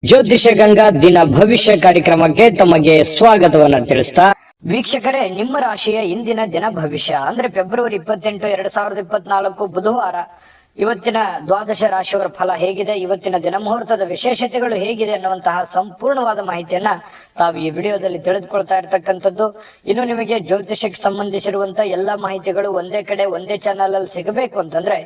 ಜ್ಯೋತಿಷ ಗಂಗಾ ದಿನ ಭವಿಷ್ಯ ಕಾರ್ಯಕ್ರಮಕ್ಕೆ ತಮಗೆ ಸ್ವಾಗತವನ್ನ ತಿಳಿಸ್ತಾ ವೀಕ್ಷಕರೇ, ನಿಮ್ಮ ರಾಶಿಯ ಇಂದಿನ ದಿನ ಭವಿಷ್ಯ ಅಂದ್ರೆ ಫೆಬ್ರವರಿ 28, 2024 ಬುಧವಾರ ಇವತ್ತಿನ ದ್ವಾದಶ ರಾಶಿಯವರ ಫಲ ಹೇಗಿದೆ, ಇವತ್ತಿನ ದಿನ ಮುಹೂರ್ತದ ವಿಶೇಷತೆಗಳು ಹೇಗಿದೆ ಅನ್ನುವಂತಹ ಸಂಪೂರ್ಣವಾದ ಮಾಹಿತಿಯನ್ನ ತಾವು ಈ ವಿಡಿಯೋದಲ್ಲಿ ತಿಳಿದುಕೊಳ್ತಾ ಇರತಕ್ಕಂಥದ್ದು. ಇನ್ನು ನಿಮಗೆ ಜ್ಯೋತಿಷಕ್ಕೆ ಸಂಬಂಧಿಸಿರುವಂತಹ ಎಲ್ಲಾ ಮಾಹಿತಿಗಳು ಒಂದೇ ಕಡೆ ಒಂದೇ ಚಾನಲ್ ಅಲ್ಲಿ ಸಿಗಬೇಕು ಅಂತಂದ್ರೆ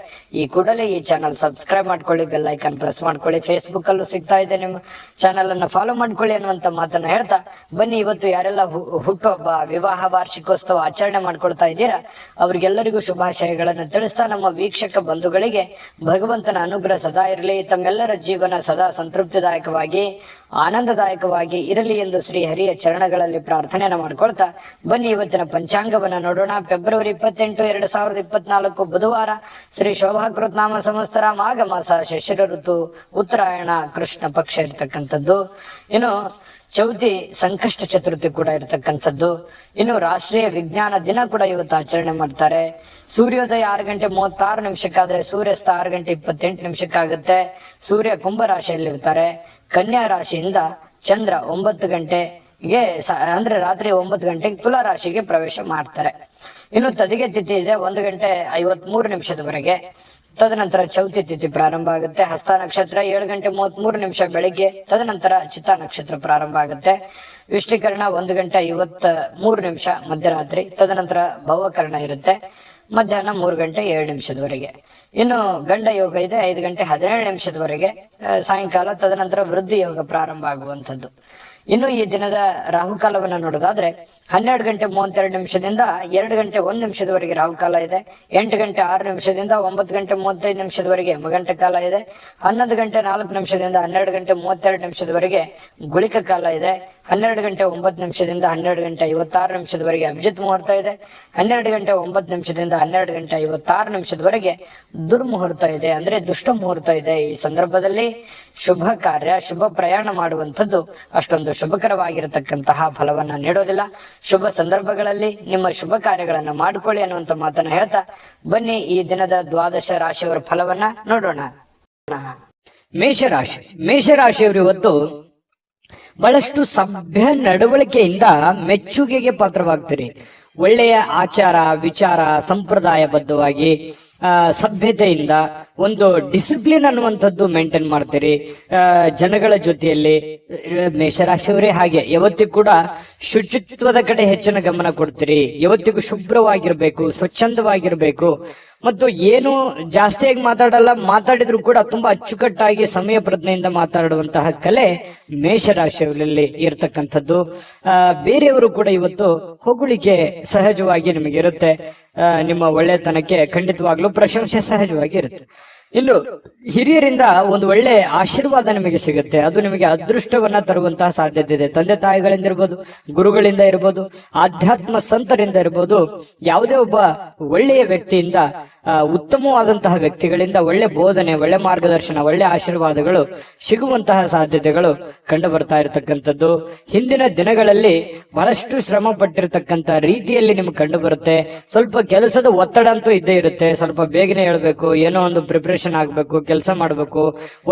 ಈ ಕೂಡಲೇ ಈ ಚಾನಲ್ ಸಬ್ಸ್ಕ್ರೈಬ್ ಮಾಡ್ಕೊಳ್ಳಿ, ಬೆಲ್ ಐಕಾನ್ ಪ್ರೆಸ್ ಮಾಡ್ಕೊಳ್ಳಿ. ಫೇಸ್ಬುಕ್ ಅಲ್ಲೂ ಸಿಗ್ತಾ ಇದೆ, ನಿಮ್ಮ ಚಾನಲ್ ಅನ್ನ ಫಾಲೋ ಮಾಡ್ಕೊಳ್ಳಿ ಅನ್ನುವಂತ ಮಾತನ್ನ ಹೇಳ್ತಾ ಬನ್ನಿ, ಇವತ್ತು ಯಾರೆಲ್ಲ ಹುಟ್ಟುಹಬ್ಬ, ವಿವಾಹ ವಾರ್ಷಿಕೋತ್ಸವ ಆಚರಣೆ ಮಾಡ್ಕೊಳ್ತಾ ಇದ್ದೀರಾ ಅವರಿಗೆಲ್ಲರಿಗೂ ಶುಭಾಶಯಗಳನ್ನು ತಿಳಿಸ್ತಾ ನಮ್ಮ ವೀಕ್ಷಕ ಬಂಧುಗಳಿಗೆ ಭಗವಂತನ ಅನುಗ್ರಹ ಸದಾ ಇರಲಿ, ತಮ್ಮೆಲ್ಲರ ಜೀವನ ಸದಾ ಸಂತೃಪ್ತಿದಾಯಕವಾಗಿ ಆನಂದದಾಯಕವಾಗಿ ಇರಲಿ ಎಂದು ಶ್ರೀ ಹರಿಯ ಚರಣಗಳಲ್ಲಿ ಪ್ರಾರ್ಥನೆಯನ್ನು ಮಾಡ್ಕೊಳ್ತಾ ಬನ್ನಿ ಇವತ್ತಿನ ಪಂಚಾಂಗವನ್ನ ನೋಡೋಣ. ಫೆಬ್ರವರಿ 28, 2024 ಬುಧವಾರ ಶ್ರೀ ಶೋಭಾಕೃತ್ ನಾಮ ಸಂವತ್ಸರ ಮಾಘ ಮಾಸ, ಶಿಶಿರ ಋತು, ಉತ್ತರಾಯಣ, ಕೃಷ್ಣ ಪಕ್ಷ ಇರತಕ್ಕಂಥದ್ದು. ಇನ್ನು ಚೌತಿ ಸಂಕಷ್ಟ ಚತುರ್ಥಿ ಕೂಡ ಇರತಕ್ಕಂಥದ್ದು. ಇನ್ನು ರಾಷ್ಟ್ರೀಯ ವಿಜ್ಞಾನ ದಿನ ಕೂಡ ಇವತ್ತು ಆಚರಣೆ ಮಾಡ್ತಾರೆ. ಸೂರ್ಯೋದಯ 6:36 ಆದ್ರೆ ಸೂರ್ಯಾಸ್ತ 6:28 ಸೂರ್ಯ ಕುಂಭ ರಾಶಿಯಲ್ಲಿರ್ತಾರೆ. ಕನ್ಯಾ ರಾಶಿಯಿಂದ ಚಂದ್ರ 9 ಗಂಟೆಗೆ ಅಂದ್ರೆ ರಾತ್ರಿ 9 ಗಂಟೆಗೆ ತುಲಾ ರಾಶಿಗೆ ಪ್ರವೇಶ ಮಾಡ್ತಾರೆ. ಇನ್ನು ತದಿಗೆ ತಿಥಿ ಇದೆ 1:53 ತದನಂತರ ಚೌತಿ ತಿಥಿ ಪ್ರಾರಂಭ ಆಗುತ್ತೆ. ಹಸ್ತ ನಕ್ಷತ್ರ 7:33 ಬೆಳಿಗ್ಗೆ, ತದನಂತರ ಚಿತ್ತಾ ನಕ್ಷತ್ರ ಪ್ರಾರಂಭ ಆಗುತ್ತೆ. ವಿಷ್ಟಿಕರಣ 1:53 ಮಧ್ಯರಾತ್ರಿ, ತದನಂತರ ಭವಕರಣ ಇರುತ್ತೆ ಮಧ್ಯಾಹ್ನ 3:07 ಇನ್ನು ಗಂಡ ಯೋಗ ಇದೆ 5:17 ಸಾಯಂಕಾಲ, ತದನಂತರ ವೃದ್ಧಿ ಯೋಗ ಪ್ರಾರಂಭ ಆಗುವಂಥದ್ದು. ಇನ್ನು ಈ ದಿನದ ರಾಹುಕಾಲವನ್ನು ನೋಡೋದಾದ್ರೆ 12:32 2:01 ರಾಹುಕಾಲ ಇದೆ. 8:06 9:35 ಯಮಗಂಟ ಕಾಲ ಇದೆ. 11:04 12:32 ಗುಳಿಕ ಕಾಲ ಇದೆ. 12:09 12:56 ಅಭಿಜಿತ್ ಮುಹೂರ್ತ ಇದೆ. 12:09 12:56 ದುರ್ಮುಹೂರ್ತ ಇದೆ, ಅಂದ್ರೆ ದುಷ್ಟ ಮುಹೂರ್ತ ಇದೆ. ಈ ಸಂದರ್ಭದಲ್ಲಿ ಶುಭ ಕಾರ್ಯ, ಶುಭ ಪ್ರಯಾಣ ಮಾಡುವಂಥದ್ದು ಅಷ್ಟೊಂದು ಶುಭಕರವಾಗಿರತಕ್ಕಂತಹ ಫಲವನ್ನ ನೀಡೋದಿಲ್ಲ. ಶುಭ ಸಂದರ್ಭಗಳಲ್ಲಿ ನಿಮ್ಮ ಶುಭ ಕಾರ್ಯಗಳನ್ನ ಮಾಡಿಕೊಳ್ಳಿ ಅನ್ನುವಂತ ಮಾತನ್ನ ಹೇಳ್ತಾ ಬನ್ನಿ ಈ ದಿನದ ದ್ವಾದಶ ರಾಶಿಯವರ ಫಲವನ್ನ ನೋಡೋಣ. ಮೇಷರಾಶಿ. ಮೇಷರಾಶಿಯವರು ಇವತ್ತು ಬಹಳಷ್ಟು ಸಭ್ಯ ನಡವಳಿಕೆಯಿಂದ ಮೆಚ್ಚುಗೆಗೆ ಪಾತ್ರವಾಗ್ತೀರಿ. ಒಳ್ಳೆಯ ಆಚಾರ ವಿಚಾರ ಸಂಪ್ರದಾಯಬದ್ಧವಾಗಿ ಸಭ್ಯತೆಯಿಂದ ಒಂದು ಡಿಸಿಪ್ಲಿನ್ ಅನ್ನುವಂಥದ್ದು ಮೇಂಟೈನ್ ಮಾಡ್ತೀರಿ. ಜನಗಳ ಜೊತೆಯಲ್ಲಿ ಮೇಷರಾಶಿಯವರೇ ಹಾಗೆ ಯಾವತ್ತಿಗೂ ಕೂಡ ಶುಚಿತ್ವದ ಕಡೆ ಹೆಚ್ಚಿನ ಗಮನ ಕೊಡ್ತೀರಿ. ಯಾವತ್ತಿಗೂ ಶುಭ್ರವಾಗಿರ್ಬೇಕು, ಸ್ವಚ್ಛಂದವಾಗಿರ್ಬೇಕು ಮತ್ತು ಏನು ಜಾಸ್ತಿಯಾಗಿ ಮಾತಾಡಿದ್ರು ಕೂಡ ತುಂಬಾ ಅಚ್ಚುಕಟ್ಟಾಗಿ ಸಮಯ ಪ್ರಜ್ಞೆಯಿಂದ ಮಾತಾಡುವಂತಹ ಕಲೆ ಮೇಷರಾಶಿಯಲ್ಲಿ ಇರ್ತಕ್ಕಂಥದ್ದು. ಬೇರೆಯವರು ಕೂಡ ಇವತ್ತು ಹೊಗಳಿಕೆ ಸಹಜವಾಗಿ ನಿಮಗೆ ಇರುತ್ತೆ. ನಿಮ್ಮ ಒಳ್ಳೆತನಕ್ಕೆ ಖಂಡಿತವಾಗ್ಲೂ ಪ್ರಶಂಸೆ ಸಹಜವಾಗಿ ಇರುತ್ತೆ. ಇನ್ನು ಹಿರಿಯರಿಂದ ಒಂದು ಒಳ್ಳೆ ಆಶೀರ್ವಾದ ನಿಮಗೆ ಸಿಗುತ್ತೆ. ಅದು ನಿಮಗೆ ಅದೃಷ್ಟವನ್ನ ತರುವಂತಹ ಸಾಧ್ಯತೆ ಇದೆ. ತಂದೆ ತಾಯಿಗಳಿಂದ ಇರ್ಬೋದು, ಗುರುಗಳಿಂದ ಇರ್ಬೋದು, ಆಧ್ಯಾತ್ಮ ಸಂತರಿಂದ ಇರ್ಬೋದು, ಯಾವುದೇ ಒಬ್ಬ ಒಳ್ಳೆಯ ವ್ಯಕ್ತಿಯಿಂದ, ಉತ್ತಮವಾದಂತಹ ವ್ಯಕ್ತಿಗಳಿಂದ ಒಳ್ಳೆ ಬೋಧನೆ, ಒಳ್ಳೆ ಮಾರ್ಗದರ್ಶನ, ಒಳ್ಳೆ ಆಶೀರ್ವಾದಗಳು ಸಿಗುವಂತಹ ಸಾಧ್ಯತೆಗಳು ಕಂಡು ಬರ್ತಾ ಇರತಕ್ಕಂಥದ್ದು. ಹಿಂದಿನ ದಿನಗಳಲ್ಲಿ ಬಹಳಷ್ಟು ಶ್ರಮ ಪಟ್ಟಿರ್ತಕ್ಕಂಥ ರೀತಿಯಲ್ಲಿ ನಿಮ್ಗೆ ಕಂಡು ಬರುತ್ತೆ. ಸ್ವಲ್ಪ ಕೆಲಸದ ಒತ್ತಡ ಅಂತೂ ಇದ್ದೇ ಇರುತ್ತೆ. ಸ್ವಲ್ಪ ಬೇಗನೆ ಹೇಳ್ಬೇಕು, ಏನೋ ಒಂದು ಪ್ರಿಪರೇಷನ್ ಆಗ್ಬೇಕು, ಕೆಲಸ ಮಾಡಬೇಕು,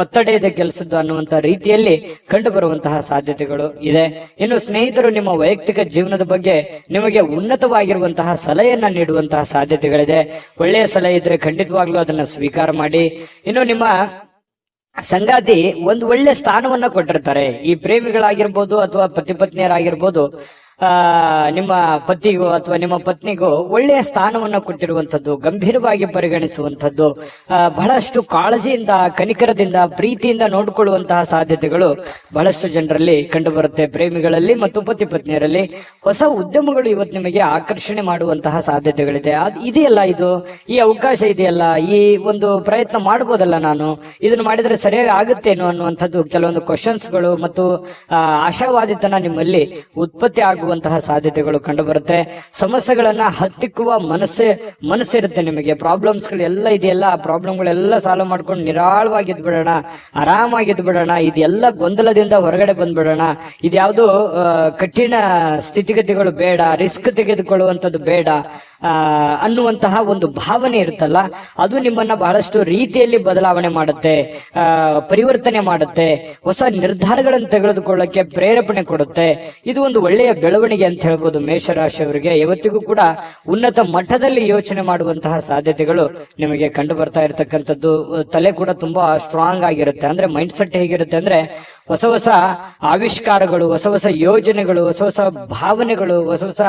ಒತ್ತಡ ಇದೆ ಕೆಲಸದ್ದು ಅನ್ನುವಂತಹ ರೀತಿಯಲ್ಲಿ ಕಂಡು ಬರುವಂತಹ ಸಾಧ್ಯತೆಗಳು ಇದೆ. ಇನ್ನು ಸ್ನೇಹಿತರು ನಿಮ್ಮ ವೈಯಕ್ತಿಕ ಜೀವನದ ಬಗ್ಗೆ ನಿಮಗೆ ಉನ್ನತವಾಗಿರುವಂತಹ ಸಲಹೆಯನ್ನ ನೀಡುವಂತಹ ಸಾಧ್ಯತೆಗಳಿದೆ. ಒಳ್ಳೆಯ ಸಲಹೆ ಇದ್ರೆ ಖಂಡಿತವಾಗ್ಲೂ ಅದನ್ನ ಸ್ವೀಕಾರ ಮಾಡಿ. ಇನ್ನು ನಿಮ್ಮ ಸಂಗಾತಿ ಒಂದು ಒಳ್ಳೆ ಸ್ಥಾನವನ್ನ ಕೊಟ್ಟಿರ್ತಾರೆ. ಈ ಪ್ರೇಮಿಗಳಾಗಿರ್ಬೋದು ಅಥವಾ ಪತಿ ಪತ್ನಿಯರಾಗಿರ್ಬೋದು, ನಿಮ್ಮ ಪತಿಗೂ ಅಥವಾ ನಿಮ್ಮ ಪತ್ನಿಗೂ ಒಳ್ಳೆಯ ಸ್ಥಾನವನ್ನ ಕೊಟ್ಟಿರುವಂತದ್ದು, ಗಂಭೀರವಾಗಿ ಪರಿಗಣಿಸುವಂತದ್ದು, ಬಹಳಷ್ಟು ಕಾಳಜಿಯಿಂದ, ಕನಿಕರದಿಂದ, ಪ್ರೀತಿಯಿಂದ ನೋಡಿಕೊಳ್ಳುವಂತಹ ಸಾಧ್ಯತೆಗಳು ಬಹಳಷ್ಟು ಜನರಲ್ಲಿ ಕಂಡು ಬರುತ್ತೆ. ಪ್ರೇಮಿಗಳಲ್ಲಿ ಮತ್ತು ಪತಿ ಪತ್ನಿಯರಲ್ಲಿ ಹೊಸ ಉದ್ಯಮಗಳು ಇವತ್ತು ನಿಮಗೆ ಆಕರ್ಷಣೆ ಮಾಡುವಂತಹ ಸಾಧ್ಯತೆಗಳಿದೆ. ಇದೆಯಲ್ಲ, ಈ ಅವಕಾಶ ಇದೆಯಲ್ಲ, ಈ ಒಂದು ಪ್ರಯತ್ನ ಮಾಡಬಹುದಲ್ಲ, ನಾನು ಇದನ್ನು ಮಾಡಿದ್ರೆ ಸರಿಯಾಗಿ ಆಗುತ್ತೇನೋ ಅನ್ನುವಂಥದ್ದು ಕೆಲವೊಂದು ಕ್ವಶನ್ಸ್ಗಳು ಮತ್ತು ಆಶಾವಾದಿತನ ನಿಮ್ಮಲ್ಲಿ ಉತ್ಪತ್ತಿ ಆಗುವ ಆಗುವಂತಹ ಸಾಧ್ಯತೆಗಳು ಕಂಡು ಬರುತ್ತೆ. ಸಮಸ್ಯೆಗಳನ್ನ ಹತ್ತಿಕ್ಕುವ ಮನಸ್ಸಿರುತ್ತೆ ನಿಮಗೆ. ಪ್ರಾಬ್ಲಮ್ಸ್ ಗಳೆಲ್ಲ ಇದೆಯಲ್ಲ, ಆ ಪ್ರಾಬ್ಲಮ್ಗಳೆಲ್ಲ ಸಾಲ್ವ್ ಮಾಡ್ಕೊಂಡು ನಿರಾಳವಾಗಿದ್ ಬಿಡೋಣ, ಆರಾಮಾಗಿದ್ ಬಿಡೋಣ, ಇದೆಲ್ಲ ಗೊಂದಲದಿಂದ ಹೊರಗಡೆ ಬಂದ್ಬಿಡೋಣ, ಇದ್ಯಾವುದು ಕಠಿಣ ಸ್ಥಿತಿಗತಿಗಳು ಬೇಡ, ರಿಸ್ಕ್ ತೆಗೆದುಕೊಳ್ಳುವಂಥದ್ದು ಬೇಡ ಅನ್ನುವಂತಹ ಒಂದು ಭಾವನೆ ಇರುತ್ತಲ್ಲ, ಅದು ನಿಮ್ಮನ್ನ ಬಹಳಷ್ಟು ರೀತಿಯಲ್ಲಿ ಬದಲಾವಣೆ ಮಾಡುತ್ತೆ, ಪರಿವರ್ತನೆ ಮಾಡುತ್ತೆ, ಹೊಸ ನಿರ್ಧಾರಗಳನ್ನು ತೆಗೆದುಕೊಳ್ಳಕ್ಕೆ ಪ್ರೇರೇಪಣೆ ಕೊಡುತ್ತೆ. ಇದು ಒಂದು ಒಳ್ಳೆಯ ಬೆಳವಣಿಗೆ ಅಂತ ಹೇಳ್ಬೋದು ಮೇಷರಾಶಿಯವರಿಗೆ. ಇವತ್ತಿಗೂ ಕೂಡ ಉನ್ನತ ಮಟ್ಟದಲ್ಲಿ ಯೋಚನೆ ಮಾಡುವಂತಹ ಸಾಧ್ಯತೆಗಳು ನಿಮಗೆ ಕಂಡು ಬರ್ತಾ ಇರತಕ್ಕಂಥದ್ದು. ತಲೆ ಕೂಡ ತುಂಬಾ ಸ್ಟ್ರಾಂಗ್ ಆಗಿರುತ್ತೆ. ಅಂದ್ರೆ ಮೈಂಡ್ ಸೆಟ್ ಹೇಗಿರುತ್ತೆ ಅಂದ್ರೆ ಹೊಸ ಹೊಸ ಆವಿಷ್ಕಾರಗಳು, ಹೊಸ ಹೊಸ ಯೋಜನೆಗಳು, ಹೊಸ ಹೊಸ ಭಾವನೆಗಳು, ಹೊಸ ಹೊಸ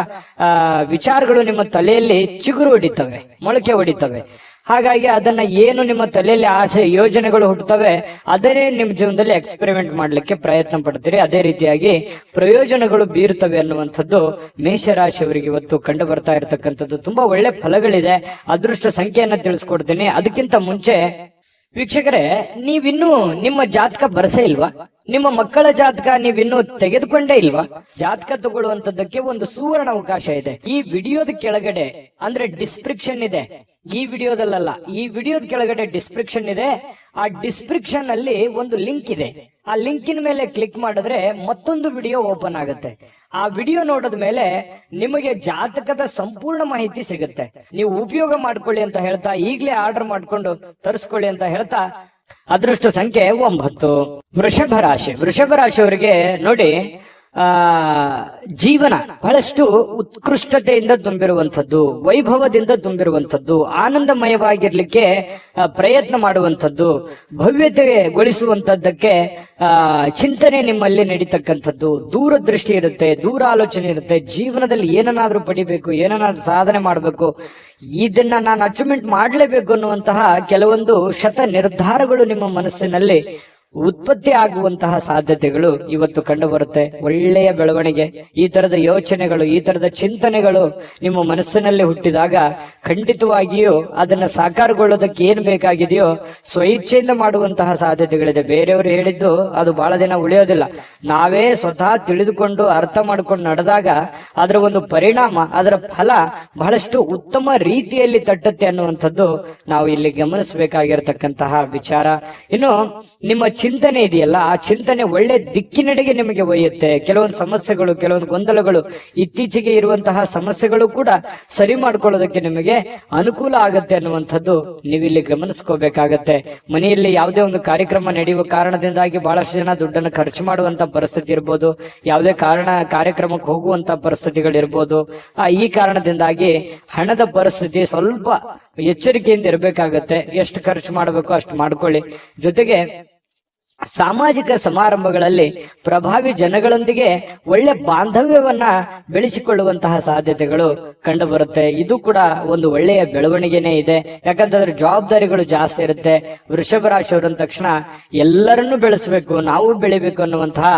ವಿಚಾರಗಳು ನಿಮ್ಮ ತಲೆಯಲ್ಲಿ ಚಿಗುರು ಹೊಡಿತವೆ, ಮೊಳಕೆ ಹೊಡಿತವೆ. ಹಾಗಾಗಿ ಅದನ್ನ ಏನು ನಿಮ್ಮ ತಲೆಯಲ್ಲಿ ಆಸೆ ಯೋಜನೆಗಳು ಹುಟ್ಟುತ್ತವೆ ಅದನ್ನೇ ನಿಮ್ಮ ಜೀವನದಲ್ಲಿ ಎಕ್ಸ್ಪೆರಿಮೆಂಟ್ ಮಾಡ್ಲಿಕ್ಕೆ ಪ್ರಯತ್ನ ಪಡ್ತೀರಿ. ಅದೇ ರೀತಿಯಾಗಿ ಪ್ರಯೋಜನಗಳು ಬೀರುತ್ತವೆ ಅನ್ನುವಂಥದ್ದು ಮೇಷರಾಶಿಯವರಿಗೆ ಇವತ್ತು ಕಂಡು ಬರ್ತಾ ಇರತಕ್ಕಂಥದ್ದು. ತುಂಬಾ ಒಳ್ಳೆ ಫಲಗಳಿದೆ. ಅದೃಷ್ಟ ಸಂಖ್ಯೆಯನ್ನ ತಿಳಿಸ್ಕೊಡ್ತೀನಿ. ಅದಕ್ಕಿಂತ ಮುಂಚೆ ವೀಕ್ಷಕರೇ, ನೀವಿನ್ನೂ ನಿಮ್ಮ ಜಾತಕ ಬರಸೇ ಇಲ್ವಾ? ನಿಮ್ಮ ಮಕ್ಕಳ ಜಾತಕ ನೀವಿನ್ನೂ ತೆಗೆದುಕೊಂಡೇ ಇಲ್ವಾ? ಜಾತಕ ತಗೊಳ್ಳುವಂತದ್ದಕ್ಕೆ ಒಂದು ಸುವರ್ಣ ಅವಕಾಶ ಇದೆ. ಈ ವಿಡಿಯೋದ ಕೆಳಗಡೆ ಅಂದ್ರೆ ಡಿಸ್ಕ್ರಿಪ್ಷನ್ ಇದೆ, ಈ ವಿಡಿಯೋದಲ್ಲ, ಈ ವಿಡಿಯೋದ ಕೆಳಗಡೆ ಡಿಸ್ಕ್ರಿಪ್ಷನ್ ಇದೆ. ಆ ಡಿಸ್ಕ್ರಿಪ್ಷನ್ ಅಲ್ಲಿ ಒಂದು ಲಿಂಕ್ ಇದೆ. ಆ ಲಿಂಕಿನ ಮೇಲೆ ಕ್ಲಿಕ್ ಮಾಡಿದ್ರೆ ಮತ್ತೊಂದು ವಿಡಿಯೋ ಓಪನ್ ಆಗುತ್ತೆ. ಆ ವಿಡಿಯೋ ನೋಡಿದ ಮೇಲೆ ನಿಮಗೆ ಜಾತಕದ ಸಂಪೂರ್ಣ ಮಾಹಿತಿ ಸಿಗುತ್ತೆ. ನೀವು ಉಪಯೋಗ ಮಾಡ್ಕೊಳ್ಳಿ ಅಂತ ಹೇಳ್ತಾ, ಈಗಲೇ ಆರ್ಡರ್ ಮಾಡ್ಕೊಂಡು ತರಿಸ್ಕೊಳ್ಳಿ ಅಂತ ಹೇಳ್ತಾ, ಅದೃಷ್ಟ ಸಂಖ್ಯೆ 9. ವೃಷಭ ರಾಶಿ. ವೃಷಭ ರಾಶಿಯವರಿಗೆ ನೋಡಿ, ಜೀವನ ಬಹಳಷ್ಟು ಉತ್ಕೃಷ್ಟತೆಯಿಂದ ತುಂಬಿರುವಂಥದ್ದು, ವೈಭವದಿಂದ ತುಂಬಿರುವಂಥದ್ದು, ಆನಂದಮಯವಾಗಿರ್ಲಿಕ್ಕೆ ಪ್ರಯತ್ನ ಮಾಡುವಂಥದ್ದು, ಭವ್ಯತೆಗೊಳಿಸುವಂತದ್ದಕ್ಕೆ ಚಿಂತನೆ ನಿಮ್ಮಲ್ಲಿ ನಡೀತಕ್ಕಂಥದ್ದು, ದೂರದೃಷ್ಟಿ ಇರುತ್ತೆ, ದೂರ ಆಲೋಚನೆ ಇರುತ್ತೆ. ಜೀವನದಲ್ಲಿ ಏನನ್ನಾದ್ರೂ ಪಡಿಬೇಕು, ಏನನ್ನಾದ್ರೂ ಸಾಧನೆ ಮಾಡಬೇಕು, ಇದನ್ನ ನಾನು ಅಚೀವ್ಮೆಂಟ್ ಮಾಡಲೇಬೇಕು ಅನ್ನುವಂತಹ ಕೆಲವೊಂದು ಶತ ನಿರ್ಧಾರಗಳು ನಿಮ್ಮ ಮನಸ್ಸಿನಲ್ಲಿ ಉತ್ಪತ್ತಿ ಆಗುವಂತಹ ಸಾಧ್ಯತೆಗಳು ಇವತ್ತು ಕಂಡು ಬರುತ್ತೆ. ಒಳ್ಳೆಯ ಬೆಳವಣಿಗೆ, ಈ ತರದ ಯೋಚನೆಗಳು, ಈ ತರದ ಚಿಂತನೆಗಳು ನಿಮ್ಮ ಮನಸ್ಸಿನಲ್ಲಿ ಹುಟ್ಟಿದಾಗ ಖಂಡಿತವಾಗಿಯೂ ಅದನ್ನ ಸಾಕಾರಗೊಳ್ಳೋದಕ್ಕೆ ಏನ್ ಬೇಕಾಗಿದೆಯೋ ಸ್ವಇಚ್ಛೆಯಿಂದ ಮಾಡುವಂತಹ ಸಾಧ್ಯತೆಗಳಿದೆ. ಬೇರೆಯವರು ಹೇಳಿದ್ದು ಅದು ಬಹಳ ದಿನ ಉಳಿಯೋದಿಲ್ಲ. ನಾವೇ ಸ್ವತಃ ತಿಳಿದುಕೊಂಡು ಅರ್ಥ ಮಾಡ್ಕೊಂಡು ನಡೆದಾಗ ಅದರ ಒಂದು ಪರಿಣಾಮ, ಅದರ ಫಲ ಬಹಳಷ್ಟು ಉತ್ತಮ ರೀತಿಯಲ್ಲಿ ತಟ್ಟುತ್ತೆ ಅನ್ನುವಂಥದ್ದು ನಾವು ಇಲ್ಲಿ ಗಮನಿಸಬೇಕಾಗಿರತಕ್ಕಂತಹ ವಿಚಾರ. ಇನ್ನು ನಿಮ್ಮ ಚಿಂತನೆ ಇದೆಯಲ್ಲ, ಆ ಚಿಂತನೆ ಒಳ್ಳೆ ದಿಕ್ಕಿನೆಡೆಗೆ ನಿಮಗೆ ಒಯ್ಯುತ್ತೆ. ಕೆಲವೊಂದು ಸಮಸ್ಯೆಗಳು, ಕೆಲವೊಂದು ಗೊಂದಲಗಳು, ಇತ್ತೀಚೆಗೆ ಇರುವಂತಹ ಸಮಸ್ಯೆಗಳು ಕೂಡ ಸರಿ ಮಾಡ್ಕೊಳ್ಳೋದಕ್ಕೆ ನಿಮಗೆ ಅನುಕೂಲ ಆಗುತ್ತೆ ಅನ್ನುವಂಥದ್ದು ನೀವಿಲ್ಲಿ ಗಮನಿಸ್ಕೋಬೇಕಾಗತ್ತೆ. ಮನೆಯಲ್ಲಿ ಯಾವುದೇ ಒಂದು ಕಾರ್ಯಕ್ರಮ ನಡೆಯುವ ಕಾರಣದಿಂದಾಗಿ ಬಹಳಷ್ಟು ಜನ ದುಡ್ಡನ್ನು ಖರ್ಚು ಮಾಡುವಂತ ಪರಿಸ್ಥಿತಿ ಇರ್ಬೋದು, ಯಾವುದೇ ಕಾರ್ಯಕ್ರಮಕ್ಕೆ ಹೋಗುವಂತ ಪರಿಸ್ಥಿತಿಗಳಿರ್ಬೋದು. ಈ ಕಾರಣದಿಂದಾಗಿ ಹಣದ ಪರಿಸ್ಥಿತಿ ಸ್ವಲ್ಪ ಎಚ್ಚರಿಕೆಯಿಂದ ಇರಬೇಕಾಗತ್ತೆ. ಎಷ್ಟು ಖರ್ಚು ಮಾಡಬೇಕು ಅಷ್ಟು ಮಾಡ್ಕೊಳ್ಳಿ. ಜೊತೆಗೆ ಸಾಮಾಜಿಕ ಸಮಾರಂಭಗಳಲ್ಲಿ ಪ್ರಭಾವಿ ಜನಗಳೊಂದಿಗೆ ಒಳ್ಳೆ ಬಾಂಧವ್ಯವನ್ನ ಬೆಳೆಸಿಕೊಳ್ಳುವಂತಹ ಸಾಧ್ಯತೆಗಳು ಕಂಡು ಬರುತ್ತೆ. ಇದು ಕೂಡ ಒಂದು ಒಳ್ಳೆಯ ಬೆಳವಣಿಗೆನೇ ಇದೆ. ಯಾಕಂತಂದ್ರೆ ಜವಾಬ್ದಾರಿಗಳು ಜಾಸ್ತಿ ಇರುತ್ತೆ. ವೃಷಭ ರಾಶಿಯವರು ಅಂದ ತಕ್ಷಣ ಎಲ್ಲರನ್ನೂ ಬೆಳೆಸಬೇಕು, ನಾವು ಬೆಳಿಬೇಕು ಅನ್ನುವಂತಹ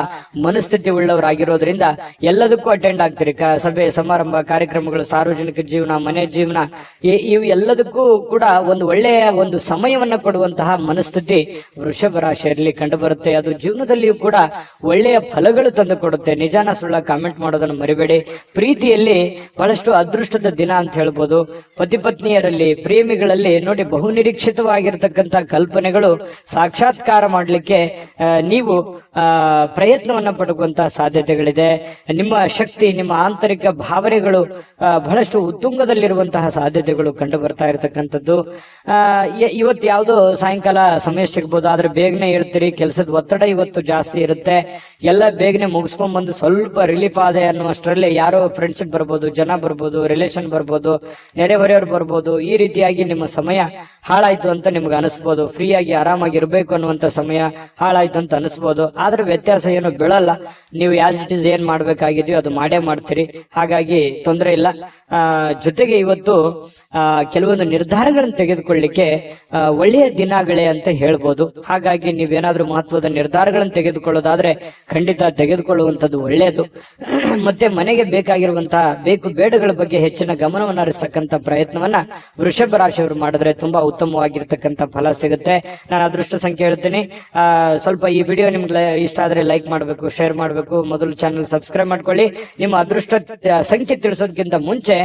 ಮನಸ್ಥಿತಿ ಉಳ್ಳವರಾಗಿರೋದ್ರಿಂದ ಎಲ್ಲದಕ್ಕೂ ಅಟೆಂಡ್ ಆಗ್ತೀರಿ. ಸಭೆ ಸಮಾರಂಭ, ಕಾರ್ಯಕ್ರಮಗಳು, ಸಾರ್ವಜನಿಕ ಜೀವನ, ಮನೆ ಜೀವನ, ಇವು ಎಲ್ಲದಕ್ಕೂ ಕೂಡ ಒಂದು ಒಳ್ಳೆಯ ಒಂದು ಸಮಯವನ್ನ ಕೊಡುವಂತಹ ಮನಸ್ಥಿತಿ ವೃಷಭ ರಾಶಿಯಲ್ಲಿ ಕಂಡು ಬರುತ್ತೆ. ಅದು ಜೀವನದಲ್ಲಿಯೂ ಕೂಡ ಒಳ್ಳೆಯ ಫಲಗಳು ತಂದು ಕೊಡುತ್ತೆ. ನಿಜಾನ ಸುಳ್ಳ ಕಾಮೆಂಟ್ ಮಾಡೋದನ್ನು ಮರಿಬೇಡಿ. ಪ್ರೀತಿಯಲ್ಲಿ ಬಹಳಷ್ಟು ಅದೃಷ್ಟದ ದಿನ ಅಂತ ಹೇಳ್ಬೋದು. ಪತಿ ಪತ್ನಿಯರಲ್ಲಿ, ಪ್ರೇಮಿಗಳಲ್ಲಿ ನೋಡಿ, ಬಹುನಿರೀಕ್ಷಿತವಾಗಿರ್ತಕ್ಕಂಥ ಕಲ್ಪನೆಗಳು ಸಾಕ್ಷಾತ್ಕಾರ ಮಾಡಲಿಕ್ಕೆ ನೀವು ಪ್ರಯತ್ನವನ್ನ ಪಡುವಂತಹ ಸಾಧ್ಯತೆಗಳಿದೆ. ನಿಮ್ಮ ಶಕ್ತಿ, ನಿಮ್ಮ ಆಂತರಿಕ ಭಾವನೆಗಳು ಬಹಳಷ್ಟು ಉತ್ತುಂಗದಲ್ಲಿರುವಂತಹ ಸಾಧ್ಯತೆಗಳು ಕಂಡು ಬರ್ತಾ ಇರತಕ್ಕಂಥದ್ದು. ಇವತ್ತು ಯಾವುದೋ ಸಾಯಂಕಾಲ ಸಮಯ ಸಿಗ್ಬೋದು, ಆದ್ರೆ ಬೇಗನೆ ಹೇಳ್ತೀರಿ. ಕೆಲಸದ ಒತ್ತಡ ಇವತ್ತು ಜಾಸ್ತಿ ಇರುತ್ತೆ. ಎಲ್ಲ ಬೇಗನೆ ಮುಗಿಸ್ಕೊಂಡ್ ಬಂದು ಸ್ವಲ್ಪ ರಿಲೀಫ್ ಆದೆ ಅನ್ನುವಷ್ಟರಲ್ಲಿ ಯಾರೋ ಫ್ರೆಂಡ್ಶಿಪ್ ಬರ್ಬೋದು, ಜನ ಬರ್ಬೋದು, ರಿಲೇಷನ್ ಬರ್ಬೋದು, ನೆರೆಹೊರೆಯವರು ಬರ್ಬೋದು. ಈ ರೀತಿಯಾಗಿ ನಿಮ್ಮ ಸಮಯ ಹಾಳಾಯ್ತು ಅಂತ ನಿಮ್ಗೆ ಅನಿಸ್ಬೋದು. ಫ್ರೀಯಾಗಿ ಆರಾಮಾಗಿ ಇರಬೇಕು ಅನ್ನುವಂತ ಸಮಯ ಹಾಳಾಯ್ತು ಅಂತ ಅನಿಸ್ಬೋದು. ಆದ್ರೆ ವ್ಯತ್ಯಾಸ ಏನು ಬೀಳಲ್ಲ. ನೀವು ಆಸ್ ಇಟ್ ಇಸ್ ಏನ್ ಮಾಡ್ಬೇಕಾಗಿದೆಯೋ ಅದು ಮಾಡೇ ಮಾಡ್ತೀರಿ. ಹಾಗಾಗಿ ತೊಂದರೆ ಇಲ್ಲ. ಜೊತೆಗೆ ಇವತ್ತು ಕೆಲವೊಂದು ನಿರ್ಧಾರಗಳನ್ನು ತೆಗೆದುಕೊಳ್ಳಿಕ್ಕೆ ಒಳ್ಳೆಯ ದಿನಗಳೇ ಅಂತ ಹೇಳ್ಬೋದು. ಹಾಗಾಗಿ ನೀವೇನಾದ್ರೂ ಏನಾದ್ರೂ ಮಹತ್ವದ ನಿರ್ಧಾರಗಳನ್ನು ತೆಗೆದುಕೊಳ್ಳೋದಾದ್ರೆ ಖಂಡಿತ ತೆಗೆದುಕೊಳ್ಳುವಂಥದ್ದು ಒಳ್ಳೆಯದು. ಮತ್ತೆ ಮನೆಗೆ ಬೇಕಾಗಿರುವಂತಹ ಬೇಕು ಬೇಡಗಳ ಬಗ್ಗೆ ಹೆಚ್ಚಿನ ಗಮನವನ್ನು ಹರಿಸತಕ್ಕಂತ ಪ್ರಯತ್ನವನ್ನ ವೃಷಭ ರಾಶಿಯವರು ಮಾಡಿದ್ರೆ ತುಂಬಾ ಉತ್ತಮವಾಗಿರ್ತಕ್ಕಂಥ ಫಲ ಸಿಗುತ್ತೆ. ನಾನು ಅದೃಷ್ಟ ಸಂಖ್ಯೆ ಹೇಳ್ತೀನಿ. ಸ್ವಲ್ಪ ಈ ವಿಡಿಯೋ ನಿಮ್ಗೆ ಇಷ್ಟ ಆದ್ರೆ ಲೈಕ್ ಮಾಡಬೇಕು, ಶೇರ್ ಮಾಡಬೇಕು. ಮೊದಲು ಚಾನಲ್ ಸಬ್ಸ್ಕ್ರೈಬ್ ಮಾಡ್ಕೊಳ್ಳಿ. ನಿಮ್ಮ ಅದೃಷ್ಟ ಸಂಖ್ಯೆ ತಿಳಿಸೋದಕ್ಕಿಂತ ಮುಂಚೆ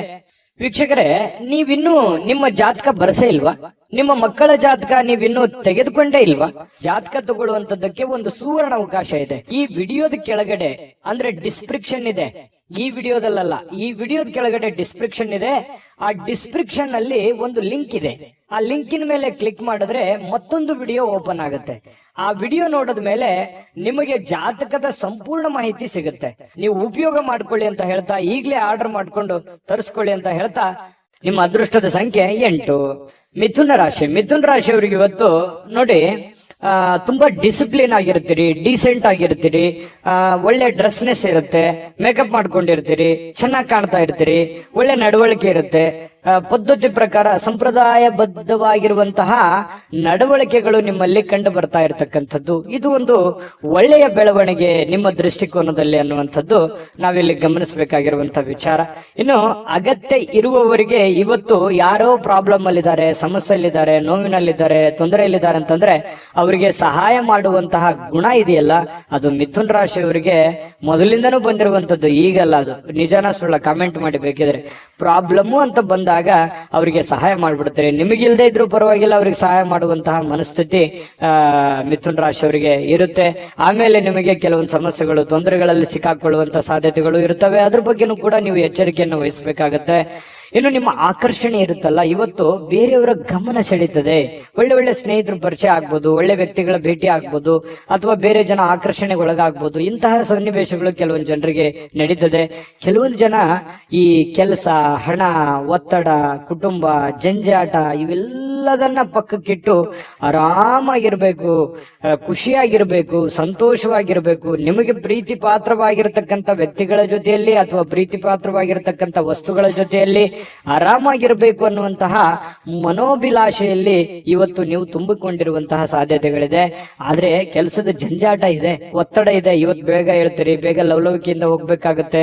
ವೀಕ್ಷಕರೇ, ನೀವಿನ್ನೂ ನಿಮ್ಮ ಜಾತಕ ಬರಸೇ ಇಲ್ವಾ? ನಿಮ್ಮ ಮಕ್ಕಳ ಜಾತಕ ನೀವಿನ್ನೂ ತೆಗೆದುಕೊಂಡೇ ಇಲ್ವಾ? ಜಾತಕ ತಗೊಳ್ಳುವಂತದ್ದಕ್ಕೆ ಒಂದು ಸುವರ್ಣ ಅವಕಾಶ ಇದೆ. ಈ ವಿಡಿಯೋದ ಕೆಳಗಡೆ ಅಂದ್ರೆ ಡಿಸ್ಕ್ರಿಪ್ಷನ್ ಇದೆ. ಈ ವಿಡಿಯೋದಲ್ಲ, ಈ ವಿಡಿಯೋದ ಕೆಳಗಡೆ ಡಿಸ್ಕ್ರಿಪ್ಷನ್ ಇದೆ. ಆ ಡಿಸ್ಕ್ರಿಪ್ಷನ್ ಅಲ್ಲಿ ಒಂದು ಲಿಂಕ್ ಇದೆ. ಆ ಲಿಂಕಿನ ಮೇಲೆ ಕ್ಲಿಕ್ ಮಾಡಿದ್ರೆ ಮತ್ತೊಂದು ವಿಡಿಯೋ ಓಪನ್ ಆಗುತ್ತೆ. ಆ ವಿಡಿಯೋ ನೋಡಿದ ಮೇಲೆ ನಿಮಗೆ ಜಾತಕದ ಸಂಪೂರ್ಣ ಮಾಹಿತಿ ಸಿಗುತ್ತೆ. ನೀವು ಉಪಯೋಗ ಮಾಡ್ಕೊಳ್ಳಿ ಅಂತ ಹೇಳ್ತಾ, ಈಗಲೇ ಆರ್ಡರ್ ಮಾಡ್ಕೊಂಡು ತರಿಸ್ಕೊಳ್ಳಿ ಅಂತ ಹೇಳ್ತಾ, ನಿಮ್ಮ ಅದೃಷ್ಟದ ಸಂಖ್ಯೆ 8. ಮಿಥುನ ರಾಶಿ. ಮಿಥುನ ರಾಶಿಯವರಿಗೆ ಇವತ್ತು ನೋಡಿ, ತುಂಬಾ ಡಿಸಿಪ್ಲಿನ್ ಆಗಿರ್ತೀರಿ, ಡೀಸೆಂಟ್ ಆಗಿರ್ತೀರಿ, ಒಳ್ಳೆ ಡ್ರೆಸ್ನೆಸ್ ಇರುತ್ತೆ, ಮೇಕಪ್ ಮಾಡ್ಕೊಂಡಿರ್ತೀರಿ, ಚೆನ್ನಾಗಿ ಕಾಣ್ತಾ ಇರ್ತೀರಿ, ಒಳ್ಳೆ ನಡವಳಿಕೆ ಇರುತ್ತೆ. ಪದ್ಧತಿ ಪ್ರಕಾರ ಸಂಪ್ರದಾಯಬದ್ಧವಾಗಿರುವಂತಹ ನಡವಳಿಕೆಗಳು ನಿಮ್ಮಲ್ಲಿ ಕಂಡು ಬರ್ತಾ ಇರತಕ್ಕಂಥದ್ದು. ಇದು ಒಂದು ಒಳ್ಳೆಯ ಬೆಳವಣಿಗೆ ನಿಮ್ಮ ದೃಷ್ಟಿಕೋನದಲ್ಲಿ ಅನ್ನುವಂಥದ್ದು ನಾವಿಲ್ಲಿ ಗಮನಿಸಬೇಕಾಗಿರುವಂತಹ ವಿಚಾರ. ಇನ್ನು ಅಗತ್ಯ ಇರುವವರಿಗೆ ಇವತ್ತು ಯಾರೋ ಪ್ರಾಬ್ಲಮ್ ಅಲ್ಲಿದ್ದಾರೆ, ಸಮಸ್ಯೆಯಲ್ಲಿದ್ದಾರೆ, ನೋವಿನಲ್ಲಿದ್ದಾರೆ, ತೊಂದರೆಯಲ್ಲಿದ್ದಾರೆ ಅಂತಂದ್ರೆ ಅವರಿಗೆ ಸಹಾಯ ಮಾಡುವಂತಹ ಗುಣ ಇದೆಯಲ್ಲ, ಅದು ಮಿಥುನ್ ರಾಶಿಯವರಿಗೆ ಮೊದಲಿಂದನೂ ಬಂದಿರುವಂತದ್ದು, ಈಗಲ್ಲ. ಅದು ನಿಜಾನ ಸುಳ್ಳ ಕಾಮೆಂಟ್ ಮಾಡಿ ಬೇಕಿದ್ರೆ. ಪ್ರಾಬ್ಲಮ್ ಅಂತ ಬಂದಾಗ ಅವರಿಗೆ ಸಹಾಯ ಮಾಡ್ಬಿಡ್ತಾರೆ. ನಿಮಗಿಲ್ದೇ ಇದ್ರೂ ಪರವಾಗಿಲ್ಲ, ಅವ್ರಿಗೆ ಸಹಾಯ ಮಾಡುವಂತಹ ಮನಸ್ಥಿತಿ ಮಿಥುನ್ ರಾಶಿಯವರಿಗೆ ಇರುತ್ತೆ. ಆಮೇಲೆ ನಿಮಗೆ ಕೆಲವೊಂದು ಸಮಸ್ಯೆಗಳು, ತೊಂದರೆಗಳಲ್ಲಿ ಸಿಕ್ಕಾಕೊಳ್ಳುವಂತ ಸಾಧ್ಯತೆಗಳು ಇರ್ತವೆ. ಅದ್ರ ಬಗ್ಗೆನೂ ಕೂಡ ನೀವು ಎಚ್ಚರಿಕೆಯನ್ನು ವಹಿಸಬೇಕಾಗತ್ತೆ. ಇನ್ನು ನಿಮ್ಮ ಆಕರ್ಷಣೆ ಇರುತ್ತಲ್ಲ, ಇವತ್ತು ಬೇರೆಯವರ ಗಮನ ಸೆಳೀತದೆ. ಒಳ್ಳೆ ಒಳ್ಳೆ ಸ್ನೇಹಿತರು ಪರಿಚಯ ಆಗ್ಬೋದು, ಒಳ್ಳೆ ವ್ಯಕ್ತಿಗಳ ಭೇಟಿ ಆಗ್ಬೋದು, ಅಥವಾ ಬೇರೆ ಜನ ಆಕರ್ಷಣೆಗೆ ಒಳಗಾಗ್ಬೋದು. ಇಂತಹ ಸನ್ನಿವೇಶಗಳು ಕೆಲವೊಂದು ಜನರಿಗೆ ನಡೀತದೆ. ಕೆಲವೊಂದು ಜನ ಈ ಕೆಲಸ, ಹಣ, ಒತ್ತಡ, ಕುಟುಂಬ, ಜಂಜಾಟ ಇವೆಲ್ಲದನ್ನ ಪಕ್ಕಕ್ಕಿಟ್ಟು ಆರಾಮಾಗಿರ್ಬೇಕು, ಖುಷಿಯಾಗಿರ್ಬೇಕು, ಸಂತೋಷವಾಗಿರ್ಬೇಕು, ನಿಮಗೆ ಪ್ರೀತಿ ಪಾತ್ರವಾಗಿರ್ತಕ್ಕಂಥ ವ್ಯಕ್ತಿಗಳ ಜೊತೆಯಲ್ಲಿ ಅಥವಾ ಪ್ರೀತಿ ಪಾತ್ರವಾಗಿರ್ತಕ್ಕಂಥ ವಸ್ತುಗಳ ಜೊತೆಯಲ್ಲಿ ಆರಾಮಾಗಿರ್ಬೇಕು ಅನ್ನುವಂತಹ ಮನೋಭಿಲಾಷೆಯಲ್ಲಿ ಇವತ್ತು ನೀವು ತುಂಬಿಕೊಂಡಿರುವಂತಹ ಸಾಧ್ಯತೆಗಳಿದೆ. ಆದ್ರೆ ಕೆಲಸದ ಜಂಜಾಟ ಇದೆ, ಒತ್ತಡ ಇದೆ. ಇವತ್ತು ಬೇಗ ಹೇಳ್ತೀರಿ, ಬೇಗ ಲವಲವಿಕೆಯಿಂದ ಹೋಗ್ಬೇಕಾಗತ್ತೆ.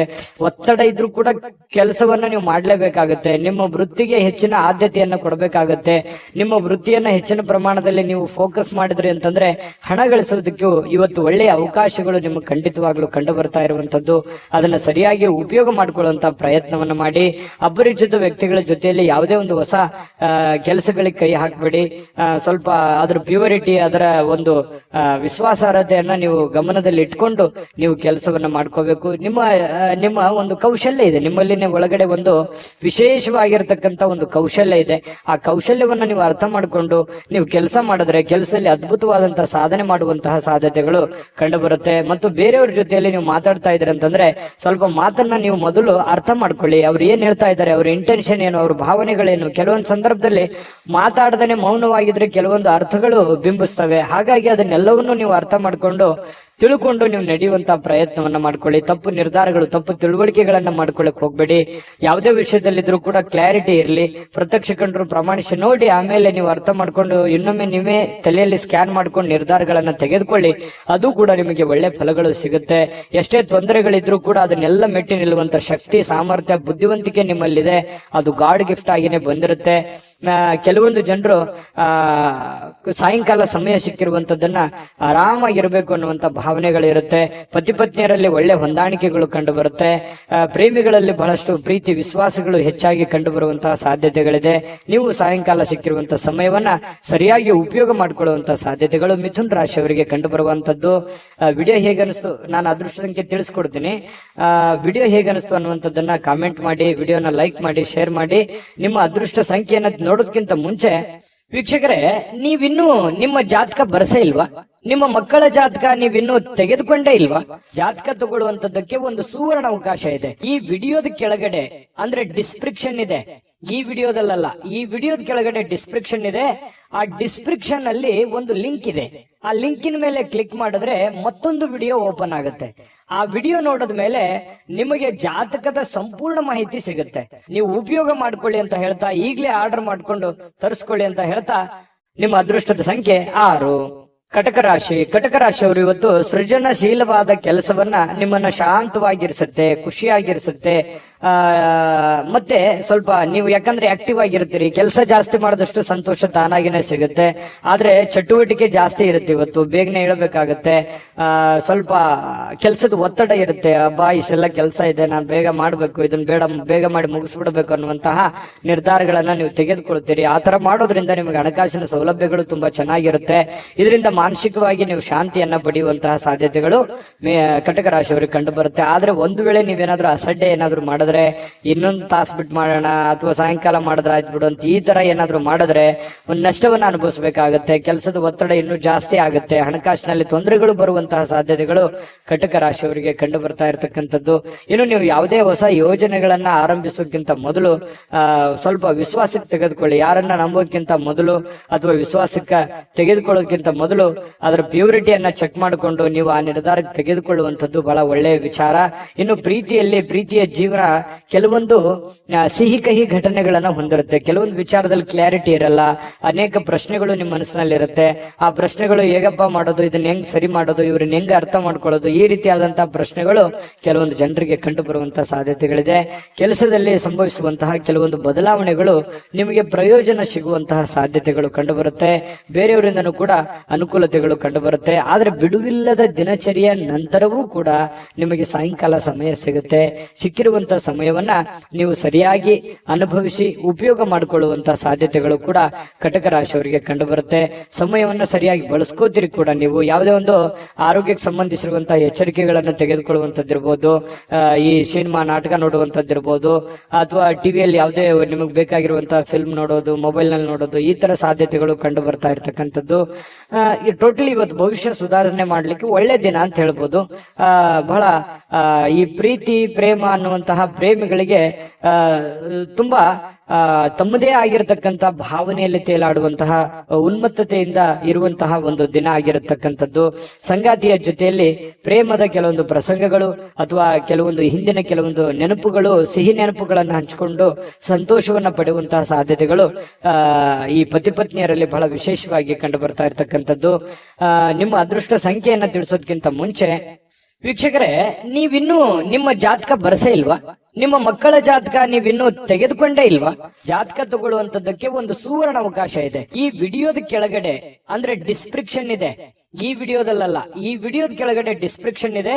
ಒತ್ತಡ ಇದ್ರೂ ಕೂಡ ಕೆಲಸವನ್ನ ನೀವು ಮಾಡ್ಲೇಬೇಕಾಗತ್ತೆ. ನಿಮ್ಮ ವೃತ್ತಿಗೆ ಹೆಚ್ಚಿನ ಆದ್ಯತೆಯನ್ನ ಕೊಡಬೇಕಾಗತ್ತೆ. ನಿಮ್ಮ ವೃತ್ತಿಯನ್ನ ಹೆಚ್ಚಿನ ಪ್ರಮಾಣದಲ್ಲಿ ನೀವು ಫೋಕಸ್ ಮಾಡಿದ್ರಿ ಅಂತಂದ್ರೆ ಹಣ ಗಳಿಸೋದಕ್ಕೂ ಇವತ್ತು ಒಳ್ಳೆಯ ಅವಕಾಶಗಳು ನಿಮಗೆ ಖಂಡಿತವಾಗ್ಲೂ ಕಂಡು ಬರ್ತಾ ಇರುವಂತದ್ದು. ಅದನ್ನ ಸರಿಯಾಗಿ ಉಪಯೋಗ ಮಾಡಿಕೊಳ್ಳುವಂತ ಪ್ರಯತ್ನವನ್ನ ಮಾಡಿ. ಅಪರಿಚಿತ ವ್ಯಕ್ತಿಗಳ ಜೊತೆಯಲ್ಲಿ ಯಾವುದೇ ಒಂದು ಹೊಸ ಕೆಲಸಗಳಿಗೆ ಕೈ ಹಾಕಬೇಡಿ. ಸ್ವಲ್ಪ ಅದ್ರ ಪ್ಯೂರಿಟಿ, ಅದರ ಒಂದು ವಿಶ್ವಾಸಾರ್ಹತೆಯನ್ನ ನೀವು ಗಮನದಲ್ಲಿ ಇಟ್ಕೊಂಡು ನೀವು ಕೆಲಸವನ್ನ ಮಾಡ್ಕೋಬೇಕು. ನಿಮ್ಮ ಒಂದು ಕೌಶಲ್ಯ ಇದೆ ನಿಮ್ಮಲ್ಲಿ, ಒಳಗಡೆ ಒಂದು ವಿಶೇಷವಾಗಿರ್ತಕ್ಕಂಥ ಒಂದು ಕೌಶಲ್ಯ ಇದೆ. ಆ ಕೌಶಲ್ಯವನ್ನ ನೀವು ಅರ್ಥ ಮಾಡಿಕೊಂಡು ನೀವು ಕೆಲಸ ಮಾಡಿದ್ರೆ ಕೆಲಸದಲ್ಲಿ ಅದ್ಭುತವಾದಂತಹ ಸಾಧನೆ ಮಾಡುವಂತಹ ಸಾಧ್ಯತೆಗಳು ಕಂಡು ಬರುತ್ತೆ. ಮತ್ತು ಬೇರೆಯವ್ರ ಜೊತೆಯಲ್ಲಿ ನೀವು ಮಾತಾಡ್ತಾ ಇದ್ರಿ ಅಂತಂದ್ರೆ ಸ್ವಲ್ಪ ಮಾತನ್ನ ನೀವು ಮೊದಲು ಅರ್ಥ ಮಾಡ್ಕೊಳ್ಳಿ. ಅವ್ರು ಏನ್ ಹೇಳ್ತಾ ಇದ್ದಾರೆ, ಅವ್ರ ಇಂಟೆನ್ಷನ್ ಏನು, ಅವ್ರ ಭಾವನೆಗಳೇನು. ಕೆಲವೊಂದು ಸಂದರ್ಭದಲ್ಲಿ ಮಾತಾಡದೇನೆ ಮೌನವಾಗಿದ್ರೆ ಕೆಲವೊಂದು ಅರ್ಥಗಳು ಬಿಂಬಿಸ್ತವೆ. ಹಾಗಾಗಿ ಅದನ್ನೆಲ್ಲವನ್ನು ನೀವು ಅರ್ಥ ಮಾಡ್ಕೊಂಡು ತಿಳ್ಕೊಂಡು ನೀವು ನಡೆಯುವಂತಹ ಪ್ರಯತ್ನವನ್ನ ಮಾಡ್ಕೊಳ್ಳಿ. ತಪ್ಪು ನಿರ್ಧಾರಗಳು, ತಪ್ಪು ತಿಳುವಳಿಕೆಗಳನ್ನ ಮಾಡ್ಕೊಳ್ಳಕ್ ಹೋಗ್ಬೇಡಿ. ಯಾವುದೇ ವಿಷಯದಲ್ಲಿದ್ರು ಕೂಡ ಕ್ಲಾರಿಟಿ ಇರಲಿ. ಪ್ರತ್ಯಕ್ಷ ಕಂಡ್ರು ಪ್ರಮಾಣಿಸಿ ನೋಡಿ, ಆಮೇಲೆ ನೀವು ಅರ್ಥ ಮಾಡ್ಕೊಂಡು ಇನ್ನೊಮ್ಮೆ ನೀವೇ ತಲೆಯಲ್ಲಿ ಸ್ಕ್ಯಾನ್ ಮಾಡ್ಕೊಂಡು ನಿರ್ಧಾರಗಳನ್ನ ತೆಗೆದುಕೊಳ್ಳಿ. ಅದು ಕೂಡ ನಿಮಗೆ ಒಳ್ಳೆ ಫಲಗಳು ಸಿಗುತ್ತೆ. ಎಷ್ಟೇ ತೊಂದರೆಗಳಿದ್ರು ಕೂಡ ಅದನ್ನೆಲ್ಲ ಮೆಟ್ಟಿ ನಿಲ್ಲುವಂತ ಶಕ್ತಿ, ಸಾಮರ್ಥ್ಯ, ಬುದ್ಧಿವಂತಿಕೆ ನಿಮ್ಮಲ್ಲಿದೆ. ಅದು ಗಾಡ್ ಗಿಫ್ಟ್ ಆಗಿನೇ ಬಂದಿರುತ್ತೆ. ಕೆಲವೊಂದು ಜನರು ಸಾಯಂಕಾಲ ಸಮಯ ಸಿಕ್ಕಿರುವಂತದ್ದನ್ನ ಆರಾಮಾಗಿರ್ಬೇಕು ಅನ್ನುವಂತ ಭಾವನೆಗಳಿರುತ್ತೆ. ಪತಿ ಪತ್ನಿಯರಲ್ಲಿ ಒಳ್ಳೆ ಹೊಂದಾಣಿಕೆಗಳು ಕಂಡು ಬರುತ್ತೆ. ಪ್ರೇಮಿಗಳಲ್ಲಿ ಬಹಳಷ್ಟು ಪ್ರೀತಿ ವಿಶ್ವಾಸಗಳು ಹೆಚ್ಚಾಗಿ ಕಂಡು ಬರುವಂತಹ ಸಾಧ್ಯತೆಗಳಿದೆ. ನೀವು ಸಾಯಂಕಾಲ ಸಿಕ್ಕಿರುವಂತಹ ಸಮಯವನ್ನ ಸರಿಯಾಗಿ ಉಪಯೋಗ ಮಾಡಿಕೊಳ್ಳುವಂತಹ ಸಾಧ್ಯತೆಗಳು ಮಿಥುನ್ ರಾಶಿಯವರಿಗೆ ಕಂಡು ಬರುವಂತದ್ದು. ವಿಡಿಯೋ ಹೇಗನಿಸ್ತು ನಾನು ಅದೃಷ್ಟ ಸಂಖ್ಯೆ ತಿಳಿಸ್ಕೊಡ್ತೀನಿ. ವಿಡಿಯೋ ಹೇಗನಿಸ್ತು ಅನ್ನುವಂಥದ್ದನ್ನ ಕಾಮೆಂಟ್ ಮಾಡಿ, ವಿಡಿಯೋನ ಲೈಕ್ ಮಾಡಿ, ಶೇರ್ ಮಾಡಿ. ನಿಮ್ಮ ಅದೃಷ್ಟ ಸಂಖ್ಯೆಯನ್ನ ನೋಡೋದಕ್ಕಿಂತ ಮುಂಚೆ ವೀಕ್ಷಕರೇ, ನೀವಿನ್ನೂ ನಿಮ್ಮ ಜಾತಕ ಬರಸೇ ಇಲ್ವಾ? ನಿಮ್ಮ ಮಕ್ಕಳ ಜಾತಕ ನೀವಿನ್ನೂ ತೆಗೆದುಕೊಂಡೇ ಇಲ್ವಾ? ಜಾತಕ ತಗೊಳ್ಳುವಂತದ್ದಕ್ಕೆ ಒಂದು ಸುವರ್ಣ ಅವಕಾಶ ಇದೆ. ಈ ವಿಡಿಯೋದ ಕೆಳಗಡೆ ಅಂದ್ರೆ ಡಿಸ್ಕ್ರಿಪ್ಷನ್ ಇದೆ. ಈ ವಿಡಿಯೋದಲ್ಲ, ಈ ವಿಡಿಯೋದ ಕೆಳಗಡೆ ಡಿಸ್ಕ್ರಿಪ್ಷನ್ ಇದೆ. ಆ ಡಿಸ್ಕ್ರಿಪ್ಷನ್ ಅಲ್ಲಿ ಒಂದು ಲಿಂಕ್ ಇದೆ. ಆ ಲಿಂಕಿನ ಮೇಲೆ ಕ್ಲಿಕ್ ಮಾಡಿದ್ರೆ ಮತ್ತೊಂದು ವಿಡಿಯೋ ಓಪನ್ ಆಗುತ್ತೆ. ಆ ವಿಡಿಯೋ ನೋಡಿದ ಮೇಲೆ ನಿಮಗೆ ಜಾತಕದ ಸಂಪೂರ್ಣ ಮಾಹಿತಿ ಸಿಗುತ್ತೆ. ನೀವು ಉಪಯೋಗ ಮಾಡ್ಕೊಳ್ಳಿ ಅಂತ ಹೇಳ್ತಾ, ಈಗಲೇ ಆರ್ಡರ್ ಮಾಡ್ಕೊಂಡು ತರಿಸ್ಕೊಳ್ಳಿ ಅಂತ ಹೇಳ್ತಾ, ನಿಮ್ಮ ಅದೃಷ್ಟದ ಸಂಖ್ಯೆ 6. ಕಟಕ ರಾಶಿಯವರು ಇವತ್ತು ಸೃಜನಶೀಲವಾದ ಕೆಲಸವನ್ನ ನಿಮ್ಮನ್ನ ಶಾಂತವಾಗಿರಿಸುತ್ತೆ, ಖುಷಿಯಾಗಿರಿಸುತ್ತೆ. ಮತ್ತೆ ಸ್ವಲ್ಪ ನೀವು ಯಾಕಂದ್ರೆ ಆಕ್ಟಿವ್ ಆಗಿರ್ತೀರಿ, ಕೆಲಸ ಜಾಸ್ತಿ ಮಾಡಿದಷ್ಟು ಸಂತೋಷ ತಾನಾಗಿನೇ ಸಿಗುತ್ತೆ. ಆದ್ರೆ ಚಟುವಟಿಕೆ ಜಾಸ್ತಿ ಇರುತ್ತೆ, ಇವತ್ತು ಬೇಗನೆ ಹೇಳಬೇಕಾಗತ್ತೆ. ಸ್ವಲ್ಪ ಕೆಲಸದ ಒತ್ತಡ ಇರುತ್ತೆ. ಹಬ್ಬ ಇಷ್ಟೆಲ್ಲ ಕೆಲಸ ಇದೆ, ನಾನು ಬೇಗ ಮಾಡ್ಬೇಕು, ಇದನ್ನ ಬೇಗ ಮಾಡಿ ಮುಗಿಸ್ಬಿಡ್ಬೇಕು ಅನ್ನುವಂತಹ ನಿರ್ಧಾರಗಳನ್ನ ನೀವು ತೆಗೆದುಕೊಳ್ತೀರಿ. ಆ ತರ ಮಾಡೋದ್ರಿಂದ ನಿಮಗೆ ಹಣಕಾಸಿನ ಸೌಲಭ್ಯಗಳು ತುಂಬಾ ಚೆನ್ನಾಗಿರುತ್ತೆ. ಇದರಿಂದ ಮಾನಸಿಕವಾಗಿ ನೀವು ಶಾಂತಿಯನ್ನ ಪಡೆಯುವಂತಹ ಸಾಧ್ಯತೆಗಳು ಕಟಕ ರಾಶಿಯವರಿಗೆ ಕಂಡು ಬರುತ್ತೆ. ಆದ್ರೆ ಒಂದು ವೇಳೆ ನೀವೇನಾದ್ರೂ ಅಸಡ್ಡೆ ಏನಾದ್ರು ಮಾಡಿದ್ರೆ, ಇನ್ನೊಂದು ತಾಸು ಬಿಟ್ಟು ಮಾಡೋಣ ಅಥವಾ ಸಾಯಂಕಾಲ ಮಾಡಿದ್ರೆ ಆಯ್ತು ಬಿಡು ಅಂತ ಈ ತರ ಏನಾದ್ರು ಮಾಡಿದ್ರೆ ಒಂದು ನಷ್ಟವನ್ನ ಅನುಭವಿಸಬೇಕಾಗತ್ತೆ. ಕೆಲಸದ ಒತ್ತಡ ಇನ್ನೂ ಜಾಸ್ತಿ ಆಗುತ್ತೆ. ಹಣಕಾಸಿನಲ್ಲಿ ತೊಂದರೆಗಳು ಬರುವಂತಹ ಸಾಧ್ಯತೆಗಳು ಕಟಕ ರಾಶಿಯವರಿಗೆ ಕಂಡು ಬರ್ತಾ ಇರತಕ್ಕಂಥದ್ದು. ಇನ್ನು ನೀವು ಯಾವುದೇ ಹೊಸ ಯೋಜನೆಗಳನ್ನ ಆರಂಭಿಸೋಕ್ಕಿಂತ ಮೊದಲು ಸ್ವಲ್ಪ ವಿಶ್ವಾಸಕ್ಕೆ ತೆಗೆದುಕೊಳ್ಳಿ. ಯಾರನ್ನ ನಂಬೋಕ್ಕಿಂತ ಮೊದಲು ಅಥವಾ ವಿಶ್ವಾಸಕ್ಕೆ ತೆಗೆದುಕೊಳ್ಳೋದಕ್ಕಿಂತ ಮೊದಲು ಅದರ ಪ್ಯೂರಿಟಿಯನ್ನ ಚೆಕ್ ಮಾಡಿಕೊಂಡು ನೀವು ಆ ನಿರ್ಧಾರಕ್ಕೆ ತೆಗೆದುಕೊಳ್ಳುವಂಥದ್ದು ಬಹಳ ಒಳ್ಳೆಯ ವಿಚಾರ. ಇನ್ನು ಪ್ರೀತಿಯ ಜೀವನ ಕೆಲವೊಂದು ಸಿಹಿ ಕಹಿ ಘಟನೆಗಳನ್ನ ಹೊಂದಿರುತ್ತೆ. ಕೆಲವೊಂದು ವಿಚಾರದಲ್ಲಿ ಕ್ಲಾರಿಟಿ ಇರಲ್ಲ, ಅನೇಕ ಪ್ರಶ್ನೆಗಳು ನಿಮ್ಮ ಮನಸ್ಸಿನಲ್ಲಿ ಇರುತ್ತೆ. ಆ ಪ್ರಶ್ನೆಗಳು ಹೇಗಪ್ಪ ಮಾಡೋದು, ಇದನ್ನ ಹೆಂಗ್ ಸರಿ ಮಾಡೋದು, ಇವ್ರನ್ನ ಹೆಂಗ್ ಅರ್ಥ ಮಾಡ್ಕೊಳ್ಳೋದು, ಈ ರೀತಿಯಾದಂತಹ ಪ್ರಶ್ನೆಗಳು ಕೆಲವೊಂದು ಜನರಿಗೆ ಕಂಡು ಬರುವಂತಹ ಸಾಧ್ಯತೆಗಳಿದೆ. ಕೆಲಸದಲ್ಲಿ ಸಂಭವಿಸುವಂತಹ ಕೆಲವೊಂದು ಬದಲಾವಣೆಗಳು ನಿಮಗೆ ಪ್ರಯೋಜನ ಸಿಗುವಂತಹ ಸಾಧ್ಯತೆಗಳು ಕಂಡು ಬರುತ್ತೆ. ಬೇರೆಯವರಿಂದನೂ ಕೂಡ ಅನುಕೂಲತೆಗಳು ಕಂಡು ಬರುತ್ತೆ. ಆದ್ರೆ ಬಿಡುವಿಲ್ಲದ ದಿನಚರಿಯ ನಂತರವೂ ಕೂಡ ನಿಮಗೆ ಸಾಯಂಕಾಲ ಸಮಯ ಸಿಗುತ್ತೆ. ಸಿಕ್ಕಿರುವಂತಹ ಸಮಯವನ್ನ ನೀವು ಸರಿಯಾಗಿ ಅನುಭವಿಸಿ ಉಪಯೋಗ ಮಾಡಿಕೊಳ್ಳುವಂತಹ ಸಾಧ್ಯತೆಗಳು ಕೂಡ ಕಟಕ ರಾಶಿಯವರಿಗೆ ಕಂಡು ಬರುತ್ತೆ. ಸಮಯವನ್ನ ಸರಿಯಾಗಿ ಬಳಸ್ಕೋತೀರಿ ಕೂಡ. ನೀವು ಯಾವುದೇ ಒಂದು ಆರೋಗ್ಯಕ್ಕೆ ಸಂಬಂಧಿಸಿರುವಂತಹ ಎಚ್ಚರಿಕೆಗಳನ್ನು ತೆಗೆದುಕೊಳ್ಳುವಂತದ್ದಿರ್ಬೋದು, ಈ ಸಿನಿಮಾ ನಾಟಕ ನೋಡುವಂತದ್ದಿರ್ಬೋದು, ಅಥವಾ ಟಿವಿಯಲ್ಲಿ ಯಾವುದೇ ನಿಮಗೆ ಬೇಕಾಗಿರುವಂತಹ ಫಿಲ್ಮ್ ನೋಡೋದು, ಮೊಬೈಲ್ ನಲ್ಲಿ ನೋಡೋದು, ಈ ತರ ಸಾಧ್ಯತೆಗಳು ಕಂಡು ಬರ್ತಾ ಇರ್ತಕ್ಕಂಥದ್ದು. ಟೋಟಲಿ ಇವತ್ತು ಭವಿಷ್ಯ ಸುಧಾರಣೆ ಮಾಡ್ಲಿಕ್ಕೆ ಒಳ್ಳೆ ದಿನ ಅಂತ ಹೇಳ್ಬೋದು. ಬಹಳ ಈ ಪ್ರೀತಿ ಪ್ರೇಮ ಅನ್ನುವಂತಹ ಪ್ರೇಮಿಗಳಿಗೆ ತುಂಬಾ ತಮ್ಮದೇ ಆಗಿರತಕ್ಕಂತ ಭಾವನೆಯಲ್ಲಿ ತೇಲಾಡುವಂತಹ ಉನ್ಮತ್ತತೆಯಿಂದ ಇರುವಂತಹ ಒಂದು ದಿನ ಆಗಿರತಕ್ಕಂಥದ್ದು. ಸಂಗಾತಿಯ ಜೊತೆಯಲ್ಲಿ ಪ್ರೇಮದ ಕೆಲವೊಂದು ಪ್ರಸಂಗಗಳು ಅಥವಾ ಕೆಲವೊಂದು ಹಿಂದಿನ ಕೆಲವೊಂದು ನೆನಪುಗಳು, ಸಿಹಿ ನೆನಪುಗಳನ್ನು ಹಂಚಿಕೊಂಡು ಸಂತೋಷವನ್ನ ಪಡೆಯುವಂತಹ ಸಾಧ್ಯತೆಗಳು ಈ ಪತಿ ಪತ್ನಿಯರಲ್ಲಿ ಬಹಳ ವಿಶೇಷವಾಗಿ ಕಂಡು ಬರ್ತಾ ಇರ್ತಕ್ಕಂಥದ್ದು. ನಿಮ್ಮ ಅದೃಷ್ಟ ಸಂಖ್ಯೆಯನ್ನ ತಿಳಿಸೋದಕ್ಕಿಂತ ಮುಂಚೆ ವೀಕ್ಷಕರೇ, ನೀವಿನ್ನೂ ನಿಮ್ಮ ಜಾತಕ ಬರಸೇ ಇಲ್ವಾ? ನಿಮ್ಮ ಮಕ್ಕಳ ಜಾತಕ ನೀವಿನ್ನೂ ತೆಗೆದುಕೊಂಡೇ ಇಲ್ವಾ? ಜಾತಕ ತಗೊಳ್ಳುವಂತದ್ದಕ್ಕೆ ಒಂದು ಸುವರ್ಣ ಅವಕಾಶ ಇದೆ. ಈ ವಿಡಿಯೋದ ಕೆಳಗಡೆ ಅಂದ್ರೆ ಡಿಸ್ಕ್ರಿಪ್ಷನ್ ಇದೆ. ಈ ವಿಡಿಯೋದಲ್ಲ, ಈ ವಿಡಿಯೋದ ಕೆಳಗಡೆ ಡಿಸ್ಕ್ರಿಪ್ಷನ್ ಇದೆ.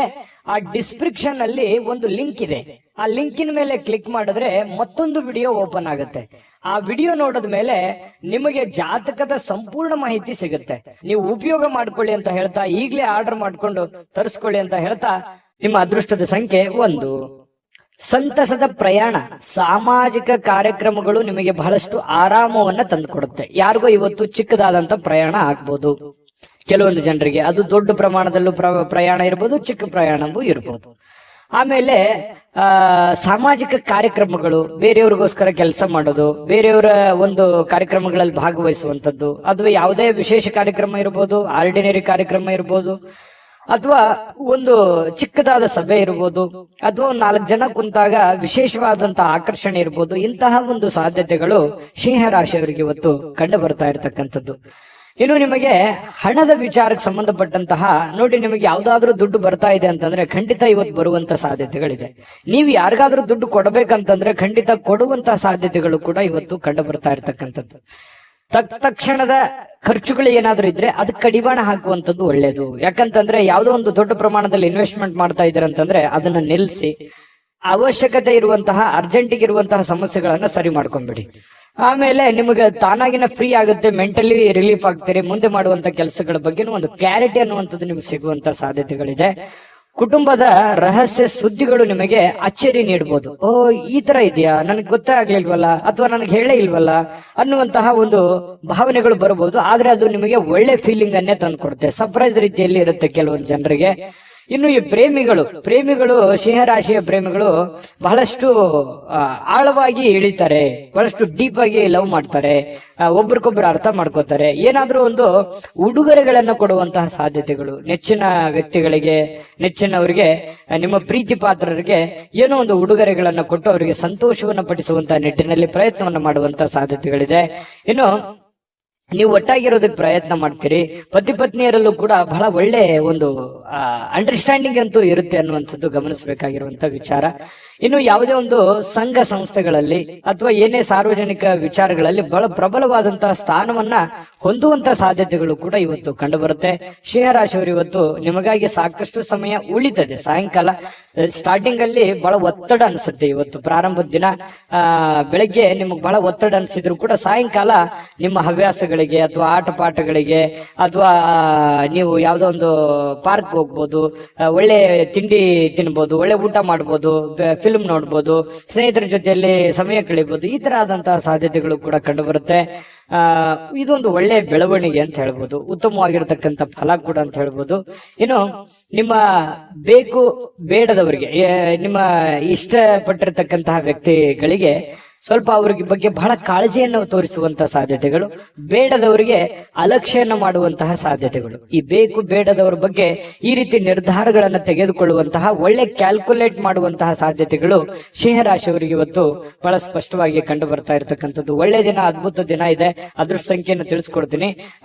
ಆ ಡಿಸ್ಕ್ರಿಪ್ಷನ್ ಅಲ್ಲಿ ಒಂದು ಲಿಂಕ್ ಇದೆ. ಆ ಲಿಂಕಿನ ಮೇಲೆ ಕ್ಲಿಕ್ ಮಾಡಿದ್ರೆ ಮತ್ತೊಂದು ವಿಡಿಯೋ ಓಪನ್ ಆಗುತ್ತೆ. ಆ ವಿಡಿಯೋ ನೋಡಿದ ಮೇಲೆ ನಿಮಗೆ ಜಾತಕದ ಸಂಪೂರ್ಣ ಮಾಹಿತಿ ಸಿಗುತ್ತೆ. ನೀವು ಉಪಯೋಗ ಮಾಡ್ಕೊಳ್ಳಿ ಅಂತ ಹೇಳ್ತಾ, ಈಗಲೇ ಆರ್ಡರ್ ಮಾಡ್ಕೊಂಡು ತರಿಸ್ಕೊಳ್ಳಿ ಅಂತ ಹೇಳ್ತಾ, ನಿಮ್ಮ ಅದೃಷ್ಟದ ಸಂಖ್ಯೆ 1. ಸಂತಸದ ಪ್ರಯಾಣ, ಸಾಮಾಜಿಕ ಕಾರ್ಯಕ್ರಮಗಳು ನಿಮಗೆ ಬಹಳಷ್ಟು ಆರಾಮವನ್ನ ತಂದುಕೊಡುತ್ತೆ. ಯಾರಿಗೋ ಇವತ್ತು ಚಿಕ್ಕದಾದಂತ ಪ್ರಯಾಣ ಆಗ್ಬೋದು. ಕೆಲವೊಂದು ಜನರಿಗೆ ಅದು ದೊಡ್ಡ ಪ್ರಮಾಣದಲ್ಲೂ ಪ್ರಯಾಣ ಇರ್ಬೋದು, ಚಿಕ್ಕ ಪ್ರಯಾಣವೂ ಇರ್ಬೋದು. ಆಮೇಲೆ ಸಾಮಾಜಿಕ ಕಾರ್ಯಕ್ರಮಗಳು, ಬೇರೆಯವ್ರಿಗೋಸ್ಕರ ಕೆಲಸ ಮಾಡೋದು, ಬೇರೆಯವರ ಒಂದು ಕಾರ್ಯಕ್ರಮಗಳಲ್ಲಿ ಭಾಗವಹಿಸುವಂತದ್ದು, ಅದು ಯಾವುದೇ ವಿಶೇಷ ಕಾರ್ಯಕ್ರಮ ಇರ್ಬೋದು, ಆರ್ಡಿನರಿ ಕಾರ್ಯಕ್ರಮ ಇರ್ಬೋದು, ಅಥವಾ ಒಂದು ಚಿಕ್ಕದಾದ ಸಭೆ ಇರ್ಬೋದು, ಅಥವಾ 4 ಜನ ಕುಂತಾಗ ವಿಶೇಷವಾದಂತಹ ಆಕರ್ಷಣೆ ಇರ್ಬೋದು. ಇಂತಹ ಒಂದು ಸಾಧ್ಯತೆಗಳು ಸಿಂಹ ರಾಶಿಯವರಿಗೆ ಇವತ್ತು ಕಂಡು ಬರ್ತಾ ಇರತಕ್ಕಂಥದ್ದು. ಇನ್ನು ನಿಮಗೆ ಹಣದ ವಿಚಾರಕ್ಕೆ ಸಂಬಂಧಪಟ್ಟಂತಹ ನೋಡಿ, ನಿಮಗೆ ಯಾವ್ದಾದ್ರೂ ದುಡ್ಡು ಬರ್ತಾ ಇದೆ ಅಂತಂದ್ರೆ ಖಂಡಿತ ಇವತ್ತು ಬರುವಂತ ಸಾಧ್ಯತೆಗಳಿದೆ. ನೀವು ಯಾರಿಗಾದ್ರೂ ದುಡ್ಡು ಕೊಡಬೇಕಂತಂದ್ರೆ ಖಂಡಿತ ಕೊಡುವಂತಹ ಸಾಧ್ಯತೆಗಳು ಕೂಡ ಇವತ್ತು ಕಂಡು ಬರ್ತಾ ಇರತಕ್ಕಂಥದ್ದು. ತಕ್ಷಣದ ಖರ್ಚುಗಳು ಏನಾದ್ರೂ ಇದ್ರೆ ಅದಕ್ಕೆ ಕಡಿವಾಣ ಹಾಕುವಂಥದ್ದು ಒಳ್ಳೇದು. ಯಾಕಂತಂದ್ರೆ ಯಾವುದೋ ಒಂದು ದೊಡ್ಡ ಪ್ರಮಾಣದಲ್ಲಿ ಇನ್ವೆಸ್ಟ್ಮೆಂಟ್ ಮಾಡ್ತಾ ಇದ್ದೀರಂತಂದ್ರೆ ಅದನ್ನ ನಿಲ್ಲಿಸಿ, ಅವಶ್ಯಕತೆ ಇರುವಂತಹ ಅರ್ಜೆಂಟಿಗೆ ಇರುವಂತಹ ಸಮಸ್ಯೆಗಳನ್ನ ಸರಿ ಮಾಡ್ಕೊಂಡ್ಬಿಡಿ. ಆಮೇಲೆ ನಿಮಗೆ ತಾನಾಗಿನ ಫ್ರೀ ಆಗುತ್ತೆ, ಮೆಂಟಲಿ ರಿಲೀಫ್ ಆಗ್ತೀರಿ. ಮುಂದೆ ಮಾಡುವಂತ ಕೆಲಸಗಳ ಬಗ್ಗೆ ಒಂದು ಕ್ಲಾರಿಟಿ ಅನ್ನುವಂಥದ್ದು ನಿಮ್ಗೆ ಸಿಗುವಂತ ಸಾಧ್ಯತೆಗಳಿದೆ. ಕುಟುಂಬದ ರಹಸ್ಯ ಸುದ್ದಿಗಳು ನಿಮಗೆ ಅಚ್ಚರಿ ನೀಡಬಹುದು. ಓ, ಈ ತರ ಇದೆಯಾ, ನನಗೆ ಗೊತ್ತೇ ಆಗ್ಲಿಲ್ವಲ್ಲ, ಅಥವಾ ನನಗೆ ಹೇಳೇ ಇಲ್ವಲ್ಲ ಅನ್ನುವಂತಹ ಒಂದು ಭಾವನೆಗಳು ಬರಬಹುದು. ಆದ್ರೆ ಅದು ನಿಮಗೆ ಒಳ್ಳೆ ಫೀಲಿಂಗ್ ಅನ್ನೇ ತಂದುಕೊಡುತ್ತೆ. ಸರ್ಪ್ರೈಸ್ ರೀತಿಯಲ್ಲಿ ಇರುತ್ತೆ ಕೆಲವೊಂದು ಜನರಿಗೆ. ಇನ್ನು ಈ ಪ್ರೇಮಿಗಳು ಸಿಂಹರಾಶಿಯ ಪ್ರೇಮಿಗಳು ಬಹಳಷ್ಟು ಆಳವಾಗಿ ಇಳಿತಾರೆ, ಬಹಳಷ್ಟು ಡೀಪ್ ಆಗಿ ಲವ್ ಮಾಡ್ತಾರೆ, ಒಬ್ರಿಗೊಬ್ರು ಅರ್ಥ ಮಾಡ್ಕೋತಾರೆ. ಏನಾದ್ರೂ ಒಂದು ಉಡುಗೊರೆಗಳನ್ನು ಕೊಡುವಂತಹ ಸಾಧ್ಯತೆಗಳು, ನೆಚ್ಚಿನ ವ್ಯಕ್ತಿಗಳಿಗೆ, ನೆಚ್ಚಿನವರಿಗೆ, ನಿಮ್ಮ ಪ್ರೀತಿ ಪಾತ್ರರಿಗೆ ಏನೋ ಒಂದು ಉಡುಗೊರೆಗಳನ್ನು ಕೊಟ್ಟು ಅವರಿಗೆ ಸಂತೋಷವನ್ನು ಪಡಿಸುವಂತಹ ನಿಟ್ಟಿನಲ್ಲಿ ಪ್ರಯತ್ನವನ್ನು ಮಾಡುವಂತಹ ಸಾಧ್ಯತೆಗಳಿದೆ. ಇನ್ನು ನೀವು ಒಟ್ಟಾಗಿರೋದಕ್ಕೆ ಪ್ರಯತ್ನ ಮಾಡ್ತೀರಿ. ಪತಿ ಪತ್ನಿಯರಲ್ಲೂ ಕೂಡ ಬಹಳ ಒಳ್ಳೆ ಒಂದು ಅಂಡರ್ಸ್ಟ್ಯಾಂಡಿಂಗ್ ಅಂತೂ ಇರುತ್ತೆ ಅನ್ನುವಂಥದ್ದು ಗಮನಿಸಬೇಕಾಗಿರುವಂತ ವಿಚಾರ. ಇನ್ನು ಯಾವುದೇ ಒಂದು ಸಂಘ ಸಂಸ್ಥೆಗಳಲ್ಲಿ ಅಥವಾ ಏನೇ ಸಾರ್ವಜನಿಕ ವಿಚಾರಗಳಲ್ಲಿ ಬಹಳ ಪ್ರಬಲವಾದಂತಹ ಸ್ಥಾನವನ್ನ ಹೊಂದುವಂತ ಸಾಧ್ಯತೆಗಳು ಕೂಡ ಇವತ್ತು ಕಂಡು ಬರುತ್ತೆ. ಸಿಂಹರಾಶಿಯವರು ಇವತ್ತು ನಿಮಗಾಗಿ ಸಾಕಷ್ಟು ಸಮಯ ಉಳಿತದೆ. ಸಾಯಂಕಾಲ ಸ್ಟಾರ್ಟಿಂಗ್ ಅಲ್ಲಿ ಬಹಳ ಒತ್ತಡ ಅನ್ಸುತ್ತೆ. ಇವತ್ತು ಪ್ರಾರಂಭದ ದಿನ ಬೆಳಗ್ಗೆ ನಿಮಗೆ ಬಹಳ ಒತ್ತಡ ಅನ್ಸಿದ್ರು ಕೂಡ ಸಾಯಂಕಾಲ ನಿಮ್ಮ ಹವ್ಯಾಸಗಳಿಗೆ ಅಥವಾ ಆಟ ಪಾಠಗಳಿಗೆ ಅಥವಾ ನೀವು ಯಾವುದೋ ಒಂದು ಪಾರ್ಕ್ ಹೋಗ್ಬೋದು, ಒಳ್ಳೆ ತಿಂಡಿ ತಿನ್ಬೋದು, ಒಳ್ಳೆ ಊಟ ಮಾಡ್ಬೋದು, ಫಿಲ್ಮ್ ನೋಡ್ಬೋದು, ಸ್ನೇಹಿತರ ಜೊತೆಯಲ್ಲಿ ಸಮಯ ಕಳಿಬಹುದು. ಈ ತರ ಆದಂತಹ ಸಾಧ್ಯತೆಗಳು ಕೂಡ ಕಂಡು ಬರುತ್ತೆ. ಇದೊಂದು ಒಳ್ಳೆ ಬೆಳವಣಿಗೆ ಅಂತ ಹೇಳ್ಬೋದು, ಉತ್ತಮವಾಗಿರ್ತಕ್ಕಂಥ ಫಲ ಕೂಡ ಅಂತ ಹೇಳ್ಬೋದು. ಇನ್ನು ನಿಮ್ಮ ಬೇಕು ಬೇಡದವರಿಗೆ, ನಿಮ್ಮ ಇಷ್ಟಪಟ್ಟಿರ್ತಕ್ಕಂತಹ ವ್ಯಕ್ತಿಗಳಿಗೆ ಸ್ವಲ್ಪ ಅವ್ರಿಗೆ ಬಗ್ಗೆ ಬಹಳ ಕಾಳಜಿಯನ್ನು ತೋರಿಸುವಂತಹ ಸಾಧ್ಯತೆಗಳು, ಬೇಡದವರಿಗೆ ಅಲಕ್ಷ್ಯನ ಮಾಡುವಂತಹ ಸಾಧ್ಯತೆಗಳು. ಈ ಬೇಕು ಬೇಡದವರ ಬಗ್ಗೆ ಈ ರೀತಿ ನಿರ್ಧಾರಗಳನ್ನು ತೆಗೆದುಕೊಳ್ಳುವಂತಹ ಒಳ್ಳೆ ಕ್ಯಾಲ್ಕುಲೇಟ್ ಮಾಡುವಂತಹ ಸಾಧ್ಯತೆಗಳು ಸಿಂಹರಾಶಿಯವರಿಗೆ ಇವತ್ತು ಬಹಳ ಸ್ಪಷ್ಟವಾಗಿ ಕಂಡು ಬರ್ತಾ ಇರತಕ್ಕಂಥದ್ದು. ಒಳ್ಳೆ ದಿನ, ಅದ್ಭುತ ದಿನ ಇದೆ. ಅದೃಷ್ಟ ಸಂಖ್ಯೆಯನ್ನು ತಿಳಿಸ್ಕೊಡ್ತೀನಿ.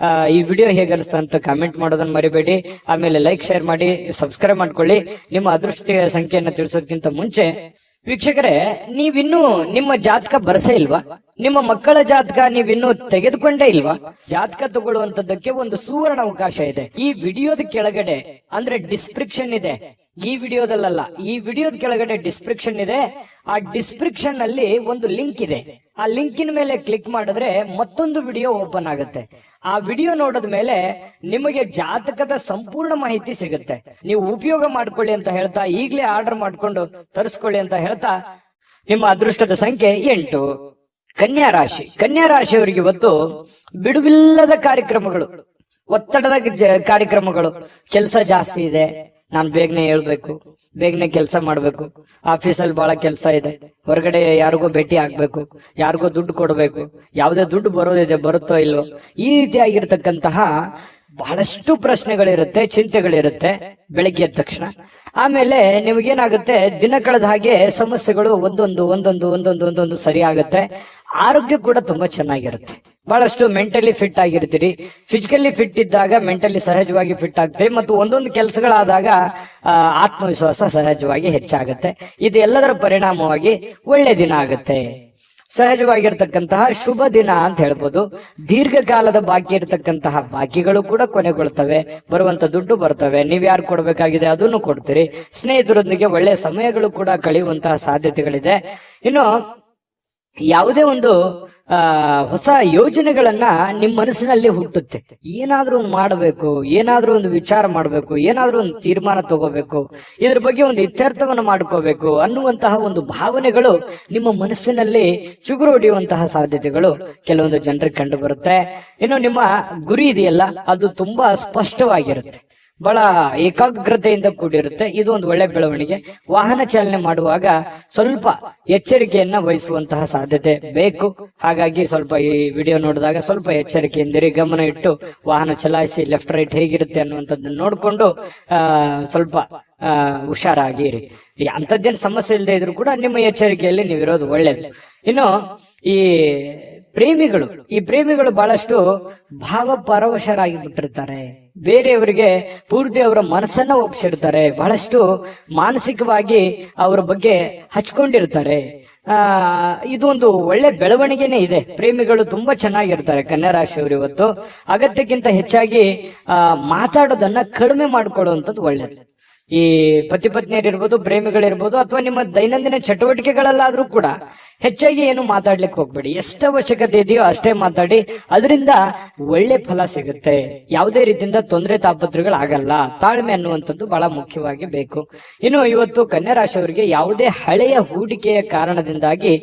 ಈ ವಿಡಿಯೋ ಹೇಗೆ ಅನಿಸ್ತಾ ಅಂತ ಕಾಮೆಂಟ್ ಮಾಡೋದನ್ನ ಮರಿಬೇಡಿ. ಆಮೇಲೆ ಲೈಕ್, ಶೇರ್ ಮಾಡಿ, ಸಬ್ಸ್ಕ್ರೈಬ್ ಮಾಡ್ಕೊಳ್ಳಿ. ನಿಮ್ಮ ಅದೃಷ್ಟ ಸಂಖ್ಯೆಯನ್ನು ತಿಳಿಸೋದಕ್ಕಿಂತ ಮುಂಚೆ ವೀಕ್ಷಕರೇ, ನೀವಿನ್ನೂ ನಿಮ್ಮ ಜಾತಕ ಬರಸೇ ಇಲ್ವಾ? ನಿಮ್ಮ ಮಕ್ಕಳ ಜಾತಕ ನೀವಿನ್ನೂ ತೆಗೆದುಕೊಂಡೇ ಇಲ್ವಾ? ಜಾತಕ ತಗೊಳ್ಳುವಂತದ್ದಕ್ಕೆ ಒಂದು ಸುವರ್ಣ ಅವಕಾಶ ಇದೆ. ಈ ವಿಡಿಯೋದ ಕೆಳಗಡೆ ಅಂದ್ರೆ ಡಿಸ್ಕ್ರಿಪ್ಷನ್ ಇದೆ. ಈ ವಿಡಿಯೋದಲ್ಲ, ಈ ವಿಡಿಯೋದ ಕೆಳಗಡೆ ಡಿಸ್ಕ್ರಿಪ್ಷನ್ ಇದೆ. ಆ ಡಿಸ್ಕ್ರಿಪ್ಷನ್ ಅಲ್ಲಿ ಒಂದು ಲಿಂಕ್ ಇದೆ. ಆ ಲಿಂಕಿನ ಮೇಲೆ ಕ್ಲಿಕ್ ಮಾಡಿದ್ರೆ ಮತ್ತೊಂದು ವಿಡಿಯೋ ಓಪನ್ ಆಗುತ್ತೆ. ಆ ವಿಡಿಯೋ ನೋಡಿದ ಮೇಲೆ ನಿಮಗೆ ಜಾತಕದ ಸಂಪೂರ್ಣ ಮಾಹಿತಿ ಸಿಗುತ್ತೆ. ನೀವು ಉಪಯೋಗ ಮಾಡ್ಕೊಳ್ಳಿ ಅಂತ ಹೇಳ್ತಾ, ಈಗಲೇ ಆರ್ಡರ್ ಮಾಡ್ಕೊಂಡು ತರಿಸ್ಕೊಳ್ಳಿ ಅಂತ ಹೇಳ್ತಾ, ನಿಮ್ಮ ಅದೃಷ್ಟದ ಸಂಖ್ಯೆ 8. ಕನ್ಯಾ ರಾಶಿ. ಕನ್ಯಾ ರಾಶಿಯವರಿಗೆ ಇವತ್ತು ಬಿಡುವಿಲ್ಲದ ಕಾರ್ಯಕ್ರಮಗಳು, ಒತ್ತಡದ ಕಾರ್ಯಕ್ರಮಗಳು. ಕೆಲಸ ಜಾಸ್ತಿ ಇದೆ, ನಾನು ಬೇಗನೆ ಹೇಳ್ಬೇಕು, ಬೇಗನೆ ಕೆಲಸ ಮಾಡ್ಬೇಕು, ಆಫೀಸಲ್ಲಿ ಬಹಳ ಕೆಲಸ ಇದೆ, ಹೊರಗಡೆ ಯಾರಿಗೋ ಭೇಟಿ ಆಗ್ಬೇಕು, ಯಾರಿಗೋ ದುಡ್ಡು ಕೊಡ್ಬೇಕು, ಯಾವುದೇ ದುಡ್ಡು ಬರೋದಿದೆ, ಬರುತ್ತೋ ಇಲ್ವೋ, ಈ ರೀತಿಯಾಗಿರ್ತಕ್ಕಂತಹ ಬಹಳಷ್ಟು ಪ್ರಶ್ನೆಗಳಿರುತ್ತೆ, ಚಿಂತೆಗಳಿರುತ್ತೆ ಬೆಳಿಗ್ಗೆ ಎದ್ದ ತಕ್ಷಣ. ಆಮೇಲೆ ನಿಮಗೇನಾಗುತ್ತೆ, ದಿನ ಕಳೆದ ಹಾಗೆ ಸಮಸ್ಯೆಗಳು ಒಂದೊಂದು ಸರಿ ಆಗುತ್ತೆ. ಆರೋಗ್ಯ ಕೂಡ ತುಂಬಾ ಚೆನ್ನಾಗಿರುತ್ತೆ. ಬಹಳಷ್ಟು ಮೆಂಟಲಿ ಫಿಟ್ ಆಗಿರ್ತೀರಿ. ಫಿಸಿಕಲಿ ಫಿಟ್ ಇದ್ದಾಗ ಮೆಂಟಲಿ ಸಹಜವಾಗಿ ಫಿಟ್ ಆಗ್ತೀರಿ. ಮತ್ತು ಒಂದೊಂದು ಕೆಲಸಗಳಾದಾಗ ಆತ್ಮವಿಶ್ವಾಸ ಸಹಜವಾಗಿ ಹೆಚ್ಚಾಗುತ್ತೆ. ಇದು ಎಲ್ಲದರ ಪರಿಣಾಮವಾಗಿ ಒಳ್ಳೆ ದಿನ ಆಗುತ್ತೆ. ಸಹಜವಾಗಿರ್ತಕ್ಕಂತಹ ಶುಭ ದಿನ ಅಂತ ಹೇಳ್ಬೋದು. ದೀರ್ಘಕಾಲದ ಬಾಕಿ ಇರತಕ್ಕಂತಹ ಬಾಕಿಗಳು ಕೂಡ ಕೊನೆಗೊಳ್ತವೆ. ಬರುವಂತ ದುಡ್ಡು ಬರ್ತವೆ. ನೀವ್ ಯಾರು ಕೊಡ್ಬೇಕಾಗಿದೆ ಅದನ್ನು ಕೊಡ್ತೀರಿ. ಸ್ನೇಹಿತರೊಂದಿಗೆ ಒಳ್ಳೆ ಸಮಯಗಳು ಕೂಡ ಕಳೆಯುವಂತಹ ಸಾಧ್ಯತೆಗಳಿದೆ. ಇನ್ನು ಯಾವುದೇ ಒಂದು ಹೊಸ ಯೋಜನೆಗಳನ್ನ ನಿಮ್ಮ ಮನಸ್ಸಿನಲ್ಲಿ ಹುಟ್ಟುತ್ತೆ. ಏನಾದ್ರೂ ಒಂದು ಮಾಡಬೇಕು, ಏನಾದ್ರೂ ಒಂದು ವಿಚಾರ ಮಾಡಬೇಕು, ಏನಾದ್ರೂ ಒಂದು ತೀರ್ಮಾನ ತಗೋಬೇಕು, ಇದ್ರ ಬಗ್ಗೆ ಒಂದು ಇತ್ಯರ್ಥವನ್ನು ಮಾಡ್ಕೋಬೇಕು ಅನ್ನುವಂತಹ ಒಂದು ಭಾವನೆಗಳು ನಿಮ್ಮ ಮನಸ್ಸಿನಲ್ಲಿ ಚುಗುರು ಹೊಡೆಯುವಂತಹ ಸಾಧ್ಯತೆಗಳು ಕೆಲವೊಂದು ಜನರಿಗೆ ಕಂಡು ಬರುತ್ತೆ. ಇನ್ನು ನಿಮ್ಮ ಗುರಿ ಇದೆಯಲ್ಲ, ಅದು ತುಂಬಾ ಸ್ಪಷ್ಟವಾಗಿರುತ್ತೆ, ಬಹಳ ಏಕಾಗ್ರತೆಯಿಂದ ಕೂಡಿರುತ್ತೆ. ಇದು ಒಂದು ಒಳ್ಳೆ ಬೆಳವಣಿಗೆ. ವಾಹನ ಚಾಲನೆ ಮಾಡುವಾಗ ಸ್ವಲ್ಪ ಎಚ್ಚರಿಕೆಯನ್ನ ವಹಿಸುವಂತಹ ಸಾಧ್ಯತೆ ಬೇಕು. ಹಾಗಾಗಿ ಸ್ವಲ್ಪ ಈ ವಿಡಿಯೋ ನೋಡಿದಾಗ ಸ್ವಲ್ಪ ಎಚ್ಚರಿಕೆಯಿಂದಿರಿ, ಗಮನ ಇಟ್ಟು ವಾಹನ ಚಲಾಯಿಸಿ. ಲೆಫ್ಟ್ ರೈಟ್ ಹೇಗಿರುತ್ತೆ ಅನ್ನುವಂಥದ್ದನ್ನ ನೋಡ್ಕೊಂಡು ಸ್ವಲ್ಪ ಹುಷಾರಾಗಿರಿ. ಅಂಥದ್ದೇನು ಸಮಸ್ಯೆ ಇಲ್ಲದೆ ಇದ್ರು ಕೂಡ ನಿಮ್ಮ ಎಚ್ಚರಿಕೆಯಲ್ಲಿ ನೀವಿರೋದು ಒಳ್ಳೇದು. ಇನ್ನು ಈ ಪ್ರೇಮಿಗಳು ಬಹಳಷ್ಟು ಭಾವಪರವಶರಾಗಿ ಬಿಟ್ಟಿರ್ತಾರೆ. ಬೇರೆಯವರಿಗೆ ಪೂರ್ತಿ ಅವರ ಮನಸ್ಸನ್ನ ಒಪ್ಪಿಸಿರ್ತಾರೆ. ಬಹಳಷ್ಟು ಮಾನಸಿಕವಾಗಿ ಅವರ ಬಗ್ಗೆ ಹಚ್ಕೊಂಡಿರ್ತಾರೆ. ಇದು ಒಂದು ಒಳ್ಳೆ ಬೆಳವಣಿಗೆನೇ ಇದೆ. ಪ್ರೇಮಿಗಳು ತುಂಬಾ ಚೆನ್ನಾಗಿರ್ತಾರೆ ಕನ್ಯಾ ರಾಶಿಯವರು. ಇವತ್ತು ಅಗತ್ಯಕ್ಕಿಂತ ಹೆಚ್ಚಾಗಿ ಮಾತಾಡೋದನ್ನ ಕಡಿಮೆ ಮಾಡ್ಕೊಳ್ಳುವಂಥದ್ದು ಒಳ್ಳೇದು. ಈ ಪತಿ ಪತ್ನಿಯರಿರ್ಬೋದು, ಪ್ರೇಮಿಗಳಿರ್ಬೋದು, ಅಥವಾ ನಿಮ್ಮ ದೈನಂದಿನ ಚಟುವಟಿಕೆಗಳಲ್ಲಾದ್ರೂ ಕೂಡ ಹೆಚ್ಚಾಗಿ ಏನು ಮಾತಾಡ್ಲಿಕ್ಕೆ ಹೋಗ್ಬೇಡಿ. ಎಷ್ಟು ಅವಶ್ಯಕತೆ ಇದೆಯೋ ಅಷ್ಟೇ ಮಾತಾಡಿ. ಅದರಿಂದ ಒಳ್ಳೆ ಫಲ ಸಿಗುತ್ತೆ. ಯಾವುದೇ ರೀತಿಯಿಂದ ತೊಂದರೆ ತಾಪತ್ರಗಳಾಗಲ್ಲ. ತಾಳ್ಮೆ ಅನ್ನುವಂಥದ್ದು ಬಹಳ ಮುಖ್ಯವಾಗಿ ಬೇಕು. ಇನ್ನು ಇವತ್ತು ಕನ್ಯಾ ರಾಶಿಯವರಿಗೆ ಯಾವುದೇ ಹಳೆಯ ಹೂಡಿಕೆಯ ಕಾರಣದಿಂದಾಗಿ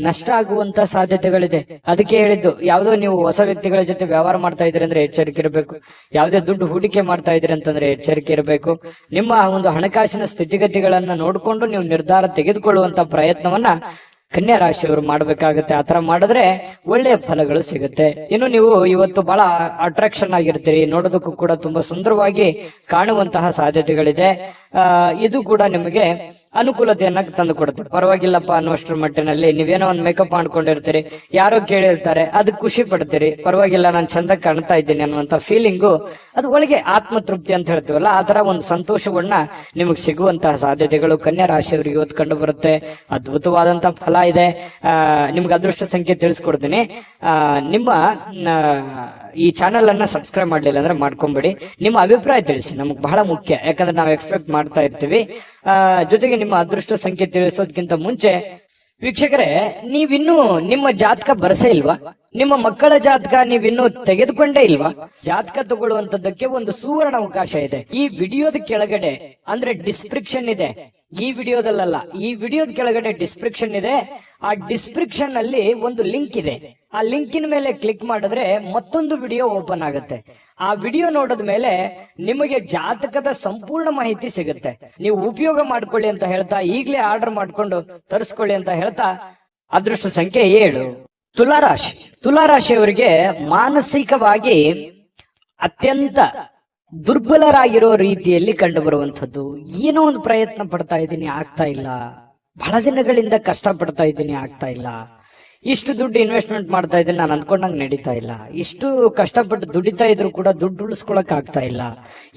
ನಷ್ಟ ಆಗುವಂತ ಸಾಧ್ಯತೆಗಳಿದೆ. ಅದಕ್ಕೆ ಹೇಳಿದ್ದು, ಯಾವುದೋ ನೀವು ಹೊಸ ವ್ಯಕ್ತಿಗಳ ಜೊತೆ ವ್ಯವಹಾರ ಮಾಡ್ತಾ ಇದ್ರಿ ಅಂದ್ರೆ ಎಚ್ಚರಿಕೆ ಇರಬೇಕು. ಯಾವುದೇ ದುಡ್ಡು ಹೂಡಿಕೆ ಮಾಡ್ತಾ ಇದ್ರಿ ಅಂತಂದ್ರೆ ಎಚ್ಚರಿಕೆ ಇರಬೇಕು. ನಿಮ್ಮ ಒಂದು ಹಣಕಾಸಿನ ಸ್ಥಿತಿಗತಿಗಳನ್ನ ನೋಡಿಕೊಂಡು ನೀವು ನಿರ್ಧಾರ ತೆಗೆದುಕೊಳ್ಳುವಂತ ಪ್ರಯತ್ನವನ್ನ ಕನ್ಯಾ ರಾಶಿಯವರು ಮಾಡಬೇಕಾಗುತ್ತೆ. ಆತರ ಮಾಡಿದ್ರೆ ಒಳ್ಳೆಯ ಫಲಗಳು ಸಿಗುತ್ತೆ. ಇನ್ನು ನೀವು ಇವತ್ತು ಬಹಳ ಅಟ್ರಾಕ್ಷನ್ ಆಗಿರ್ತೀರಿ. ನೋಡೋದಕ್ಕೂ ಕೂಡ ತುಂಬಾ ಸುಂದರವಾಗಿ ಕಾಣುವಂತಹ ಸಾಧ್ಯತೆಗಳಿದೆ. ಇದು ಕೂಡ ನಿಮಗೆ ಅನುಕೂಲತೆಯನ್ನ ತಂದು ಕೊಡುತ್ತೆ. ಪರವಾಗಿಲ್ಲಪ್ಪ ಅನ್ನುವಷ್ಟರ ಮಟ್ಟಿನಲ್ಲಿ ನೀವೇನೋ ಒಂದು ಮೇಕಪ್ ಮಾಡ್ಕೊಂಡಿರ್ತೀರಿ, ಯಾರೋ ಕೇಳಿರ್ತಾರೆ, ಅದಕ್ಕೆ ಖುಷಿ ಪಡ್ತೀರಿ, ಪರವಾಗಿಲ್ಲ ನಾನು ಚಂದ ಕಾಣ್ತಾ ಇದ್ದೀನಿ ಅನ್ನುವಂತ ಫೀಲಿಂಗು, ಅದು ಒಳಗೆ ಆತ್ಮತೃಪ್ತಿ ಅಂತ ಹೇಳ್ತೀವಲ್ಲ, ಆ ತರ ಒಂದು ಸಂತೋಷವನ್ನ ನಿಮಗೆ ಸಿಗುವಂತಹ ಸಾಧ್ಯತೆಗಳು ಕನ್ಯಾ ರಾಶಿಯವರಿಗೆ ಇವತ್ತು ಕಂಡು ಬರುತ್ತೆ. ಅದ್ಭುತವಾದಂತಹ ಫಲ ಇದೆ. ನಿಮ್ಗೆ ಅದೃಷ್ಟ ಸಂಖ್ಯೆ ತಿಳಿಸ್ಕೊಡ್ತೀನಿ. ನಿಮ್ಮ ಈ ಚಾನೆಲ್ ಅನ್ನ ಸಬ್ಸ್ಕ್ರೈಬ್ ಮಾಡ್ಲಿಲ್ಲ ಅಂದ್ರೆ ಮಾಡ್ಕೊಂಬಿಡಿ. ನಿಮ್ಮ ಅಭಿಪ್ರಾಯ ತಿಳಿಸಿ, ನಮ್ಗೆ ಬಹಳ ಮುಖ್ಯ, ಯಾಕಂದ್ರೆ ನಾವು ಎಕ್ಸ್ಪೆಕ್ಟ್ ಮಾಡ್ತಾ ಇರ್ತೀವಿ. ಜೊತೆಗೆ ನಿಮ್ಮ ಅದೃಷ್ಟ ಸಂಖ್ಯೆ ತಿಳಿಸೋದಕ್ಕಿಂತ ಮುಂಚೆ ವೀಕ್ಷಕರೇ, ನೀವಿನ್ನೂ ನಿಮ್ಮ ಜಾತಕ ಬರಸೇ ಇಲ್ವಾ? ನಿಮ್ಮ ಮಕ್ಕಳ ಜಾತಕ ನೀವಿನ್ನೂ ತೆಗೆದುಕೊಂಡೇ ಇಲ್ವಾ? ಜಾತಕ ತಗೊಳ್ಳುವಂತದ್ದಕ್ಕೆ ಒಂದು ಸುವರ್ಣ ಅವಕಾಶ ಇದೆ. ಈ ವಿಡಿಯೋದ ಕೆಳಗಡೆ ಅಂದ್ರೆ ಡಿಸ್ಕ್ರಿಪ್ಷನ್ ಇದೆ, ಈ ವಿಡಿಯೋದಲ್ಲ, ಈ ವಿಡಿಯೋದ ಕೆಳಗಡೆ ಡಿಸ್ಕ್ರಿಪ್ಷನ್ ಇದೆ. ಆ ಡಿಸ್ಕ್ರಿಪ್ಷನ್ ಅಲ್ಲಿ ಒಂದು ಲಿಂಕ್ ಇದೆ. ಆ ಲಿಂಕಿನ ಮೇಲೆ ಕ್ಲಿಕ್ ಮಾಡಿದ್ರೆ ಮತ್ತೊಂದು ವಿಡಿಯೋ ಓಪನ್ ಆಗುತ್ತೆ. ಆ ವಿಡಿಯೋ ನೋಡಿದ ಮೇಲೆ ನಿಮಗೆ ಜಾತಕದ ಸಂಪೂರ್ಣ ಮಾಹಿತಿ ಸಿಗುತ್ತೆ. ನೀವು ಉಪಯೋಗ ಮಾಡ್ಕೊಳ್ಳಿ ಅಂತ ಹೇಳ್ತಾ, ಈಗಲೇ ಆರ್ಡರ್ ಮಾಡ್ಕೊಂಡು ತರಿಸ್ಕೊಳ್ಳಿ ಅಂತ ಹೇಳ್ತಾ, ಅದೃಷ್ಟ ಸಂಖ್ಯೆ 7 ತುಲಾರಾಶಿ. ತುಲಾರಾಶಿಯವರಿಗೆ ಮಾನಸಿಕವಾಗಿ ಅತ್ಯಂತ ದುರ್ಬಲರಾಗಿರೋ ರೀತಿಯಲ್ಲಿ ಕಂಡು ಬರುವಂಥದ್ದು. ಏನೋ ಒಂದು ಪ್ರಯತ್ನ ಪಡ್ತಾ ಇದ್ದೀನಿ, ಆಗ್ತಾ ಇಲ್ಲ. ಬಹಳ ದಿನಗಳಿಂದ ಕಷ್ಟ ಪಡ್ತಾ ಇದ್ದೀನಿ, ಆಗ್ತಾ ಇಲ್ಲ. ಇಷ್ಟು ದುಡ್ಡು ಇನ್ವೆಸ್ಟ್ಮೆಂಟ್ ಮಾಡ್ತಾ ಇದ್ದೀನಿ, ನಾನು ಅಂದ್ಕೊಂಡಂಗೆ ನಡೀತಾ ಇಲ್ಲ. ಇಷ್ಟು ಕಷ್ಟಪಟ್ಟು ದುಡಿತಾ ಇದ್ರು ಕೂಡ ದುಡ್ಡು ಉಳಿಸ್ಕೊಳಕ್ ಆಗ್ತಾ ಇಲ್ಲ.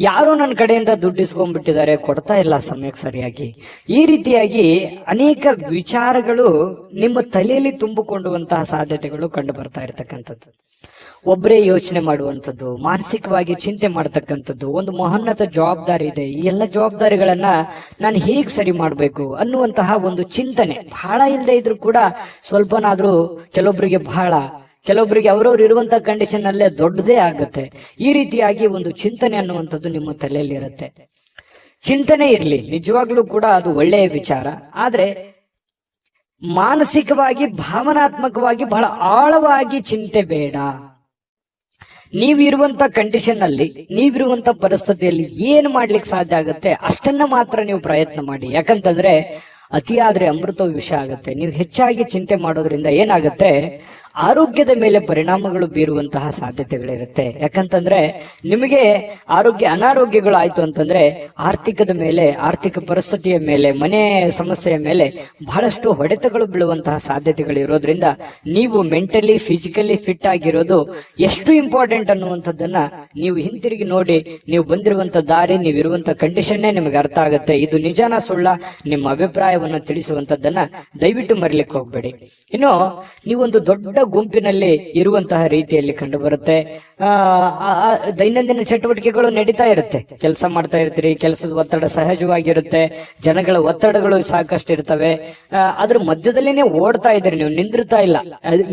ಯಾರೋ ನನ್ನ ಕಡೆಯಿಂದ ದುಡ್ಡು ಇಸ್ಕೊಂಡ್ಬಿಟ್ಟಿದ್ದಾರೆ, ಕೊಡ್ತಾ ಇಲ್ಲ ಸಮಯಕ್ಕೆ ಸರಿಯಾಗಿ. ಈ ರೀತಿಯಾಗಿ ಅನೇಕ ವಿಚಾರಗಳು ನಿಮ್ಮ ತಲೆಯಲ್ಲಿ ತುಂಬಿಕೊಳ್ಳುವಂತಹ ಸಾಧ್ಯತೆಗಳು ಕಂಡು ಬರ್ತಾ ಇರತಕ್ಕಂಥದ್ದು. ಒಬ್ಬರೇ ಯೋಚನೆ ಮಾಡುವಂಥದ್ದು, ಮಾನಸಿಕವಾಗಿ ಚಿಂತೆ ಮಾಡ್ತಕ್ಕಂಥದ್ದು, ಒಂದು ಮಹೋನ್ನತ ಜವಾಬ್ದಾರಿ ಇದೆ, ಈ ಎಲ್ಲ ಜವಾಬ್ದಾರಿಗಳನ್ನ ನಾನು ಹೇಗ್ ಸರಿ ಮಾಡಬೇಕು ಅನ್ನುವಂತಹ ಒಂದು ಚಿಂತನೆ ಬಹಳ ಇಲ್ಲದೆ ಇದ್ರು ಕೂಡ ಸ್ವಲ್ಪನಾದ್ರೂ ಕೆಲವೊಬ್ಬರಿಗೆ ಅವರವ್ರು ಇರುವಂತಹ ಕಂಡೀಷನ್ ಅಲ್ಲೇ ದೊಡ್ಡದೇ ಆಗುತ್ತೆ. ಈ ರೀತಿಯಾಗಿ ಒಂದು ಚಿಂತನೆ ಅನ್ನುವಂಥದ್ದು ನಿಮ್ಮ ತಲೆಯಲ್ಲಿ ಇರುತ್ತೆ. ಚಿಂತನೆ ಇರ್ಲಿ, ನಿಜವಾಗ್ಲೂ ಕೂಡ ಅದು ಒಳ್ಳೆಯ ವಿಚಾರ. ಆದ್ರೆ ಮಾನಸಿಕವಾಗಿ ಭಾವನಾತ್ಮಕವಾಗಿ ಬಹಳ ಆಳವಾಗಿ ಚಿಂತೆ ಬೇಡ. ನೀವಿರುವಂತ ಕಂಡೀಷನ್ ಅಲ್ಲಿ, ನೀವಿರುವಂತ ಪರಿಸ್ಥಿತಿಯಲ್ಲಿ ಏನು ಮಾಡ್ಲಿಕ್ಕೆ ಸಾಧ್ಯ ಆಗುತ್ತೆ ಅಷ್ಟನ್ನ ಮಾತ್ರ ನೀವು ಪ್ರಯತ್ನ ಮಾಡಿ. ಯಾಕಂತಂದ್ರೆ ಅತಿಯಾದ್ರೆ ಅಮೃತ ವಿಷ ಆಗುತ್ತೆ. ನೀವು ಹೆಚ್ಚಾಗಿ ಚಿಂತೆ ಮಾಡೋದ್ರಿಂದ ಏನಾಗುತ್ತೆ, ಆರೋಗ್ಯದ ಮೇಲೆ ಪರಿಣಾಮಗಳು ಬೀರುವಂತಹ ಸಾಧ್ಯತೆಗಳಿರುತ್ತೆ. ಯಾಕಂತಂದ್ರೆ ನಿಮಗೆ ಅನಾರೋಗ್ಯಗಳು ಆಯ್ತು ಅಂತಂದ್ರೆ ಆರ್ಥಿಕದ ಮೇಲೆ, ಆರ್ಥಿಕ ಪರಿಸ್ಥಿತಿಯ ಮೇಲೆ, ಮನೆ ಸಮಸ್ಯೆಯ ಮೇಲೆ ಬಹಳಷ್ಟು ಹೊಡೆತಗಳು ಬೀಳುವಂತಹ ಸಾಧ್ಯತೆಗಳು ಇರೋದ್ರಿಂದ ನೀವು ಮೆಂಟಲಿ ಫಿಸಿಕಲಿ ಫಿಟ್ ಆಗಿರೋದು ಎಷ್ಟು ಇಂಪಾರ್ಟೆಂಟ್ ಅನ್ನುವಂಥದ್ದನ್ನ ನೀವು ಹಿಂತಿರುಗಿ ನೋಡಿ. ನೀವು ಬಂದಿರುವಂತ ದಾರಿ, ನೀವಿರುವಂತ ಕಂಡೀಷನ್ನೇ ನಿಮಗೆ ಅರ್ಥ ಆಗುತ್ತೆ. ಇದು ನಿಜಾನ ಸುಳ್ಳ, ನಿಮ್ಮ ಅಭಿಪ್ರಾಯವನ್ನ ತಿಳಿಸುವಂತದ್ದನ್ನ ದಯವಿಟ್ಟು ಮರಿಲಿಕ್ಕೆ ಹೋಗ್ಬೇಡಿ. ಇನ್ನು ನೀವೊಂದು ದೊಡ್ಡ ಗುಂಪಿನಲ್ಲಿ ಇರುವಂತಹ ರೀತಿಯಲ್ಲಿ ಕಂಡು ಬರುತ್ತೆ. ದೈನಂದಿನ ಚಟುವಟಿಕೆಗಳು ನಡೀತಾ ಇರುತ್ತೆ, ಕೆಲಸ ಮಾಡ್ತಾ ಇರ್ತೀರಿ, ಕೆಲಸದ ಒತ್ತಡ ಸಹಜವಾಗಿರುತ್ತೆ, ಜನಗಳ ಒತ್ತಡಗಳು ಸಾಕಷ್ಟು ಇರ್ತವೆ. ಅದ್ರ ಮಧ್ಯದಲ್ಲಿನೇ ಓಡ್ತಾ ಇದ್ದೀರಿ, ನೀವು ನಿಂದಿರ್ತಾ ಇಲ್ಲ.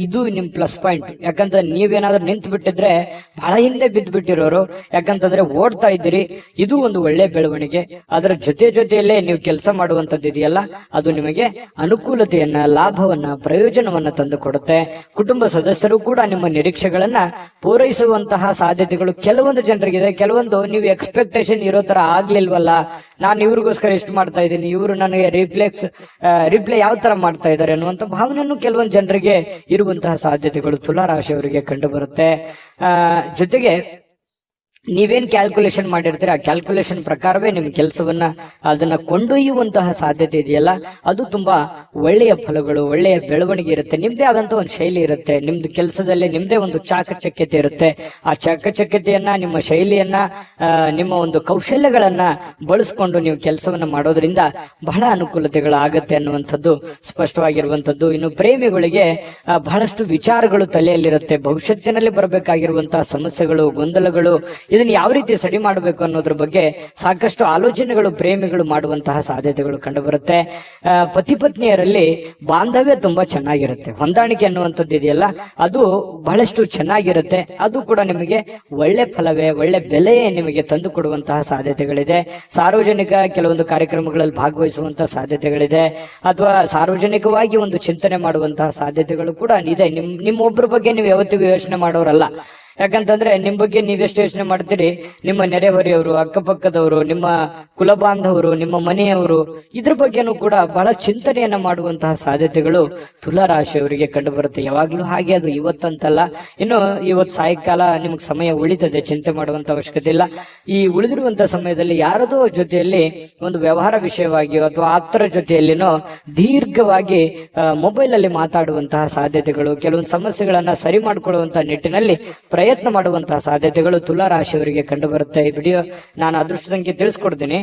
ಇದು ನಿಮ್ ಪ್ಲಸ್ ಪಾಯಿಂಟ್. ಯಾಕಂದ್ರೆ ನೀವೇನಾದ್ರೂ ನಿಂತು ಬಿಟ್ಟಿದ್ರೆ ಬಹಳ ಹಿಂದೆ ಬಿದ್ದು ಬಿಟ್ಟಿರೋರು, ಯಾಕಂತಂದ್ರೆ ಓಡ್ತಾ ಇದ್ದೀರಿ. ಇದು ಒಂದು ಒಳ್ಳೆ ಬೆಳವಣಿಗೆ. ಅದರ ಜೊತೆಯಲ್ಲೇ ನೀವು ಕೆಲಸ ಮಾಡುವಂತದ್ದು ಇದೆಯಲ್ಲ, ಅದು ನಿಮಗೆ ಅನುಕೂಲತೆಯನ್ನ, ಲಾಭವನ್ನ, ಪ್ರಯೋಜನವನ್ನ ತಂದು ಕೊಡುತ್ತೆ. ಕುಟುಂಬ ಸದಸ್ಯರು ಕೂಡ ನಿಮ್ಮ ನಿರೀಕ್ಷೆಗಳನ್ನ ಪೂರೈಸುವಂತಹ ಸಾಧ್ಯತೆಗಳು ಕೆಲವೊಂದು ಜನರಿಗಿದೆ. ಕೆಲವೊಂದು ನೀವು ಎಕ್ಸ್ಪೆಕ್ಟೇಷನ್ ಇರೋ ತರ ಆಗ್ಲಿಲ್ವಲ್ಲ, ನಾನು ಇವ್ರಿಗೋಸ್ಕರ ಎಷ್ಟು ಮಾಡ್ತಾ ಇದ್ದೀನಿ, ಇವರು ನನಗೆ ರಿಪ್ಲೈ ಯಾವ ತರ ಮಾಡ್ತಾ ಇದ್ದಾರೆ ಅನ್ನುವಂತ ಭಾವನೆಯನ್ನು ಕೆಲವೊಂದು ಜನರಿಗೆ ಇರುವಂತಹ ಸಾಧ್ಯತೆಗಳು ತುಲಾರಾಶಿಯವರಿಗೆ ಕಂಡು ಬರುತ್ತೆ. ಜೊತೆಗೆ ನೀವೇನ್ ಕ್ಯಾಲ್ಕುಲೇಷನ್ ಮಾಡಿರ್ತೀರ ಆ ಕ್ಯಾಲ್ಕುಲೇಷನ್ ಪ್ರಕಾರವೇ ನಿಮ್ ಕೆಲಸವನ್ನ ಅದನ್ನ ಕೊಂಡೊಯ್ಯುವಂತಹ ಸಾಧ್ಯತೆ ಇದೆಯಲ್ಲ, ಅದು ತುಂಬಾ ಒಳ್ಳೆಯ ಫಲಗಳು, ಒಳ್ಳೆಯ ಬೆಳವಣಿಗೆ ಇರುತ್ತೆ. ನಿಮ್ದೇ ಆದಂತ ಒಂದು ಶೈಲಿ ಇರುತ್ತೆ, ನಿಮ್ದು ಕೆಲಸದಲ್ಲಿ ನಿಮ್ದೇ ಒಂದು ಚಾಕಚಕ್ಯತೆ ಇರುತ್ತೆ. ಆ ಚಾಕಚಕ್ಯತೆಯನ್ನ, ನಿಮ್ಮ ಶೈಲಿಯನ್ನ, ನಿಮ್ಮ ಒಂದು ಕೌಶಲ್ಯಗಳನ್ನ ಬಳಸ್ಕೊಂಡು ನೀವು ಕೆಲಸವನ್ನ ಮಾಡೋದ್ರಿಂದ ಬಹಳ ಅನುಕೂಲತೆಗಳಾಗತ್ತೆ ಅನ್ನುವಂಥದ್ದು ಸ್ಪಷ್ಟವಾಗಿರುವಂತದ್ದು. ಇನ್ನು ಪ್ರೇಮಿಗಳಿಗೆ ಬಹಳಷ್ಟು ವಿಚಾರಗಳು ತಲೆಯಲ್ಲಿರುತ್ತೆ. ಭವಿಷ್ಯತ್ತಿನಲ್ಲಿ ಬರಬೇಕಾಗಿರುವಂತಹ ಸಮಸ್ಯೆಗಳು, ಗೊಂದಲಗಳು, ಇದನ್ನ ಯಾವ ರೀತಿ ಸರಿ ಮಾಡಬೇಕು ಅನ್ನೋದ್ರ ಬಗ್ಗೆ ಸಾಕಷ್ಟು ಆಲೋಚನೆಗಳು ಪ್ರೇಮಿಗಳು ಮಾಡುವಂತಹ ಸಾಧ್ಯತೆಗಳು ಕಂಡು ಬರುತ್ತೆ. ಪತಿ ಪತ್ನಿಯರಲ್ಲಿ ಬಾಂಧವ್ಯ ತುಂಬಾ ಚೆನ್ನಾಗಿರುತ್ತೆ. ಹೊಂದಾಣಿಕೆ ಅನ್ನುವಂಥದ್ದು ಇದೆಯಲ್ಲ, ಅದು ಬಹಳಷ್ಟು ಚೆನ್ನಾಗಿರುತ್ತೆ. ಅದು ಕೂಡ ನಿಮಗೆ ಒಳ್ಳೆ ಫಲವೇ, ಒಳ್ಳೆ ಬೆಲೆಯೇ ನಿಮಗೆ ತಂದು ಕೊಡುವಂತಹ ಸಾಧ್ಯತೆಗಳಿದೆ. ಸಾರ್ವಜನಿಕ ಕೆಲವೊಂದು ಕಾರ್ಯಕ್ರಮಗಳಲ್ಲಿ ಭಾಗವಹಿಸುವಂತಹ ಸಾಧ್ಯತೆಗಳಿದೆ, ಅಥವಾ ಸಾರ್ವಜನಿಕವಾಗಿ ಒಂದು ಚಿಂತನೆ ಮಾಡುವಂತಹ ಸಾಧ್ಯತೆಗಳು ಕೂಡ ಇದೆ. ನಿಮ್ಮೊಬ್ಬರ ಬಗ್ಗೆ ನೀವು ಯಾವತ್ತಿಗೂ ಯೋಚನೆ ಮಾಡೋರಲ್ಲ. ಯಾಕಂತಂದ್ರೆ ನಿಮ್ ಬಗ್ಗೆ ನೀವೆಷ್ಟು ಯೋಚನೆ ಮಾಡ್ತೀರಿ, ನಿಮ್ಮ ನೆರೆಹೊರೆಯವರು, ಅಕ್ಕಪಕ್ಕದವರು, ನಿಮ್ಮ ಕುಲ ಬಾಂಧವರು, ನಿಮ್ಮ ಮನೆಯವರು, ಇದ್ರ ಬಗ್ಗೆನೂ ಕೂಡ ಬಹಳ ಚಿಂತನೆಯನ್ನ ಮಾಡುವಂತಹ ಸಾಧ್ಯತೆಗಳು ತುಲಾ ರಾಶಿಯವರಿಗೆ ಕಂಡು ಬರುತ್ತೆ. ಯಾವಾಗ್ಲೂ ಹಾಗೆ, ಅದು ಇವತ್ತಂತಲ್ಲ. ಇನ್ನು ಇವತ್ತು ಸಾಯಂಕಾಲ ನಿಮ್ಗೆ ಸಮಯ ಉಳಿತದೆ, ಚಿಂತೆ ಮಾಡುವಂತ ಅವಶ್ಯಕತೆ ಇಲ್ಲ. ಈ ಉಳಿದಿರುವಂತಹ ಸಮಯದಲ್ಲಿ ಯಾರದೋ ಜೊತೆಯಲ್ಲಿ ಒಂದು ವ್ಯವಹಾರ ವಿಷಯವಾಗಿಯೋ ಅಥವಾ ಆಪ್ತರ ಜೊತೆಯಲ್ಲಿನೋ ದೀರ್ಘವಾಗಿ ಮೊಬೈಲ್ ಅಲ್ಲಿ ಮಾತಾಡುವಂತಹ ಸಾಧ್ಯತೆಗಳು, ಕೆಲವೊಂದು ಸಮಸ್ಯೆಗಳನ್ನ ಸರಿ ಮಾಡಿಕೊಳ್ಳುವಂತಹ ನಿಟ್ಟಿನಲ್ಲಿ ಪ್ರಯತ್ನ ಮಾಡುವಂತಹ ಸಾಧ್ಯತೆಗಳು ತುಲಾ ರಾಶಿಯವರಿಗೆ ಕಂಡು ಬರುತ್ತೆ. ಈ ವಿಡಿಯೋ ನಾನು ಅದೃಷ್ಟ ಸಂಖ್ಯೆ ತಿಳಿಸ್ಕೊಡ್ತೀನಿ.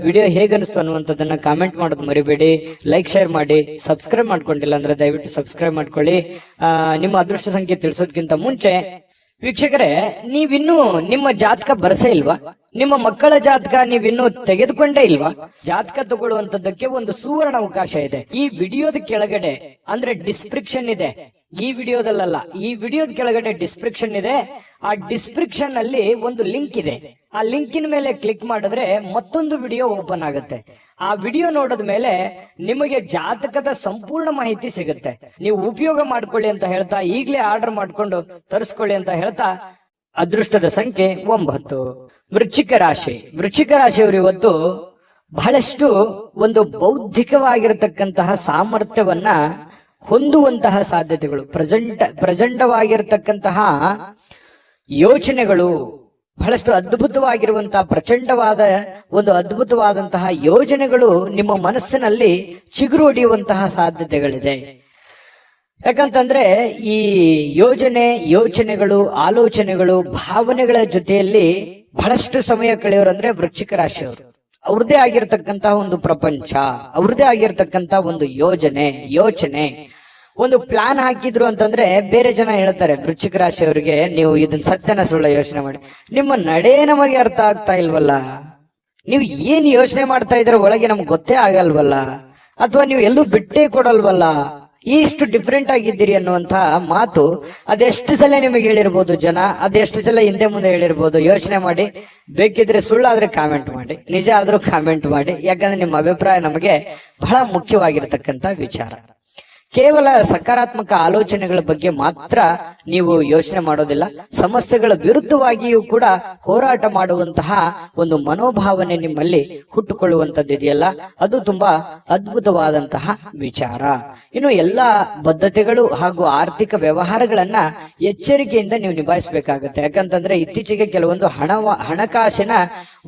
ವಿಡಿಯೋ ಹೇಗನ್ನಿಸ್ತು ಅನ್ನುವಂಥದ್ದನ್ನ ಕಾಮೆಂಟ್ ಮಾಡೋದು ಮರಿಬೇಡಿ. ಲೈಕ್ ಶೇರ್ ಮಾಡಿ. ಸಬ್ಸ್ಕ್ರೈಬ್ ಮಾಡ್ಕೊಂಡಿಲ್ಲ ಅಂದ್ರೆ ದಯವಿಟ್ಟು ಸಬ್ಸ್ಕ್ರೈಬ್ ಮಾಡ್ಕೊಳ್ಳಿ. ನಿಮ್ಮ ಅದೃಷ್ಟ ಸಂಖ್ಯೆ ತಿಳಿಸೋದಕ್ಕಿಂತ ಮುಂಚೆ ವೀಕ್ಷಕರೇ, ನೀವಿನ್ನೂ ನಿಮ್ಮ ಜಾತಕ ಬರಸೇ ಇಲ್ವಾ? ನಿಮ್ಮ ಮಕ್ಕಳ ಜಾತಕ ನೀವಿನ್ನೂ ತೆಗೆದುಕೊಂಡೇ ಇಲ್ವಾ? ಜಾತಕ ತಗೊಳ್ಳುವಂತದ್ದಕ್ಕೆ ಒಂದು ಸುವರ್ಣ ಅವಕಾಶ ಇದೆ. ಈ ವಿಡಿಯೋದ ಕೆಳಗಡೆ ಅಂದ್ರೆ ಡಿಸ್ಕ್ರಿಪ್ಷನ್ ಇದೆ. ಈ ವಿಡಿಯೋದಲ್ಲ, ಈ ವಿಡಿಯೋದ ಕೆಳಗಡೆ ಡಿಸ್ಕ್ರಿಪ್ಷನ್ ಇದೆ. ಆ ಡಿಸ್ಕ್ರಿಪ್ಷನ್ ಅಲ್ಲಿ ಒಂದು ಲಿಂಕ್ ಇದೆ. ಆ ಲಿಂಕಿನ ಮೇಲೆ ಕ್ಲಿಕ್ ಮಾಡಿದ್ರೆ ಮತ್ತೊಂದು ವಿಡಿಯೋ ಓಪನ್ ಆಗುತ್ತೆ. ಆ ವಿಡಿಯೋ ನೋಡಿದ ಮೇಲೆ ನಿಮಗೆ ಜಾತಕದ ಸಂಪೂರ್ಣ ಮಾಹಿತಿ ಸಿಗುತ್ತೆ. ನೀವು ಉಪಯೋಗ ಮಾಡ್ಕೊಳ್ಳಿ ಅಂತ ಹೇಳ್ತಾ, ಈಗಲೇ ಆರ್ಡರ್ ಮಾಡ್ಕೊಂಡು ತರಿಸ್ಕೊಳ್ಳಿ ಅಂತ ಹೇಳ್ತಾ, ಅದೃಷ್ಟದ ಸಂಖ್ಯೆ 9. ವೃಶ್ಚಿಕ ರಾಶಿ. ವೃಶ್ಚಿಕ ರಾಶಿಯವರು ಇವತ್ತು ಬಹಳಷ್ಟು ಒಂದು ಬೌದ್ಧಿಕವಾಗಿರತಕ್ಕಂತಹ ಸಾಮರ್ಥ್ಯವನ್ನ ಹೊಂದುವಂತಹ ಸಾಧ್ಯತೆಗಳು, ಪ್ರಚಂಡವಾಗಿರತಕ್ಕಂತಹ ಯೋಚನೆಗಳು, ಬಹಳಷ್ಟು ಅದ್ಭುತವಾಗಿರುವಂತಹ ಪ್ರಚಂಡವಾದ ಒಂದು ಅದ್ಭುತವಾದಂತಹ ಯೋಜನೆಗಳು ನಿಮ್ಮ ಮನಸ್ಸಿನಲ್ಲಿ ಚಿಗುರು ಹೊಡೆಯುವಂತಹ ಸಾಧ್ಯತೆಗಳಿದೆ. ಯಾಕಂತಂದ್ರೆ ಈ ಯೋಚನೆಗಳು, ಆಲೋಚನೆಗಳು, ಭಾವನೆಗಳ ಜೊತೆಯಲ್ಲಿ ಬಹಳಷ್ಟು ಸಮಯ ಕಳೆಯೋರಂದ್ರೆ ವೃಶ್ಚಿಕ ರಾಶಿಯವರು. ಅವ್ರದೇ ಆಗಿರ್ತಕ್ಕಂತಹ ಒಂದು ಪ್ರಪಂಚ, ಅವ್ರದೇ ಆಗಿರ್ತಕ್ಕಂತಹ ಒಂದು ಯೋಚನೆ, ಒಂದು ಪ್ಲಾನ್ ಹಾಕಿದ್ರು ಅಂತಂದ್ರೆ ಬೇರೆ ಜನ ಹೇಳ್ತಾರೆ ವೃಶ್ಚಿಕ ರಾಶಿಯವರಿಗೆ, ನೀವು ಇದನ್ನ ಸತ್ಯನ ಸುಳ್ಳ ಯೋಚನೆ ಮಾಡಿ, ನಿಮ್ಮ ನಡೆ ನಮಗೆ ಅರ್ಥ ಆಗ್ತಾ ಇಲ್ವಲ್ಲ, ನೀವು ಏನ್ ಯೋಚನೆ ಮಾಡ್ತಾ ಇದ್ರ ಒಳಗೆ ನಮ್ಗೆ ಗೊತ್ತೇ ಆಗಲ್ವಲ್ಲ, ಅಥವಾ ನೀವು ಎಲ್ಲೂ ಬಿಟ್ಟೇ ಕೊಡಲ್ವಲ್ಲ, ಇಷ್ಟು ಡಿಫ್ರೆಂಟ್ ಆಗಿದ್ದೀರಿ ಅನ್ನುವಂತ ಮಾತು ಅದೆಷ್ಟು ಸಲ ನಿಮಗೆ ಹೇಳಿರ್ಬೋದು ಜನ, ಅದೆಷ್ಟು ಸಲ ಹಿಂದೆ ಮುಂದೆ ಹೇಳಿರ್ಬೋದು. ಯೋಚನೆ ಮಾಡಿ. ಬೇಕಿದ್ರೆ ಸುಳ್ಳಾದ್ರೆ ಕಾಮೆಂಟ್ ಮಾಡಿ, ನಿಜ ಆದ್ರೂ ಕಾಮೆಂಟ್ ಮಾಡಿ. ಯಾಕಂದ್ರೆ ನಿಮ್ಮ ಅಭಿಪ್ರಾಯ ನಮಗೆ ಬಹಳ ಮುಖ್ಯವಾಗಿರ್ತಕ್ಕಂಥ ವಿಚಾರ. ಕೇವಲ ಸಕಾರಾತ್ಮಕ ಆಲೋಚನೆಗಳ ಬಗ್ಗೆ ಮಾತ್ರ ನೀವು ಯೋಚನೆ ಮಾಡೋದಿಲ್ಲ, ಸಮಸ್ಯೆಗಳ ವಿರುದ್ಧವಾಗಿಯೂ ಕೂಡ ಹೋರಾಟ ಮಾಡುವಂತಹ ಒಂದು ಮನೋಭಾವನೆ ನಿಮ್ಮಲ್ಲಿ ಹುಟ್ಟುಕೊಳ್ಳುವಂತದ್ದು ಇದೆಯಲ್ಲ, ಅದು ತುಂಬಾ ಅದ್ಭುತವಾದಂತಹ ವಿಚಾರ. ಇನ್ನು ಎಲ್ಲಾ ಬದ್ಧತೆಗಳು ಹಾಗೂ ಆರ್ಥಿಕ ವ್ಯವಹಾರಗಳನ್ನ ಎಚ್ಚರಿಕೆಯಿಂದ ನೀವು ನಿಭಾಯಿಸಬೇಕಾಗುತ್ತೆ. ಯಾಕಂತಂದ್ರೆ ಇತ್ತೀಚೆಗೆ ಕೆಲವೊಂದು ಹಣಕಾಸಿನ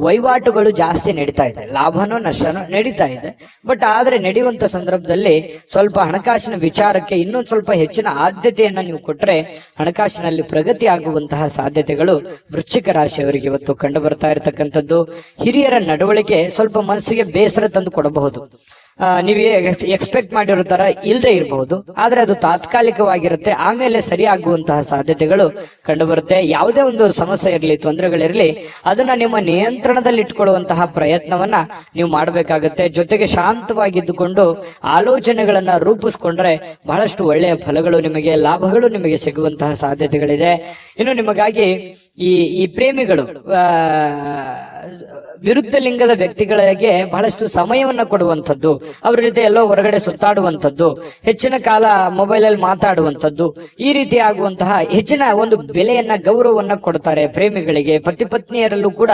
ವಹಿವಾಟುಗಳು ಜಾಸ್ತಿ ನಡೀತಾ ಇದೆ, ಲಾಭನೋ ನಷ್ಟನೋ ನಡೀತಾ ಇದೆ. ಬಟ್ ಆದ್ರೆ ನಡೆಯುವಂತ ಸಂದರ್ಭದಲ್ಲಿ ಸ್ವಲ್ಪ ಹಣಕಾಸಿನ ವಿಚಾರಕ್ಕೆ ಇನ್ನೊಂದು ಸ್ವಲ್ಪ ಹೆಚ್ಚಿನ ಆದ್ಯತೆಯನ್ನ ನೀವು ಕೊಟ್ರೆ ಹಣಕಾಸಿನಲ್ಲಿ ಪ್ರಗತಿ ಆಗುವಂತಹ ಸಾಧ್ಯತೆಗಳು ವೃಶ್ಚಿಕ ರಾಶಿಯವರಿಗೆ ಇವತ್ತು ಕಂಡು ಬರ್ತಾ ಇರತಕ್ಕಂಥದ್ದು. ಹಿರಿಯರ ನಡವಳಿಕೆ ಸ್ವಲ್ಪ ಮನಸ್ಸಿಗೆ ಬೇಸರ ತಂದು ಕೊಡಬಹುದು. ನೀವು ಎಕ್ಸ್ಪೆಕ್ಟ್ ಮಾಡಿರೋ ತರ ಇಲ್ಲದೆ ಇರಬಹುದು, ಆದ್ರೆ ಅದು ತಾತ್ಕಾಲಿಕವಾಗಿರುತ್ತೆ, ಆಮೇಲೆ ಸರಿಯಾಗುವಂತಹ ಸಾಧ್ಯತೆಗಳು ಕಂಡು ಬರುತ್ತೆ. ಯಾವುದೇ ಒಂದು ಸಮಸ್ಯೆ ಇರಲಿ, ತೊಂದರೆಗಳಿರಲಿ, ಅದನ್ನ ನಿಮ್ಮ ನಿಯಂತ್ರಣದಲ್ಲಿ ಇಟ್ಕೊಳ್ಳುವಂತಹ ಪ್ರಯತ್ನವನ್ನ ನೀವು ಮಾಡಬೇಕಾಗತ್ತೆ. ಜೊತೆಗೆ ಶಾಂತವಾಗಿದ್ದುಕೊಂಡು ಆಲೋಚನೆಗಳನ್ನ ರೂಪಿಸ್ಕೊಂಡ್ರೆ ಬಹಳಷ್ಟು ಒಳ್ಳೆಯ ಫಲಗಳು ನಿಮಗೆ, ಲಾಭಗಳು ನಿಮಗೆ ಸಿಗುವಂತಹ ಸಾಧ್ಯತೆಗಳಿದೆ. ಇನ್ನು ನಿಮಗಾಗಿ ಈ ಪ್ರೇಮಿಗಳು ವಿರುದ್ಧ ಲಿಂಗದ ವ್ಯಕ್ತಿಗಳಿಗೆ ಬಹಳಷ್ಟು ಸಮಯವನ್ನ ಕೊಡುವಂಥದ್ದು, ಅವ್ರ ಜೊತೆ ಎಲ್ಲೋ ಹೊರಗಡೆ ಸುತ್ತಾಡುವಂಥದ್ದು, ಹೆಚ್ಚಿನ ಕಾಲ ಮೊಬೈಲ್ ಅಲ್ಲಿ ಮಾತಾಡುವಂಥದ್ದು, ಈ ರೀತಿ ಆಗುವಂತಹ ಹೆಚ್ಚಿನ ಒಂದು ಬೆಲೆಯನ್ನ, ಗೌರವವನ್ನ ಕೊಡ್ತಾರೆ ಪ್ರೇಮಿಗಳಿಗೆ. ಪತಿ ಪತ್ನಿಯರಲ್ಲೂ ಕೂಡ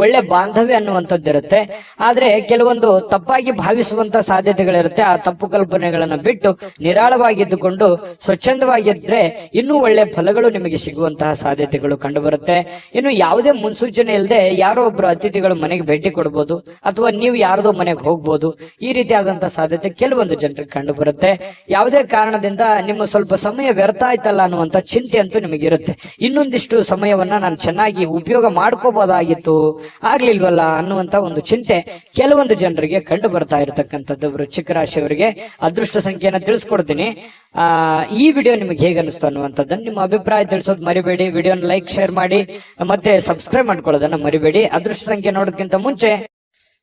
ಒಳ್ಳೆ ಬಾಂಧವ್ಯ ಅನ್ನುವಂಥದ್ದು ಇರುತ್ತೆ. ಆದ್ರೆ ಕೆಲವೊಂದು ತಪ್ಪಾಗಿ ಭಾವಿಸುವಂತಹ ಸಾಧ್ಯತೆಗಳಿರುತ್ತೆ. ಆ ತಪ್ಪು ಕಲ್ಪನೆಗಳನ್ನ ಬಿಟ್ಟು ನಿರಾಳವಾಗಿದ್ದುಕೊಂಡು ಸ್ವಚ್ಛಂದವಾಗಿದ್ರೆ ಇನ್ನೂ ಒಳ್ಳೆ ಫಲಗಳು ನಿಮಗೆ ಸಿಗುವಂತಹ ಸಾಧ್ಯತೆಗಳು ಕಂಡು ಬರುತ್ತೆ. ಇನ್ನು ಯಾವುದೇ ಮುನ್ಸೂಚನೆ ಇಲ್ಲದೆ ಯಾರೋ ಒಬ್ರು ಅತಿಥಿಗಳು ಮನೆಗೆ ಭೇಟಿ ಕೊಡಬಹುದು, ಅಥವಾ ನೀವು ಯಾರದೋ ಮನೆಗೆ ಹೋಗ್ಬೋದು. ಈ ರೀತಿಯಾದಂತಹ ಸಾಧ್ಯತೆ ಕೆಲವೊಂದು ಜನರಿಗೆ ಕಂಡು ಬರುತ್ತೆ. ಯಾವುದೇ ಕಾರಣದಿಂದ ನಿಮ್ಮ ಸ್ವಲ್ಪ ಸಮಯ ವ್ಯರ್ಥ ಆಯ್ತಲ್ಲ ಅನ್ನುವಂತ ಚಿಂತೆ ಅಂತೂ ನಿಮಗಿರುತ್ತೆ. ಇನ್ನೊಂದಿಷ್ಟು ಸಮಯವನ್ನ ನಾನು ಚೆನ್ನಾಗಿ ಉಪಯೋಗ ಮಾಡ್ಕೋಬಹುದಾಗಿತ್ತು, ಆಗ್ಲಿಲ್ವಲ್ಲ ಅನ್ನುವಂತ ಒಂದು ಚಿಂತೆ ಕೆಲವೊಂದು ಜನರಿಗೆ ಕಂಡು ಬರ್ತಾ ಇರತಕ್ಕಂಥದ್ದು. ವೃಶ್ಚಿಕ ರಾಶಿಯವರಿಗೆ ಅದೃಷ್ಟ ಸಂಖ್ಯೆಯನ್ನ ತಿಳಿಸ್ಕೊಡ್ತೀನಿ. ಈ ವಿಡಿಯೋ ನಿಮಗೆ ಹೇಗೆ ಅನಿಸ್ತು ಅನ್ನುವಂಥದ್ದನ್ನು ನಿಮ್ಮ ಅಭಿಪ್ರಾಯ ತಿಳಿಸೋದು ಮರಿಬೇಡಿ. ವಿಡಿಯೋನ ಲೈಕ್ ಶೇರ್ ಮಾಡಿ ಮತ್ತೆ ಸಬ್ಸ್ಕ್ರೈಬ್ ಮಾಡ್ಕೊಳ್ಳೋದನ್ನ ಮರಿಬೇಡಿ. ಅದೃಷ್ಟ ಸಂಖ್ಯೆ ನೋಡೋದಕ್ಕಿಂತ ಮುಂಚೆ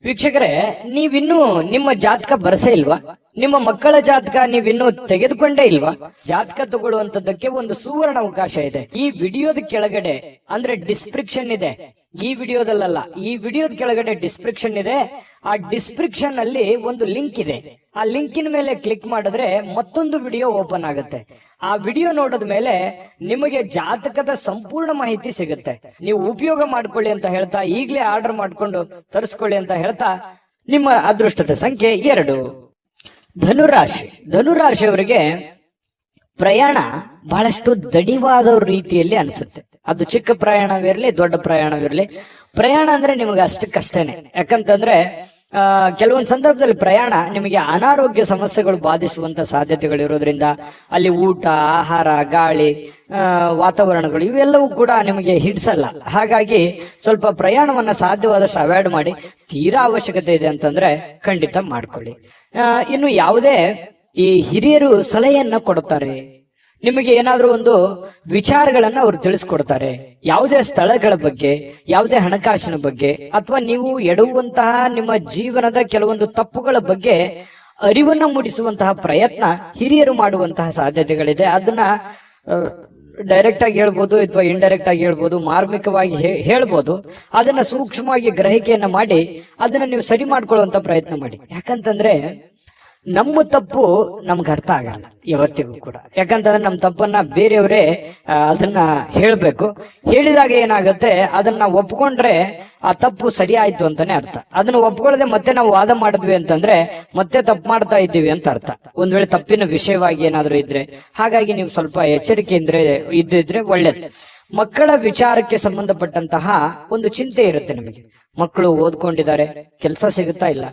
ವೀಕ್ಷಕರೇ, ನೀವಿನ್ನೂ ನಿಮ್ಮ ಜಾತಕ ಬರಸೇ ಇಲ್ವಾ? ನಿಮ್ಮ ಮಕ್ಕಳ ಜಾತಕ ನೀವಿನ್ನೂ ತೆಗೆದುಕೊಂಡೇ ಇಲ್ವಾ? ಜಾತಕ ತಗೊಳ್ಳುವಂತದ್ದಕ್ಕೆ ಒಂದು ಸುವರ್ಣ ಅವಕಾಶ ಇದೆ. ಈ ವಿಡಿಯೋದ ಕೆಳಗಡೆ ಅಂದ್ರೆ ಡಿಸ್ಕ್ರಿಪ್ಷನ್ ಇದೆ, ಈ ವಿಡಿಯೋದಲ್ಲ, ಈ ವಿಡಿಯೋದ ಕೆಳಗಡೆ ಡಿಸ್ಕ್ರಿಪ್ಷನ್ ಇದೆ. ಆ ಡಿಸ್ಕ್ರಿಪ್ಷನ್ ಅಲ್ಲಿ ಒಂದು ಲಿಂಕ್ ಇದೆ. ಆ ಲಿಂಕಿನ ಮೇಲೆ ಕ್ಲಿಕ್ ಮಾಡಿದ್ರೆ ಮತ್ತೊಂದು ವಿಡಿಯೋ ಓಪನ್ ಆಗುತ್ತೆ. ಆ ವಿಡಿಯೋ ನೋಡಿದ ಮೇಲೆ ನಿಮಗೆ ಜಾತಕದ ಸಂಪೂರ್ಣ ಮಾಹಿತಿ ಸಿಗುತ್ತೆ. ನೀವು ಉಪಯೋಗ ಮಾಡ್ಕೊಳ್ಳಿ ಅಂತ ಹೇಳ್ತಾ, ಈಗಲೇ ಆರ್ಡರ್ ಮಾಡ್ಕೊಂಡು ತರಿಸ್ಕೊಳ್ಳಿ ಅಂತ ಹೇಳ್ತಾ, ನಿಮ್ಮ ಅದೃಷ್ಟದ ಸಂಖ್ಯೆ 2. ಧನುರಾಶಿ. ಧನುರಾಶಿಯವರಿಗೆ ಪ್ರಯಾಣ ಬಹಳಷ್ಟು ದಣಿವಾದ ರೀತಿಯಲ್ಲಿ ಅನಿಸುತ್ತೆ. ಅದು ಚಿಕ್ಕ ಪ್ರಯಾಣವಿರಲಿ, ದೊಡ್ಡ ಪ್ರಯಾಣವಿರಲಿ, ಪ್ರಯಾಣ ಅಂದ್ರೆ ನಿಮಗೆ ಅಷ್ಟಕ್ಕಷ್ಟೇನೆ. ಯಾಕಂತಂದ್ರೆ ಕೆಲವೊಂದು ಸಂದರ್ಭದಲ್ಲಿ ಪ್ರಯಾಣ ನಿಮಗೆ ಅನಾರೋಗ್ಯ ಸಮಸ್ಯೆಗಳು ಬಾಧಿಸುವಂತ ಸಾಧ್ಯತೆಗಳಿರೋದ್ರಿಂದ ಅಲ್ಲಿ ಊಟ, ಆಹಾರ, ಗಾಳಿ, ವಾತಾವರಣಗಳು ಇವೆಲ್ಲವೂ ಕೂಡ ನಿಮಗೆ ಹಿಡಿಸಲ್ಲ. ಹಾಗಾಗಿ ಸ್ವಲ್ಪ ಪ್ರಯಾಣವನ್ನ ಸಾಧ್ಯವಾದಷ್ಟು ಅವಾಯ್ಡ್ ಮಾಡಿ. ತೀರಾ ಅವಶ್ಯಕತೆ ಇದೆ ಅಂತಂದ್ರೆ ಖಂಡಿತ ಮಾಡ್ಕೊಳ್ಳಿ. ಇನ್ನು ಯಾವುದೇ ಈ ಹಿರಿಯರು ಸಲಹೆಯನ್ನ ಕೊಡ್ತಾರೆ, ನಿಮಗೆ ಏನಾದ್ರೂ ಒಂದು ವಿಚಾರಗಳನ್ನ ಅವರು ತಿಳಿಸ್ಕೊಡ್ತಾರೆ. ಯಾವುದೇ ಸ್ಥಳಗಳ ಬಗ್ಗೆ, ಯಾವುದೇ ಹಣಕಾಸಿನ ಬಗ್ಗೆ, ಅಥವಾ ನೀವು ಎಡುವಂತಹ ನಿಮ್ಮ ಜೀವನದ ಕೆಲವೊಂದು ತಪ್ಪುಗಳ ಬಗ್ಗೆ ಅರಿವನ್ನ ಮೂಡಿಸುವಂತಹ ಪ್ರಯತ್ನ ಹಿರಿಯರು ಮಾಡುವಂತಹ ಸಾಧ್ಯತೆಗಳಿದೆ. ಅದನ್ನ ಡೈರೆಕ್ಟ್ ಆಗಿ ಹೇಳ್ಬೋದು ಅಥವಾ ಇಂಡೈರೆಕ್ಟ್ ಆಗಿ ಹೇಳ್ಬೋದು, ಮಾರ್ಮಿಕವಾಗಿ ಹೇಳ್ಬೋದು. ಅದನ್ನ ಸೂಕ್ಷ್ಮವಾಗಿ ಗ್ರಹಿಕೆಯನ್ನ ಮಾಡಿ ಅದನ್ನ ನೀವು ಸರಿ ಮಾಡ್ಕೊಳ್ಳುವಂತ ಪ್ರಯತ್ನ ಮಾಡಿ. ಯಾಕಂತಂದ್ರೆ ನಮ್ಮ ತಪ್ಪು ನಮ್ಗೆ ಅರ್ಥ ಆಗಲ್ಲ ಯಾವತ್ತಿಗೂ ಕೂಡ. ಯಾಕಂತಂದ್ರೆ ನಮ್ಮ ತಪ್ಪನ್ನ ಬೇರೆಯವರೇ ಅದನ್ನ ಹೇಳ್ಬೇಕು. ಹೇಳಿದಾಗ ಏನಾಗುತ್ತೆ, ಅದನ್ನ ಒಪ್ಕೊಂಡ್ರೆ ಆ ತಪ್ಪು ಸರಿ ಆಯ್ತು ಅಂತಾನೆ ಅರ್ಥ. ಅದನ್ನ ಒಪ್ಕೊಳ್ಳದೆ ಮತ್ತೆ ನಾವು ವಾದ ಮಾಡಿದ್ವಿ ಅಂತಂದ್ರೆ ಮತ್ತೆ ತಪ್ಪು ಮಾಡ್ತಾ ಇದ್ದೀವಿ ಅಂತ ಅರ್ಥ, ಒಂದ್ ವೇಳೆ ತಪ್ಪಿನ ವಿಷಯವಾಗಿ ಏನಾದ್ರು ಇದ್ರೆ. ಹಾಗಾಗಿ ನೀವು ಸ್ವಲ್ಪ ಎಚ್ಚರಿಕೆಯಿಂದ ಇದ್ದಿದ್ರೆ ಒಳ್ಳೇದು. ಮಕ್ಕಳ ವಿಚಾರಕ್ಕೆ ಸಂಬಂಧಪಟ್ಟಂತಹ ಒಂದು ಚಿಂತೆ ಇರುತ್ತೆ ನಿಮಗೆ. ಮಕ್ಕಳು ಓದ್ಕೊಂಡಿದ್ದಾರೆ, ಕೆಲಸ ಸಿಗುತ್ತಾ ಇಲ್ಲ,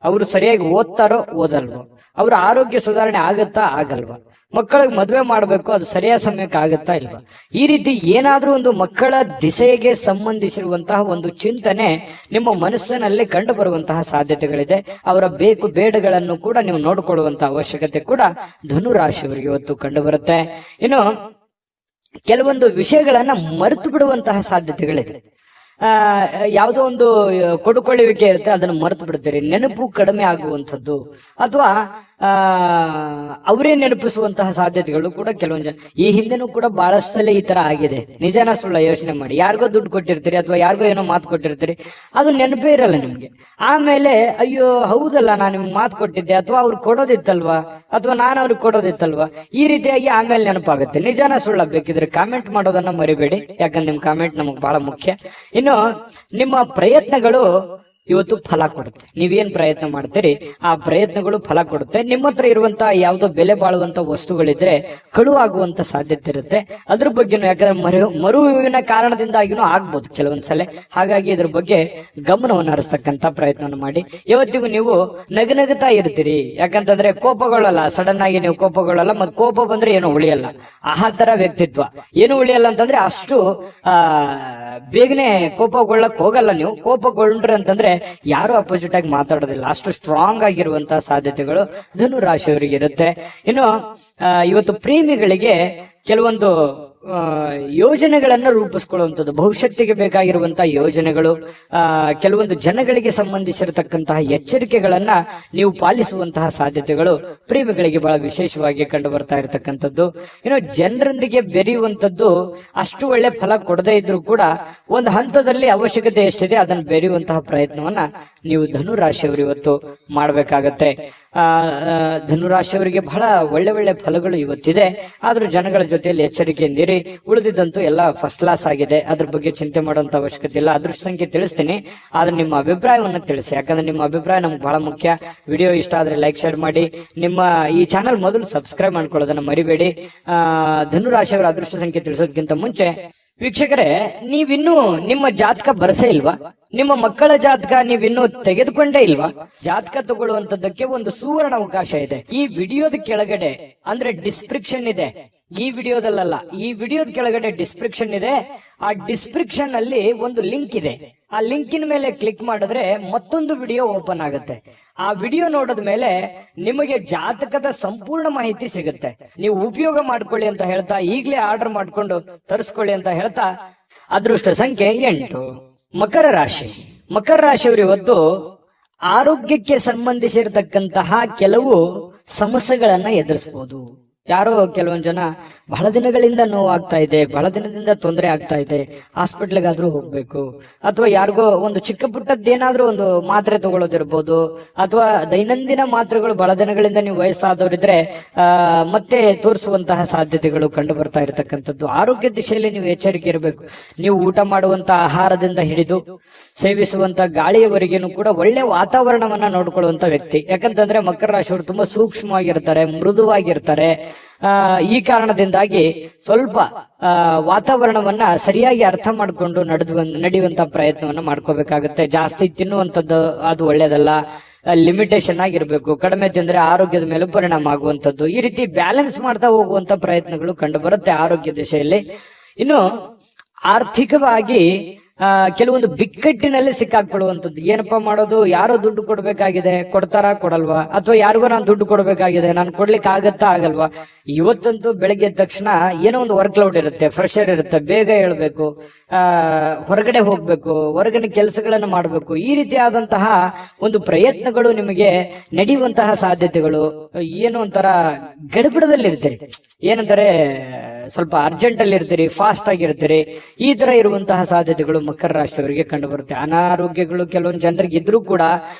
ಅವರು ಸರಿಯಾಗಿ ಓದ್ತಾರೋ ಓದಲ್ವೋ, ಅವ್ರ ಆರೋಗ್ಯ ಸುಧಾರಣೆ ಆಗತ್ತಾ ಆಗಲ್ವಾ, ಮಕ್ಕಳಿಗೆ ಮದುವೆ ಮಾಡ್ಬೇಕು, ಅದು ಸರಿಯಾದ ಸಮಯಕ್ಕೆ ಆಗತ್ತಾ ಇಲ್ವಾ, ಈ ರೀತಿ ಏನಾದ್ರೂ ಒಂದು ಮಕ್ಕಳ ದಿಸೆಗೆ ಸಂಬಂಧಿಸಿರುವಂತಹ ಒಂದು ಚಿಂತನೆ ನಿಮ್ಮ ಮನಸ್ಸಿನಲ್ಲಿ ಕಂಡು ಬರುವಂತಹ ಸಾಧ್ಯತೆಗಳಿದೆ. ಅವರ ಬೇಕು ಬೇಡಗಳನ್ನು ಕೂಡ ನೀವು ನೋಡಿಕೊಳ್ಳುವಂತಹ ಅವಶ್ಯಕತೆ ಕೂಡ ಧನುರಾಶಿಯವರಿಗೆ ಇವತ್ತು ಕಂಡು ಬರುತ್ತೆ. ಇನ್ನು ಕೆಲವೊಂದು ವಿಷಯಗಳನ್ನ ಮರೆತು ಬಿಡುವಂತಹ ಸಾಧ್ಯತೆಗಳಿದೆ. ಯಾವುದೋ ಒಂದು ಕೊಡುಕೊಳ್ಳುವಿಕೆ ಇರುತ್ತೆ, ಅದನ್ನು ಮರೆತು ಬಿಡ್ತೀರಿ. ನೆನಪು ಕಡಿಮೆ ಆಗುವಂಥದ್ದು ಅಥವಾ ಅವರೇ ನೆನಪಿಸುವಂತಹ ಸಾಧ್ಯತೆಗಳು ಕೂಡ ಕೆಲವೊಂದು ಈ ಹಿಂದೆನೂ ಕೂಡ ಬಹಳಷ್ಟು ಸಲ ಈ ತರ ಆಗಿದೆ. ನಿಜನ ಸುಳ್ಳ ಯೋಚನೆ ಮಾಡಿ. ಯಾರಿಗೋ ದುಡ್ಡು ಕೊಟ್ಟಿರ್ತೀರಿ ಅಥವಾ ಯಾರಿಗೋ ಏನೋ ಮಾತು ಕೊಟ್ಟಿರ್ತೀರಿ, ಅದು ನೆನಪೇ ಇರಲ್ಲ ನಿಮ್ಗೆ. ಆಮೇಲೆ ಅಯ್ಯೋ ಹೌದಲ್ಲ, ನಾನು ನಿಮ್ಗೆ ಮಾತು ಕೊಟ್ಟಿದ್ದೆ, ಅಥವಾ ಅವ್ರು ಕೊಡೋದಿತ್ತಲ್ವಾ, ಅಥವಾ ನಾನು ಅವ್ರಿಗೆ ಕೊಡೋದಿತ್ತಲ್ವಾ, ಈ ರೀತಿಯಾಗಿ ಆಮೇಲೆ ನೆನಪಾಗುತ್ತೆ. ನಿಜನ ಸುಳ್ಳ ಬೇಕಿದ್ರೆ ಕಾಮೆಂಟ್ ಮಾಡೋದನ್ನ ಮರಿಬೇಡಿ, ಯಾಕಂದ್ರೆ ನಿಮ್ ಕಾಮೆಂಟ್ ನಮಗ್ ಬಹಳ ಮುಖ್ಯ. ಇನ್ನು ನಿಮ್ಮ ಪ್ರಯತ್ನಗಳು ಇವತ್ತು ಫಲ ಕೊಡುತ್ತೆ. ನೀವೇನ್ ಪ್ರಯತ್ನ ಮಾಡ್ತೀರಿ ಆ ಪ್ರಯತ್ನಗಳು ಫಲ ಕೊಡುತ್ತೆ. ನಿಮ್ಮ ಹತ್ರ ಇರುವಂತಹ ಯಾವುದೋ ಬೆಲೆ ಬಾಳುವಂತ ವಸ್ತುಗಳಿದ್ರೆ ಕಳುವಾಗುವಂತ ಸಾಧ್ಯತೆ ಇರುತ್ತೆ. ಅದ್ರ ಬಗ್ಗೆನೂ, ಯಾಕಂದ್ರೆ ಮರುವಿನ ಕಾರಣದಿಂದಾಗಿನೂ ಆಗ್ಬೋದು ಕೆಲವೊಂದ್ಸಲ. ಹಾಗಾಗಿ ಇದ್ರ ಬಗ್ಗೆ ಗಮನವನ್ನು ಹರಿಸ್ತಕ್ಕಂತ ಪ್ರಯತ್ನ ಮಾಡಿ. ಇವತ್ತಿಗೂ ನೀವು ನಗನಗುತ್ತಾ ಇರ್ತೀರಿ. ಯಾಕಂತಂದ್ರೆ ಕೋಪಗೊಳ್ಳಲ್ಲ, ಸಡನ್ ಆಗಿ ನೀವು ಕೋಪಗೊಳ್ಳಲ್ಲ. ಮತ್ ಕೋಪ ಬಂದ್ರೆ ಏನು ಉಳಿಯಲ್ಲ, ಆ ತರ ವ್ಯಕ್ತಿತ್ವ. ಏನು ಉಳಿಯಲ್ಲ ಅಂತಂದ್ರೆ ಅಷ್ಟು ಬೇಗನೆ ಕೋಪಗೊಳ್ಳಕ್ ಹೋಗಲ್ಲ ನೀವು. ಕೋಪಗೊಂಡ್ರೆ ಅಂತಂದ್ರೆ ಯಾರು ಅಪೋಸಿಟ್ ಆಗಿ ಮಾತಾಡೋದಿಲ್ಲ, ಅಷ್ಟು ಸ್ಟ್ರಾಂಗ್ ಆಗಿರುವಂತಹ ಸಾಧ್ಯತೆಗಳು ಧನುರಾಶಿಯವರಿಗೆ ಇರುತ್ತೆ. ಇನ್ನು ಇವತ್ತು ಪ್ರೇಮಿಗಳಿಗೆ ಕೆಲವೊಂದು ಯೋಜನೆಗಳನ್ನ ರೂಪಿಸ್ಕೊಳ್ಳುವಂಥದ್ದು, ಭವಿಷ್ಯತ್ತಿಗೆ ಬೇಕಾಗಿರುವಂತಹ ಯೋಜನೆಗಳು, ಕೆಲವೊಂದು ಜನಗಳಿಗೆ ಸಂಬಂಧಿಸಿರತಕ್ಕಂತಹ ಎಚ್ಚರಿಕೆಗಳನ್ನ ನೀವು ಪಾಲಿಸುವಂತಹ ಸಾಧ್ಯತೆಗಳು ಪ್ರೇಮಿಗಳಿಗೆ ಬಹಳ ವಿಶೇಷವಾಗಿ ಕಂಡು ಬರ್ತಾ ಇರತಕ್ಕಂಥದ್ದು. ಇನ್ನು ಜನರೊಂದಿಗೆ ಬೆರೆಯುವಂಥದ್ದು ಅಷ್ಟು ಒಳ್ಳೆ ಫಲ ಕೊಡದೇ ಇದ್ರೂ ಕೂಡ ಒಂದು ಹಂತದಲ್ಲಿ ಅವಶ್ಯಕತೆ ಎಷ್ಟಿದೆ ಅದನ್ನು ಬೆರೆಯುವಂತಹ ಪ್ರಯತ್ನವನ್ನ ನೀವು ಧನುರಾಶಿಯವರು ಇವತ್ತು ಮಾಡಬೇಕಾಗತ್ತೆ. ಧನುರಾಶಿಯವರಿಗೆ ಬಹಳ ಒಳ್ಳೆ ಒಳ್ಳೆ ಫಲಗಳು ಇವತ್ತಿದೆ. ಆದ್ರೂ ಜನಗಳ ಜೊತೆಯಲ್ಲಿ ಎಚ್ಚರಿಕೆಯಿಂದಿರಿ. ಉಳಿದಿದ್ದಂತೂ ಎಲ್ಲ ಫಸ್ಟ್ ಕ್ಲಾಸ್ ಆಗಿದೆ, ಅದ್ರ ಬಗ್ಗೆ ಚಿಂತೆ ಮಾಡುವಂತ ಅವಶ್ಯಕತೆ ಇಲ್ಲ. ಅದೃಷ್ಟ ಸಂಖ್ಯೆ ತಿಳಿಸ್ತೀನಿ, ಆದ್ರೆ ನಿಮ್ಮ ಅಭಿಪ್ರಾಯವನ್ನ ತಿಳಿಸಿ. ಯಾಕಂದ್ರೆ ನಿಮ್ಮ ಅಭಿಪ್ರಾಯ ನಮ್ಗೆ ಬಹಳ ಮುಖ್ಯ. ವಿಡಿಯೋ ಇಷ್ಟ ಆದ್ರೆ ಲೈಕ್, ಶೇರ್ ಮಾಡಿ. ನಿಮ್ಮ ಈ ಚಾನಲ್ ಮೊದಲು ಸಬ್ಸ್ಕ್ರೈಬ್ ಮಾಡ್ಕೊಳ್ಳೋದನ್ನ ಮರಿಬೇಡಿ. ಧನುರಾಶಿಯವರ ಅದೃಷ್ಟ ಸಂಖ್ಯೆ ತಿಳಿಸೋದಕ್ಕಿಂತ ಮುಂಚೆ ವೀಕ್ಷಕರೇ, ನೀವಿನ್ನೂ ನಿಮ್ಮ ಜಾತಕ ಬರಸೇ ಇಲ್ವಾ? ನಿಮ್ಮ ಮಕ್ಕಳ ಜಾತಕ ನೀವಿನ್ನೂ ತೆಗೆದುಕೊಂಡೇ ಇಲ್ವಾ? ಜಾತಕ ತಗೊಳ್ಳುವಂತದ್ದಕ್ಕೆ ಒಂದು ಸುವರ್ಣ ಅವಕಾಶ ಇದೆ. ಈ ವಿಡಿಯೋದ ಕೆಳಗಡೆ ಅಂದ್ರೆ ಡಿಸ್ಕ್ರಿಪ್ಷನ್ ಇದೆ, ಈ ವಿಡಿಯೋದಲ್ಲ, ಈ ವಿಡಿಯೋದ ಕೆಳಗಡೆ ಡಿಸ್ಕ್ರಿಪ್ಷನ್ ಇದೆ. ಆ ಡಿಸ್ಕ್ರಿಪ್ಷನ್ ಅಲ್ಲಿ ಒಂದು ಲಿಂಕ್ ಇದೆ. ಆ ಲಿಂಕಿನ ಮೇಲೆ ಕ್ಲಿಕ್ ಮಾಡಿದ್ರೆ ಮತ್ತೊಂದು ವಿಡಿಯೋ ಓಪನ್ ಆಗುತ್ತೆ. ಆ ವಿಡಿಯೋ ನೋಡಿದ ಮೇಲೆ ನಿಮಗೆ ಜಾತಕದ ಸಂಪೂರ್ಣ ಮಾಹಿತಿ ಸಿಗುತ್ತೆ. ನೀವು ಉಪಯೋಗ ಮಾಡ್ಕೊಳ್ಳಿ ಅಂತ ಹೇಳ್ತಾ, ಈಗಲೇ ಆರ್ಡರ್ ಮಾಡ್ಕೊಂಡು ತರಿಸ್ಕೊಳ್ಳಿ ಅಂತ ಹೇಳ್ತಾ, ಅದೃಷ್ಟ ಸಂಖ್ಯೆ 8. ಮಕರ ರಾಶಿ. ಮಕರ ರಾಶಿಯವರು ಇವತ್ತು ಆರೋಗ್ಯಕ್ಕೆ ಸಂಬಂಧಿಸಿರತಕ್ಕಂತಹ ಕೆಲವು ಸಮಸ್ಯೆಗಳನ್ನ ಎದುರಿಸಬಹುದು. ಯಾರೋ ಕೆಲವೊಂದು ಜನ ಬಹಳ ದಿನಗಳಿಂದ ನೋವು ಆಗ್ತಾ ಇದೆ, ಬಹಳ ದಿನದಿಂದ ತೊಂದರೆ ಆಗ್ತಾ ಇದೆ, ಹಾಸ್ಪಿಟ್ಲಿಗಾದ್ರೂ ಹೋಗ್ಬೇಕು, ಅಥವಾ ಯಾರಿಗೋ ಒಂದು ಚಿಕ್ಕ ಪುಟ್ಟದ್ದೇನಾದ್ರೂ ಒಂದು ಮಾತ್ರೆ ತಗೊಳ್ಳೋದಿರ್ಬೋದು, ಅಥವಾ ದೈನಂದಿನ ಮಾತ್ರೆಗಳು ಬಹಳ ದಿನಗಳಿಂದ ನೀವು ವಯಸ್ಸಾದವರಿದ್ರೆ ಮತ್ತೆ ತೋರಿಸುವಂತಹ ಸಾಧ್ಯತೆಗಳು ಕಂಡು ಬರ್ತಾ ಇರತಕ್ಕಂಥದ್ದು. ಆರೋಗ್ಯ ದಿಶೆಯಲ್ಲಿ ನೀವು ಎಚ್ಚರಿಕೆ ಇರಬೇಕು. ನೀವು ಊಟ ಮಾಡುವಂತ ಆಹಾರದಿಂದ ಹಿಡಿದು ಸೇವಿಸುವಂತ ಗಾಳಿಯವರೆಗೇನು ಕೂಡ ಒಳ್ಳೆ ವಾತಾವರಣವನ್ನ ನೋಡ್ಕೊಳ್ಳುವಂತ ವ್ಯಕ್ತಿ. ಯಾಕಂತಂದ್ರೆ ಮಕರ ರಾಶಿಯವರು ತುಂಬಾ ಸೂಕ್ಷ್ಮವಾಗಿರ್ತಾರೆ, ಮೃದುವಾಗಿರ್ತಾರೆ. ಈ ಕಾರಣದಿಂದಾಗಿ ಸ್ವಲ್ಪ ವಾತಾವರಣವನ್ನ ಸರಿಯಾಗಿ ಅರ್ಥ ಮಾಡಿಕೊಂಡು ನಡೆಯುವಂತ ಪ್ರಯತ್ನವನ್ನ ಮಾಡ್ಕೋಬೇಕಾಗುತ್ತೆ. ಜಾಸ್ತಿ ತಿನ್ನುವಂಥದ್ದು ಅದು ಒಳ್ಳೇದಲ್ಲ, ಲಿಮಿಟೇಷನ್ ಆಗಿರ್ಬೇಕು. ಕಡಿಮೆ ತಿಂದ್ರೆ ಆರೋಗ್ಯದ ಮೇಲೆ ಪರಿಣಾಮ ಆಗುವಂಥದ್ದು. ಈ ರೀತಿ ಬ್ಯಾಲೆನ್ಸ್ ಮಾಡ್ತಾ ಹೋಗುವಂತ ಪ್ರಯತ್ನಗಳು ಕಂಡು ಬರುತ್ತೆ ಆರೋಗ್ಯ ದಿಶೆಯಲ್ಲಿ. ಇನ್ನು ಆರ್ಥಿಕವಾಗಿ ಕೆಲವೊಂದು ಬಿಕ್ಕಟ್ಟಿನಲ್ಲಿ ಸಿಕ್ಕಾಕೊಳ್ಳುವಂಥದ್ದು. ಏನಪ್ಪಾ ಮಾಡೋದು, ಯಾರೋ ದುಡ್ಡು ಕೊಡ್ಬೇಕಾಗಿದೆ, ಕೊಡ್ತಾರಾ ಕೊಡಲ್ವಾ, ಅಥವಾ ಯಾರಿಗೋ ನಾನು ದುಡ್ಡು ಕೊಡ್ಬೇಕಾಗಿದೆ, ನಾನು ಕೊಡ್ಲಿಕ್ಕೆ ಆಗತ್ತಾ ಆಗಲ್ವಾ. ಇವತ್ತಂತೂ ಬೆಳಗ್ಗೆ ಎದ್ದ ತಕ್ಷಣ ಏನೋ ಒಂದು ವರ್ಕ್ ಲೋಡ್ ಇರುತ್ತೆ, ಪ್ರೆಷರ್ ಇರುತ್ತೆ, ಬೇಗ ಹೇಳ್ಬೇಕು, ಹೊರಗಡೆ ಹೋಗ್ಬೇಕು, ಹೊರಗಡೆ ಕೆಲಸಗಳನ್ನು ಮಾಡಬೇಕು. ಈ ರೀತಿಯಾದಂತಹ ಒಂದು ಪ್ರಯತ್ನಗಳು ನಿಮಗೆ ನಡೆಯುವಂತಹ ಸಾಧ್ಯತೆಗಳು. ಏನು ಒಂಥರ ಗಡಿಬಿಡದಲ್ಲಿರ್ತೀರಿ, ಏನಂತಾರೆ ಸ್ವಲ್ಪ ಅರ್ಜೆಂಟ್ ಅಲ್ಲಿ ಇರ್ತೀರಿ, ಫಾಸ್ಟ್ ಆಗಿರ್ತೀರಿ. ಈ ತರ ಇರುವಂತಹ ಸಾಧ್ಯತೆಗಳು ಮಕರ ರಾಶಿಯವರಿಗೆ ಕಂಡು ಬರುತ್ತೆ. ಅನಾರೋಗ್ಯಗಳು ಕೆಲವೊಂದು ಜನರಿಗೆ ಇದ್ರೂ ಕೂಡ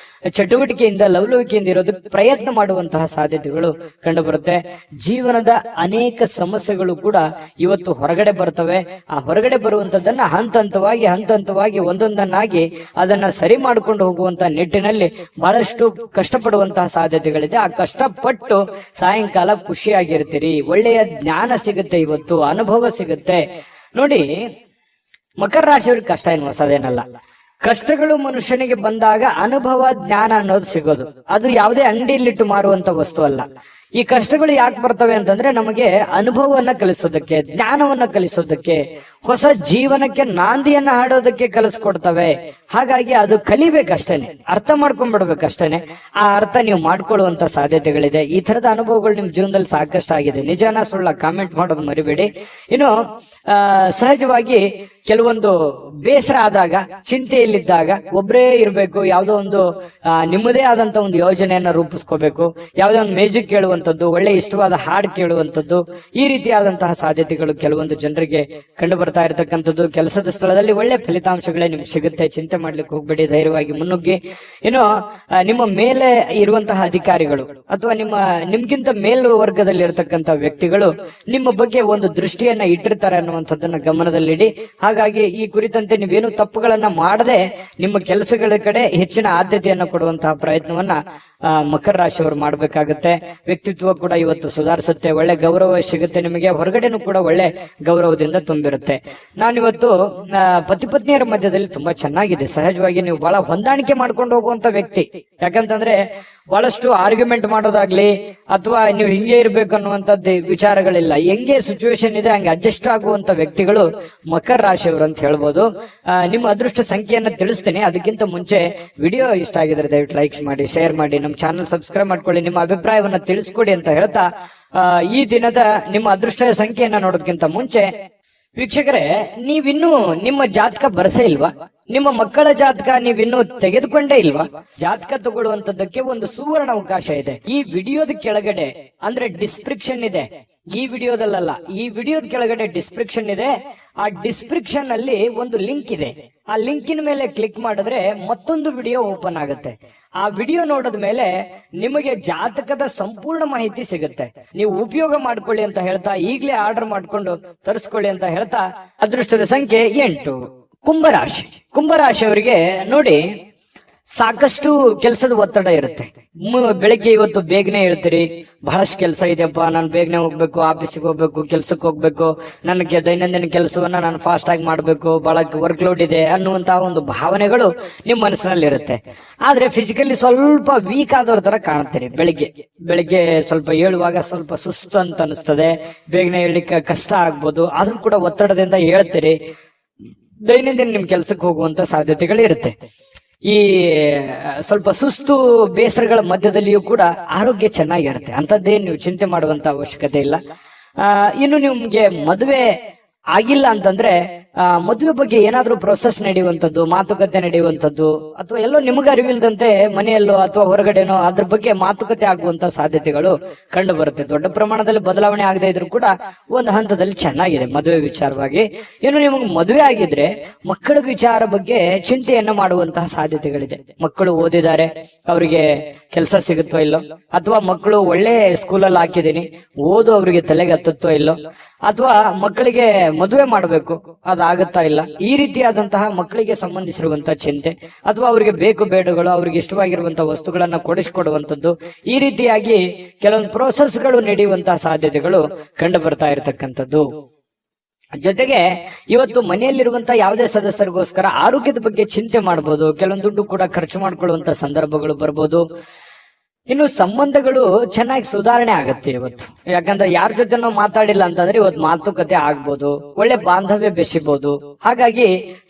ಚಟುವಟಿಕೆಯಿಂದ ಲವಲವಿಕೆಯಿಂದ ಇರೋದಕ್ಕೆ ಪ್ರಯತ್ನ ಮಾಡುವಂತಹ ಸಾಧ್ಯತೆಗಳು ಕಂಡು ಬರುತ್ತೆ. ಜೀವನದ ಅನೇಕ ಸಮಸ್ಯೆಗಳು ಕೂಡ ಇವತ್ತು ಹೊರಗಡೆ ಬರ್ತವೆ. ಆ ಹೊರಗಡೆ ಬರುವಂತದ್ದನ್ನ ಹಂತ ಹಂತವಾಗಿ ಒಂದೊಂದನ್ನಾಗಿ ಅದನ್ನ ಸರಿ ಮಾಡಿಕೊಂಡು ಹೋಗುವಂತ ನಿಟ್ಟಿನಲ್ಲಿ ಬಹಳಷ್ಟು ಕಷ್ಟಪಡುವಂತಹ ಸಾಧ್ಯತೆಗಳಿದೆ. ಆ ಕಷ್ಟಪಟ್ಟು ಸಾಯಂಕಾಲ ಖುಷಿಯಾಗಿರ್ತೀರಿ, ಒಳ್ಳೆಯ ಜ್ಞಾನ ಸಿಗುತ್ತೆ, ಇವತ್ತು ಅನುಭವ ಸಿಗುತ್ತೆ. ನೋಡಿ, ಮಕರ ರಾಶಿಯವ್ರಿಗೆ ಕಷ್ಟ ಏನು ಹೊಸದೇನಲ್ಲ. ಕಷ್ಟಗಳು ಮನುಷ್ಯನಿಗೆ ಬಂದಾಗ ಅನುಭವ ಜ್ಞಾನ ಅನ್ನೋದು ಸಿಗೋದು. ಅದು ಯಾವುದೇ ಅಂಗಡಿಯಲ್ಲಿಟ್ಟು ಮಾರುವಂತ ವಸ್ತು ಅಲ್ಲ. ಈ ಕಷ್ಟಗಳು ಯಾಕೆ ಬರ್ತವೆ ಅಂತಂದ್ರೆ ನಮಗೆ ಅನುಭವವನ್ನ ಕಲಿಸೋದಕ್ಕೆ, ಜ್ಞಾನವನ್ನ ಕಲಿಸೋದಕ್ಕೆ, ಹೊಸ ಜೀವನಕ್ಕೆ ನಾಂದಿಯನ್ನ ಹಾಡೋದಕ್ಕೆ ಕಲಿಸ್ಕೊಡ್ತವೆ. ಹಾಗಾಗಿ ಅದು ಕಲಿಬೇಕಷ್ಟೇನೆ, ಅರ್ಥ ಮಾಡ್ಕೊಂಡ್ಬಿಡ್ಬೇಕಷ್ಟೇನೆ. ಆ ಅರ್ಥ ನೀವು ಮಾಡ್ಕೊಳ್ಳುವಂತ ಸಾಧ್ಯತೆಗಳಿದೆ. ಈ ತರದ ಅನುಭವಗಳು ನಿಮ್ ಜೀವನದಲ್ಲಿ ಸಾಕಷ್ಟು ಆಗಿದೆ. ನಿಜಾನ ಸುಳ್ಳ ಕಾಮೆಂಟ್ ಮಾಡೋದು ಮರಿಬೇಡಿ. ಇನ್ನು ಸಹಜವಾಗಿ ಕೆಲವೊಂದು ಬೇಸರ ಆದಾಗ, ಚಿಂತೆಯಲ್ಲಿದ್ದಾಗ ಒಬ್ಬರೇ ಇರಬೇಕು, ಯಾವುದೋ ಒಂದು ನಿಮ್ಮದೇ ಆದಂತ ಒಂದು ಯೋಜನೆಯನ್ನ ರೂಪಿಸ್ಕೋಬೇಕು, ಯಾವುದೋ ಒಂದು ಮ್ಯೂಸಿಕ್ ಕೇಳುವಂಥದ್ದು, ಒಳ್ಳೆ ಇಷ್ಟವಾದ ಹಾಡು ಕೇಳುವಂಥದ್ದು, ಈ ರೀತಿಯಾದಂತಹ ಸಾಧ್ಯತೆಗಳು ಕೆಲವೊಂದು ಜನರಿಗೆ ಕಂಡು ಬರ್ತಾ ಇರತಕ್ಕಂಥದ್ದು. ಕೆಲಸದ ಸ್ಥಳದಲ್ಲಿ ಒಳ್ಳೆ ಫಲಿತಾಂಶಗಳೇ ನಿಮ್ಗೆ ಸಿಗುತ್ತೆ, ಚಿಂತೆ ಮಾಡ್ಲಿಕ್ಕೆ ಹೋಗ್ಬೇಡಿ, ಧೈರ್ಯವಾಗಿ ಮುನ್ನುಗ್ಗಿ. ಇನ್ನು ನಿಮ್ಮ ಮೇಲೆ ಇರುವಂತಹ ಅಧಿಕಾರಿಗಳು ಅಥವಾ ನಿಮ್ಗಿಂತ ಮೇಲ್ವರ್ಗದಲ್ಲಿ ಇರತಕ್ಕಂತ ವ್ಯಕ್ತಿಗಳು ನಿಮ್ಮ ಬಗ್ಗೆ ಒಂದು ದೃಷ್ಟಿಯನ್ನ ಇಟ್ಟಿರ್ತಾರೆ ಅನ್ನುವಂಥದ್ದನ್ನ ಗಮನದಲ್ಲಿಡಿ. ಹಾಗಾಗಿ ಈ ಕುರಿತಂತೆ ನೀವೇನು ತಪ್ಪುಗಳನ್ನ ಮಾಡದೆ ನಿಮ್ಮ ಕೆಲಸಗಳ ಕಡೆ ಹೆಚ್ಚಿನ ಆದ್ಯತೆಯನ್ನು ಕೊಡುವಂತಹ ಪ್ರಯತ್ನವನ್ನ ಮಕರ ರಾಶಿಯವರು ಮಾಡ್ಬೇಕಾಗತ್ತೆ. ವ್ಯಕ್ತಿತ್ವ ಕೂಡ ಇವತ್ತು ಸುಧಾರಿಸುತ್ತೆ, ಒಳ್ಳೆ ಗೌರವ ಸಿಗುತ್ತೆ ನಿಮಗೆ, ಹೊರಗಡೆನೂ ಕೂಡ ಒಳ್ಳೆ ಗೌರವದಿಂದ ತುಂಬಿರುತ್ತೆ. ನಾನಿವತ್ತು ಪತಿ ಪತ್ನಿಯರ ಮಧ್ಯದಲ್ಲಿ ತುಂಬಾ ಚೆನ್ನಾಗಿದೆ. ಸಹಜವಾಗಿ ನೀವು ಬಹಳ ಹೊಂದಾಣಿಕೆ ಮಾಡ್ಕೊಂಡು ಹೋಗುವಂತ ವ್ಯಕ್ತಿ. ಯಾಕಂತಂದ್ರೆ ಬಹಳಷ್ಟು ಆರ್ಗ್ಯುಮೆಂಟ್ ಮಾಡೋದಾಗ್ಲಿ ಅಥವಾ ನೀವು ಹಿಂಗೆ ಇರ್ಬೇಕು ಅನ್ನುವಂಥದ್ದು ವಿಚಾರಗಳಿಲ್ಲ. ಹೆಂಗೆ ಸಿಚುವೇಶನ್ ಇದೆ ಹಂಗೆ ಅಡ್ಜಸ್ಟ್ ಆಗುವಂತ ವ್ಯಕ್ತಿಗಳು ಮಕರ ರಾಶಿಯವರು ಅಂತ ಹೇಳ್ಬೋದು. ನಿಮ್ಮ ಅದೃಷ್ಟ ಸಂಖ್ಯೆಯನ್ನ ತಿಳಿಸ್ತೀನಿ. ಅದಕ್ಕಿಂತ ಮುಂಚೆ ವಿಡಿಯೋ ಇಷ್ಟ ಆಗಿದ್ರೆ ದಯವಿಟ್ಟು ಲೈಕ್ಸ್ ಮಾಡಿ, ಶೇರ್ ಮಾಡಿ, ನಮ್ಮ ಚಾನಲ್ ಸಬ್ಸ್ಕ್ರೈಬ್ ಮಾಡ್ಕೊಳ್ಳಿ, ನಿಮ್ಮ ಅಭಿಪ್ರಾಯವನ್ನ ತಿಳಿಸ್ಕೊಡಿ ಅಂತ ಹೇಳ್ತಾ ಈ ದಿನದ ನಿಮ್ಮ ಅದೃಷ್ಟ ಸಂಖ್ಯೆಯನ್ನ ನೋಡೋದಕ್ಕಿಂತ ಮುಂಚೆ ವೀಕ್ಷಕರೇ, ನೀವಿನ್ನೂ ನಿಮ್ಮ ಜಾತಕ ಬರಸೇ ಇಲ್ವಾ? ನಿಮ್ಮ ಮಕ್ಕಳ ಜಾತಕ ನೀವಿನ್ನೂ ತೆಗೆದುಕೊಂಡೇ ಇಲ್ವಾ? ಜಾತಕ ತಗೊಳ್ಳುವಂತದ್ದಕ್ಕೆ ಒಂದು ಸುವರ್ಣ ಅವಕಾಶ ಇದೆ. ಈ ವಿಡಿಯೋದ ಕೆಳಗಡೆ ಅಂದ್ರೆ ಡಿಸ್ಕ್ರಿಪ್ಷನ್ ಇದೆ, ಈ ವಿಡಿಯೋದಲ್ಲ, ಈ ವಿಡಿಯೋದ ಕೆಳಗಡೆ ಡಿಸ್ಕ್ರಿಪ್ಷನ್ ಇದೆ. ಆ ಡಿಸ್ಕ್ರಿಪ್ಷನ್ ಅಲ್ಲಿ ಒಂದು ಲಿಂಕ್ ಇದೆ. ಆ ಲಿಂಕಿನ ಮೇಲೆ ಕ್ಲಿಕ್ ಮಾಡಿದ್ರೆ ಮತ್ತೊಂದು ವಿಡಿಯೋ ಓಪನ್ ಆಗುತ್ತೆ. ಆ ವಿಡಿಯೋ ನೋಡಿದ ಮೇಲೆ ನಿಮಗೆ ಜಾತಕದ ಸಂಪೂರ್ಣ ಮಾಹಿತಿ ಸಿಗುತ್ತೆ. ನೀವು ಉಪಯೋಗ ಮಾಡ್ಕೊಳ್ಳಿ ಅಂತ ಹೇಳ್ತಾ, ಈಗಲೇ ಆರ್ಡರ್ ಮಾಡ್ಕೊಂಡು ತರಿಸ್ಕೊಳ್ಳಿ ಅಂತ ಹೇಳ್ತಾ, ಅದೃಷ್ಟದ ಸಂಖ್ಯೆ 8. ಕುಂಭರಾಶಿಯವರಿಗೆ ನೋಡಿ, ಸಾಕಷ್ಟು ಕೆಲಸದ ಒತ್ತಡ ಇರುತ್ತೆ. ಬೆಳಿಗ್ಗೆ ಇವತ್ತು ಬೇಗನೆ ಹೇಳ್ತೀರಿ, ಬಹಳಷ್ಟು ಕೆಲಸ ಇದೆಯಪ್ಪ, ನಾನು ಬೇಗನೆ ಹೋಗ್ಬೇಕು, ಆಫೀಸಿಗೆ ಹೋಗ್ಬೇಕು, ಕೆಲ್ಸಕ್ಕೆ ಹೋಗ್ಬೇಕು, ನನಗೆ ದೈನಂದಿನ ಕೆಲಸವನ್ನ ನಾನು ಫಾಸ್ಟ್ ಆಗಿ ಮಾಡ್ಬೇಕು, ಬಹಳ ವರ್ಕ್ ಲೋಡ್ ಇದೆ ಅನ್ನುವಂತಹ ಒಂದು ಭಾವನೆಗಳು ನಿಮ್ಮ ಮನಸ್ಸಿನಲ್ಲಿ ಇರುತ್ತೆ. ಆದ್ರೆ ಫಿಸಿಕಲಿ ಸ್ವಲ್ಪ ವೀಕ್ ಆದವ್ರ ತರ ಕಾಣ್ತೀರಿ. ಬೆಳಿಗ್ಗೆ ಸ್ವಲ್ಪ ಹೇಳುವಾಗ ಸ್ವಲ್ಪ ಸುಸ್ತು ಅಂತ ಅನಿಸ್ತದೆ, ಬೇಗನೆ ಹೇಳಲಿಕ್ಕೆ ಕಷ್ಟ ಆಗ್ಬೋದು. ಆದ್ರೂ ಕೂಡ ಒತ್ತಡದಿಂದ ಹೇಳ್ತೀರಿ. ದೈನಂದಿನ ನಿಮ್ ಕೆಲ್ಸಕ್ಕೆ ಹೋಗುವಂತ ಸಾಧ್ಯತೆಗಳಿರುತ್ತೆ. ಈ ಸ್ವಲ್ಪ ಸುಸ್ತು ಬೇಸರಗಳ ಮಧ್ಯದಲ್ಲಿಯೂ ಕೂಡ ಆರೋಗ್ಯ ಚೆನ್ನಾಗಿರುತ್ತೆ. ಅಂತದ್ದೇನು ನೀವು ಚಿಂತೆ ಮಾಡುವಂತ ಅವಶ್ಯಕತೆ ಇಲ್ಲ. ಇನ್ನು ನಿಮ್ಗೆ ಮದುವೆ ಆಗಿಲ್ಲ ಅಂತಂದ್ರೆ ಮದುವೆ ಬಗ್ಗೆ ಏನಾದ್ರೂ ಪ್ರೊಸೆಸ್ ನಡೆಯುವಂತದ್ದು, ಮಾತುಕತೆ ನಡೆಯುವಂತದ್ದು, ಅಥವಾ ಎಲ್ಲೋ ನಿಮಗೆ ಅರಿವಿಲ್ದಂತೆ ಮನೆಯಲ್ಲೋ ಅಥವಾ ಹೊರಗಡೆನೋ ಅದ್ರ ಬಗ್ಗೆ ಮಾತುಕತೆ ಆಗುವಂತ ಸಾಧ್ಯತೆಗಳು ಕಂಡು ಬರುತ್ತೆ. ದೊಡ್ಡ ಪ್ರಮಾಣದಲ್ಲಿ ಬದಲಾವಣೆ ಆಗದೆ ಇದ್ರೂ ಕೂಡ ಒಂದು ಹಂತದಲ್ಲಿ ಚೆನ್ನಾಗಿದೆ ಮದುವೆ ವಿಚಾರವಾಗಿ. ಇನ್ನು ನಿಮಗೆ ಮದುವೆ ಆಗಿದ್ರೆ ಮಕ್ಕಳ ವಿಚಾರ ಬಗ್ಗೆ ಚಿಂತೆಯನ್ನ ಮಾಡುವಂತಹ ಸಾಧ್ಯತೆಗಳಿದೆ. ಮಕ್ಕಳು ಓದಿದ್ದಾರೆ, ಅವರಿಗೆ ಕೆಲಸ ಸಿಗುತ್ತೋ ಇಲ್ಲೋ, ಅಥವಾ ಮಕ್ಕಳು ಒಳ್ಳೆ ಸ್ಕೂಲಲ್ಲಿ ಹಾಕಿದೀನಿ, ಓದು ಅವರಿಗೆ ತಲೆಗೆ ಹತ್ತುತ್ತೋ ಇಲ್ಲೋ, ಅಥವಾ ಮಕ್ಕಳಿಗೆ ಮದುವೆ ಮಾಡಬೇಕು ಅದಾಗುತ್ತಾ ಇಲ್ಲ, ಈ ರೀತಿಯಾದಂತಹ ಮಕ್ಕಳಿಗೆ ಸಂಬಂಧಿಸಿರುವಂತಹ ಚಿಂತೆ, ಅಥವಾ ಅವರಿಗೆ ಬೇಕು ಬೇಡಗಳು, ಅವ್ರಿಗೆ ಇಷ್ಟವಾಗಿರುವಂತಹ ವಸ್ತುಗಳನ್ನ ಕೊಡಿಸಿಕೊಡುವಂತದ್ದು, ಈ ರೀತಿಯಾಗಿ ಕೆಲವೊಂದು ಪ್ರೋಸೆಸ್ಗಳು ನಡೆಯುವಂತಹ ಸಾಧ್ಯತೆಗಳು ಕಂಡು ಬರ್ತಾ ಇರತಕ್ಕಂಥದ್ದು. ಜೊತೆಗೆ ಇವತ್ತು ಮನೆಯಲ್ಲಿರುವಂತಹ ಯಾವುದೇ ಸದಸ್ಯರಿಗೋಸ್ಕರ ಆರೋಗ್ಯದ ಬಗ್ಗೆ ಚಿಂತೆ ಮಾಡಬಹುದು, ಕೆಲವೊಂದು ದುಡ್ಡು ಕೂಡ ಖರ್ಚು ಮಾಡ್ಕೊಳ್ಳುವಂತ ಸಂದರ್ಭಗಳು ಬರ್ಬೋದು. ಇನ್ನು ಸಂಬಂಧಗಳು ಚೆನ್ನಾಗಿ ಸುಧಾರಣೆ ಆಗತ್ತೆ ಇವತ್ತು. ಯಾಕಂದ್ರೆ ಯಾರ ಜೊತೆ ನಾವು ಮಾತಾಡಿಲ್ಲ ಅಂತಂದ್ರೆ ಇವತ್ತು ಮಾತುಕತೆ ಆಗ್ಬೋದು, ಒಳ್ಳೆ ಬಾಂಧವ್ಯ ಬೆಸಿಬಹುದು. ಹಾಗಾಗಿ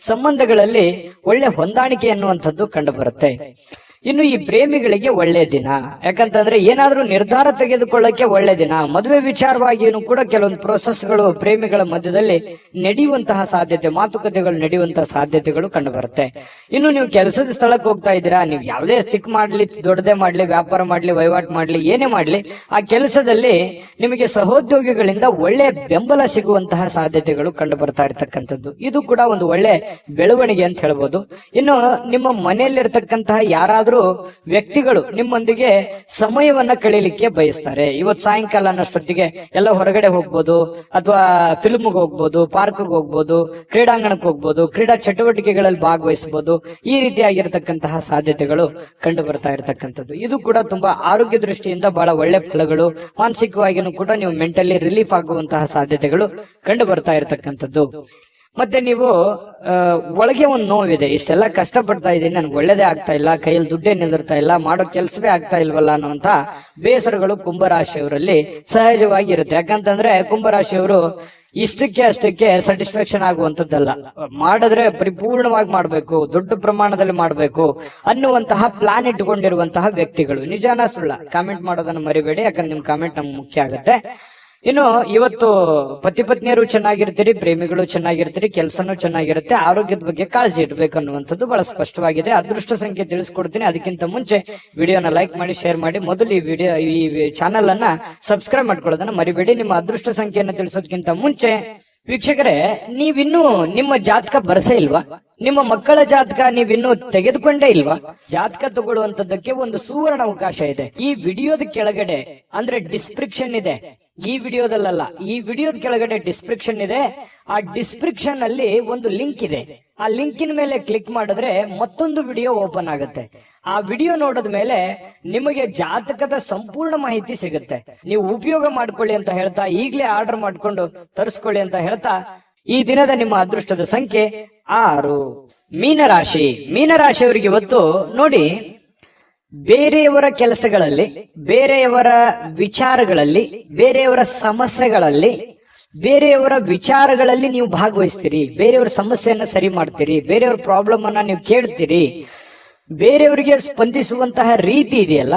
ಸಂಬಂಧಗಳಲ್ಲಿ ಒಳ್ಳೆ ಹೊಂದಾಣಿಕೆ ಅನ್ನುವಂಥದ್ದು ಕಂಡು ಬರುತ್ತೆ. ಇನ್ನು ಈ ಪ್ರೇಮಿಗಳಿಗೆ ಒಳ್ಳೆ ದಿನ, ಯಾಕಂತಂದ್ರೆ ಏನಾದ್ರೂ ನಿರ್ಧಾರ ತೆಗೆದುಕೊಳ್ಳಕ್ಕೆ ಒಳ್ಳೆ ದಿನ. ಮದುವೆ ವಿಚಾರವಾಗಿಯೂ ಕೂಡ ಕೆಲವೊಂದು ಪ್ರೋಸೆಸ್ಗಳು ಪ್ರೇಮಿಗಳ ಮಧ್ಯದಲ್ಲಿ ನಡೆಯುವಂತಹ ಸಾಧ್ಯತೆ, ಮಾತುಕತೆಗಳು ನಡೆಯುವಂತಹ ಸಾಧ್ಯತೆಗಳು ಕಂಡು ಬರುತ್ತೆ. ಇನ್ನು ನೀವು ಕೆಲಸದ ಸ್ಥಳಕ್ಕೆ ಹೋಗ್ತಾ ಇದ್ದೀರಾ, ನೀವು ಯಾವುದೇ ಚಿಕ್ಕ ಮಾಡ್ಲಿ, ದೊಡ್ಡದೇ ಮಾಡ್ಲಿ, ವ್ಯಾಪಾರ ಮಾಡ್ಲಿ, ವಹಿವಾಟು ಮಾಡ್ಲಿ, ಏನೇ ಮಾಡ್ಲಿ, ಆ ಕೆಲಸದಲ್ಲಿ ನಿಮಗೆ ಸಹೋದ್ಯೋಗಿಗಳಿಂದ ಒಳ್ಳೆ ಬೆಂಬಲ ಸಿಗುವಂತಹ ಸಾಧ್ಯತೆಗಳು ಕಂಡು ಬರ್ತಾ ಇರತಕ್ಕಂಥದ್ದು. ಇದು ಕೂಡ ಒಂದು ಒಳ್ಳೆ ಬೆಳವಣಿಗೆ ಅಂತ ಹೇಳ್ಬೋದು. ಇನ್ನು ನಿಮ್ಮ ಮನೆಯಲ್ಲಿರ್ತಕ್ಕಂತಹ ಯಾರಾದ್ರೂ ವ್ಯಕ್ತಿಗಳು ನಿಮ್ಮೊಂದಿಗೆ ಸಮಯವನ್ನ ಕಳೀಲಿಕ್ಕೆ ಬಯಸ್ತಾರೆ. ಇವತ್ತು ಸಾಯಂಕಾಲ ಅನ್ನೋಷ್ಟೊತ್ತಿಗೆ ಎಲ್ಲ ಹೊರಗಡೆ ಹೋಗ್ಬೋದು, ಅಥವಾ ಫಿಲ್ಮ್ಗೆ ಹೋಗ್ಬೋದು, ಪಾರ್ಕ್ಗೆ ಹೋಗ್ಬೋದು, ಕ್ರೀಡಾಂಗಣಕ್ಕೆ ಹೋಗ್ಬೋದು, ಕ್ರೀಡಾ ಚಟುವಟಿಕೆಗಳಲ್ಲಿ ಭಾಗವಹಿಸಬಹುದು. ಈ ರೀತಿಯಾಗಿರ್ತಕ್ಕಂತಹ ಸಾಧ್ಯತೆಗಳು ಕಂಡು ಬರ್ತಾ ಇರತಕ್ಕಂಥದ್ದು. ಇದು ಕೂಡ ತುಂಬಾ ಆರೋಗ್ಯ ದೃಷ್ಟಿಯಿಂದ ಬಹಳ ಒಳ್ಳೆ ಫಲಗಳು. ಮಾನಸಿಕವಾಗಿಯೂ ಕೂಡ ನೀವು ಮೆಂಟಲಿ ರಿಲೀಫ್ ಆಗುವಂತಹ ಸಾಧ್ಯತೆಗಳು ಕಂಡು ಬರ್ತಾ ಇರತಕ್ಕಂಥದ್ದು. ಮತ್ತೆ ನೀವು ಒಳಗೆ ಒಂದು ನೋವಿದೆ, ಇಷ್ಟೆಲ್ಲ ಕಷ್ಟ ಪಡ್ತಾ ಇದ್ದೀನಿ, ನನ್ಗೆ ಒಳ್ಳೇದೇ ಆಗ್ತಾ ಇಲ್ಲ, ಕೈಯಲ್ಲಿ ದುಡ್ಡೇ ನಿಂದಿರ್ತಾ ಇಲ್ಲ, ಮಾಡೋ ಕೆಲಸವೇ ಆಗ್ತಾ ಇಲ್ವಲ್ಲ ಅನ್ನುವಂತ ಬೇಸರಗಳು ಕುಂಭರಾಶಿಯವರಲ್ಲಿ ಸಹಜವಾಗಿ ಇರುತ್ತೆ. ಯಾಕಂತಂದ್ರೆ ಕುಂಭರಾಶಿಯವರು ಇಷ್ಟಕ್ಕೆ ಅಷ್ಟಕ್ಕೆ ಸ್ಯಾಟಿಸ್ಫ್ಯಾಕ್ಷನ್ ಆಗುವಂತದ್ದಲ್ಲ, ಮಾಡಿದ್ರೆ ಪರಿಪೂರ್ಣವಾಗಿ ಮಾಡ್ಬೇಕು, ದೊಡ್ಡ ಪ್ರಮಾಣದಲ್ಲಿ ಮಾಡ್ಬೇಕು ಅನ್ನುವಂತಹ ಪ್ಲಾನ್ ಇಟ್ಟುಕೊಂಡಿರುವಂತಹ ವ್ಯಕ್ತಿಗಳು. ನಿಜಾನ ಸುಳ್ಳ ಕಾಮೆಂಟ್ ಮಾಡೋದನ್ನ ಮರಿಬೇಡಿ, ಯಾಕಂದ್ರೆ ನಿಮ್ ಕಾಮೆಂಟ್ ನಮ್ಗೆ ಮುಖ್ಯ ಆಗುತ್ತೆ. ಇನ್ನು ಇವತ್ತು ಪತಿ ಪತ್ನಿಯರು ಚೆನ್ನಾಗಿರ್ತೀರಿ, ಪ್ರೇಮಿಗಳು ಚೆನ್ನಾಗಿರ್ತೀರಿ, ಕೆಲಸನೂ ಚೆನ್ನಾಗಿರುತ್ತೆ, ಆರೋಗ್ಯದ ಬಗ್ಗೆ ಕಾಳಜಿ ಇಡಬೇಕು ಅನ್ನುವಂಥದ್ದು ಬಹಳ ಸ್ಪಷ್ಟವಾಗಿದೆ. ಅದೃಷ್ಟ ಸಂಖ್ಯೆ ತಿಳಿಸ್ಕೊಡ್ತೀನಿ. ಅದಕ್ಕಿಂತ ಮುಂಚೆ ವಿಡಿಯೋನ ಲೈಕ್ ಮಾಡಿ, ಶೇರ್ ಮಾಡಿ, ಮೊದಲು ಈ ಚಾನಲ್ ಅನ್ನ ಸಬ್ಸ್ಕ್ರೈಬ್ ಮಾಡ್ಕೊಳ್ಳೋದನ್ನ ಮರಿಬೇಡಿ. ನಿಮ್ಮ ಅದೃಷ್ಟ ಸಂಖ್ಯೆಯನ್ನು ತಿಳಿಸೋದಕ್ಕಿಂತ ಮುಂಚೆ ವೀಕ್ಷಕರೇ, ನೀವಿನ್ನೂ ನಿಮ್ಮ ಜಾತಕ ಬರಸೇ ಇಲ್ವಾ? ನಿಮ್ಮ ಮಕ್ಕಳ ಜಾತಕ ನೀವಿನ್ನೂ ತೆಗೆದುಕೊಂಡೇ ಇಲ್ವಾ? ಜಾತಕ ತಗೊಳ್ಳುವಂತದ್ದಕ್ಕೆ ಒಂದು ಸುವರ್ಣ ಅವಕಾಶ ಇದೆ. ಈ ವಿಡಿಯೋದ ಕೆಳಗಡೆ ಅಂದ್ರೆ ಡಿಸ್ಕ್ರಿಪ್ಷನ್ ಇದೆ, ಈ ವಿಡಿಯೋದಲ್ಲ, ಈ ವಿಡಿಯೋದ ಕೆಳಗಡೆ ಡಿಸ್ಕ್ರಿಪ್ಷನ್ ಇದೆ. ಆ ಡಿಸ್ಕ್ರಿಪ್ಷನ್ ಅಲ್ಲಿ ಒಂದು ಲಿಂಕ್ ಇದೆ. ಆ ಲಿಂಕಿನ ಮೇಲೆ ಕ್ಲಿಕ್ ಮಾಡಿದ್ರೆ ಮತ್ತೊಂದು ವಿಡಿಯೋ ಓಪನ್ ಆಗುತ್ತೆ. ಆ ವಿಡಿಯೋ ನೋಡಿದ ಮೇಲೆ ನಿಮಗೆ ಜಾತಕದ ಸಂಪೂರ್ಣ ಮಾಹಿತಿ ಸಿಗುತ್ತೆ. ನೀವು ಉಪಯೋಗ ಮಾಡ್ಕೊಳ್ಳಿ ಅಂತ ಹೇಳ್ತಾ, ಈಗಲೇ ಆರ್ಡರ್ ಮಾಡ್ಕೊಂಡು ತರಿಸ್ಕೊಳ್ಳಿ ಅಂತ ಹೇಳ್ತಾ, ಈ ದಿನದ ನಿಮ್ಮ ಅದೃಷ್ಟದ ಸಂಖ್ಯೆ 6. ಮೀನರಾಶಿ. ಮೀನರಾಶಿಯವರಿಗೆ ಇವತ್ತು ನೋಡಿ, ಬೇರೆಯವರ ಕೆಲಸಗಳಲ್ಲಿ, ಬೇರೆಯವರ ವಿಚಾರಗಳಲ್ಲಿ, ಬೇರೆಯವರ ಸಮಸ್ಯೆಗಳಲ್ಲಿ, ಬೇರೆಯವರ ವಿಚಾರಗಳಲ್ಲಿ ನೀವು ಭಾಗವಹಿಸ್ತೀರಿ, ಬೇರೆಯವರ ಸಮಸ್ಯೆಯನ್ನ ಸರಿ ಮಾಡ್ತೀರಿ, ಬೇರೆಯವರ ಪ್ರಾಬ್ಲಮ್ ಅನ್ನ ನೀವು ಕೇಳ್ತೀರಿ. ಬೇರೆಯವರಿಗೆ ಸ್ಪಂದಿಸುವಂತಹ ರೀತಿ ಇದೆಯಲ್ಲ,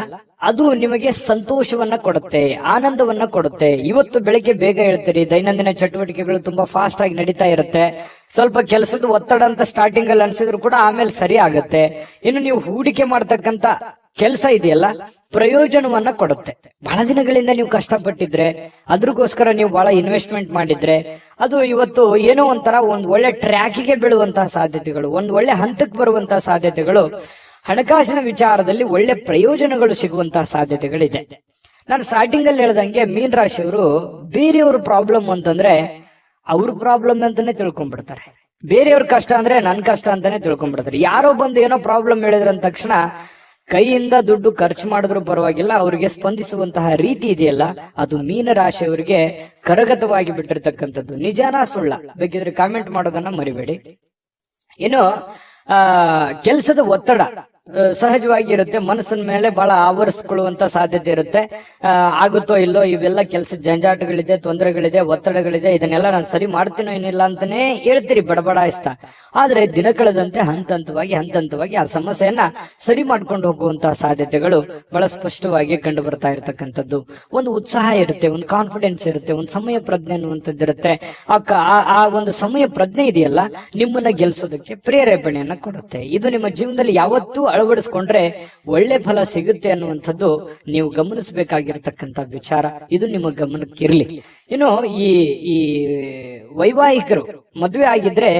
ಅದು ನಿಮಗೆ ಸಂತೋಷವನ್ನ ಕೊಡುತ್ತೆ, ಆನಂದವನ್ನ ಕೊಡುತ್ತೆ. ಇವತ್ತು ಬೆಳಿಗ್ಗೆ ಬೇಗ ಹೇಳ್ತೀರಿ, ದೈನಂದಿನ ಚಟುವಟಿಕೆಗಳು ತುಂಬಾ ಫಾಸ್ಟ್ ಆಗಿ ನಡೀತಾ ಇರುತ್ತೆ. ಸ್ವಲ್ಪ ಕೆಲಸದ ಒತ್ತಡ ಅಂತ ಸ್ಟಾರ್ಟಿಂಗ್ ಅಲ್ಲಿ ಅನ್ಸಿದ್ರು ಕೂಡ ಆಮೇಲೆ ಸರಿ ಆಗುತ್ತೆ. ಇನ್ನು ನೀವು ಹೂಡಿಕೆ ಮಾಡ್ತಕ್ಕಂತ ಕೆಲಸ ಇದೆಯಲ್ಲ, ಪ್ರಯೋಜನವನ್ನ ಕೊಡುತ್ತೆ. ಬಹಳ ದಿನಗಳಿಂದ ನೀವು ಕಷ್ಟಪಟ್ಟಿದ್ರೆ, ಅದ್ರಗೋಸ್ಕರ ನೀವು ಬಹಳ ಇನ್ವೆಸ್ಟ್ಮೆಂಟ್ ಮಾಡಿದ್ರೆ, ಅದು ಇವತ್ತು ಏನೋ ಒಂಥರ ಒಂದು ಒಳ್ಳೆ ಟ್ರ್ಯಾಕಿಗೆ ಬೀಳುವಂತಹ ಸಾಧ್ಯತೆಗಳು, ಒಂದು ಒಳ್ಳೆ ಹಂತಕ್ಕೆ ಬರುವಂತಹ ಸಾಧ್ಯತೆಗಳು, ಹಣಕಾಸಿನ ವಿಚಾರದಲ್ಲಿ ಒಳ್ಳೆ ಪ್ರಯೋಜನಗಳು ಸಿಗುವಂತಹ ಸಾಧ್ಯತೆಗಳಿದೆ. ನಾನು ಸ್ಟಾರ್ಟಿಂಗ್ ಅಲ್ಲಿ ಹೇಳ್ದಂಗೆ ಮೀನ ರಾಶಿಯವರು ಬೇರೆಯವ್ರ ಪ್ರಾಬ್ಲಮ್ ಅಂತಂದ್ರೆ ಅವ್ರ ಪ್ರಾಬ್ಲಮ್ ಅಂತಾನೆ ತಿಳ್ಕೊಂಡ್ಬಿಡ್ತಾರೆ. ಬೇರೆಯವ್ರ ಕಷ್ಟ ಅಂದ್ರೆ ನನ್ ಕಷ್ಟ ಅಂತಾನೆ ತಿಳ್ಕೊಂಡ್ಬಿಡ್ತಾರೆ. ಯಾರೋ ಬಂದು ಏನೋ ಪ್ರಾಬ್ಲಮ್ ಹೇಳಿದ್ರ ಅಂದ ತಕ್ಷಣ ಕೈಯಿಂದ ದುಡ್ಡು ಖರ್ಚು ಮಾಡಿದ್ರು ಪರವಾಗಿಲ್ಲ, ಅವರಿಗೆ ಸ್ಪಂದಿಸುವಂತಹ ರೀತಿ ಇದೆಯಲ್ಲ, ಅದು ಮೀನ ರಾಶಿಯವರಿಗೆ ಕರಗತವಾಗಿ ಬಿಟ್ಟಿರ್ತಕ್ಕಂಥದ್ದು. ನಿಜಾನ ಸುಳ್ಳ ಬೇಕಿದ್ರೆ ಕಾಮೆಂಟ್ ಮಾಡೋದನ್ನ ಮರಿಬೇಡಿ. ಇನ್ನು ಕೆಲಸದ ಒತ್ತಡ, ಸಹಜವಾಗಿ ಇರುತ್ತೆ. ಮನಸ್ಸಿನ ಮೇಲೆ ಬಹಳ ಆವರಿಸ್ಕೊಳ್ಳುವಂತ ಸಾಧ್ಯತೆ ಇರುತ್ತೆ. ಆಗುತ್ತೋ ಇಲ್ಲೋ, ಇವೆಲ್ಲ ಕೆಲಸದ ಜಂಜಾಟಗಳಿದೆ, ತೊಂದರೆಗಳಿದೆ, ಒತ್ತಡಗಳಿದೆ, ಇದನ್ನೆಲ್ಲ ನಾನು ಸರಿ ಮಾಡ್ತೀನೋ ಏನಿಲ್ಲ ಅಂತಾನೆ ಹೇಳ್ತೀರಿ ಬಡಬಡಾಯಿಸ್ತಾ. ಆದ್ರೆ ದಿನ ಕಳೆದಂತೆ ಹಂತ ಹಂತವಾಗಿ ಆ ಸಮಸ್ಯೆಯನ್ನ ಸರಿ ಮಾಡ್ಕೊಂಡು ಹೋಗುವಂತಹ ಸಾಧ್ಯತೆಗಳು ಬಹಳ ಸ್ಪಷ್ಟವಾಗಿ ಕಂಡು ಬರ್ತಾ ಇರತಕ್ಕಂಥದ್ದು. ಒಂದು ಉತ್ಸಾಹ ಇರುತ್ತೆ, ಒಂದು ಕಾನ್ಫಿಡೆನ್ಸ್ ಇರುತ್ತೆ, ಒಂದು ಸಮಯ ಪ್ರಜ್ಞೆ ಅನ್ನುವಂಥದ್ದು ಇರುತ್ತೆ. ಆ ಒಂದು ಸಮಯ ಪ್ರಜ್ಞೆ ಇದೆಯಲ್ಲ, ನಿಮ್ಮನ್ನ ಗೆಲ್ಸೋದಕ್ಕೆ ಪ್ರೇರೇಪಣೆಯನ್ನ ಕೊಡುತ್ತೆ. ಇದು ನಿಮ್ಮ ಜೀವನದಲ್ಲಿ ಯಾವತ್ತೂ ಅಳವಡಿಸ್ಕೊಂಡ್ರೆ ಒಳ್ಳೆ ಫಲ ಸಿಗುತ್ತೆ ಅನ್ನುವಂಥದ್ದು ನೀವು ಗಮನಿಸಬೇಕಾಗಿರ್ತಕ್ಕಂಥ ವಿಚಾರ. ಇದು ನಿಮ್ಮ ಗಮನಕ್ಕಿರ್ಲಿ. ಇನ್ನು ಈ ವೈವಾಹಿಕರು ಮದುವೆ ಆಗಿದ್ರೆ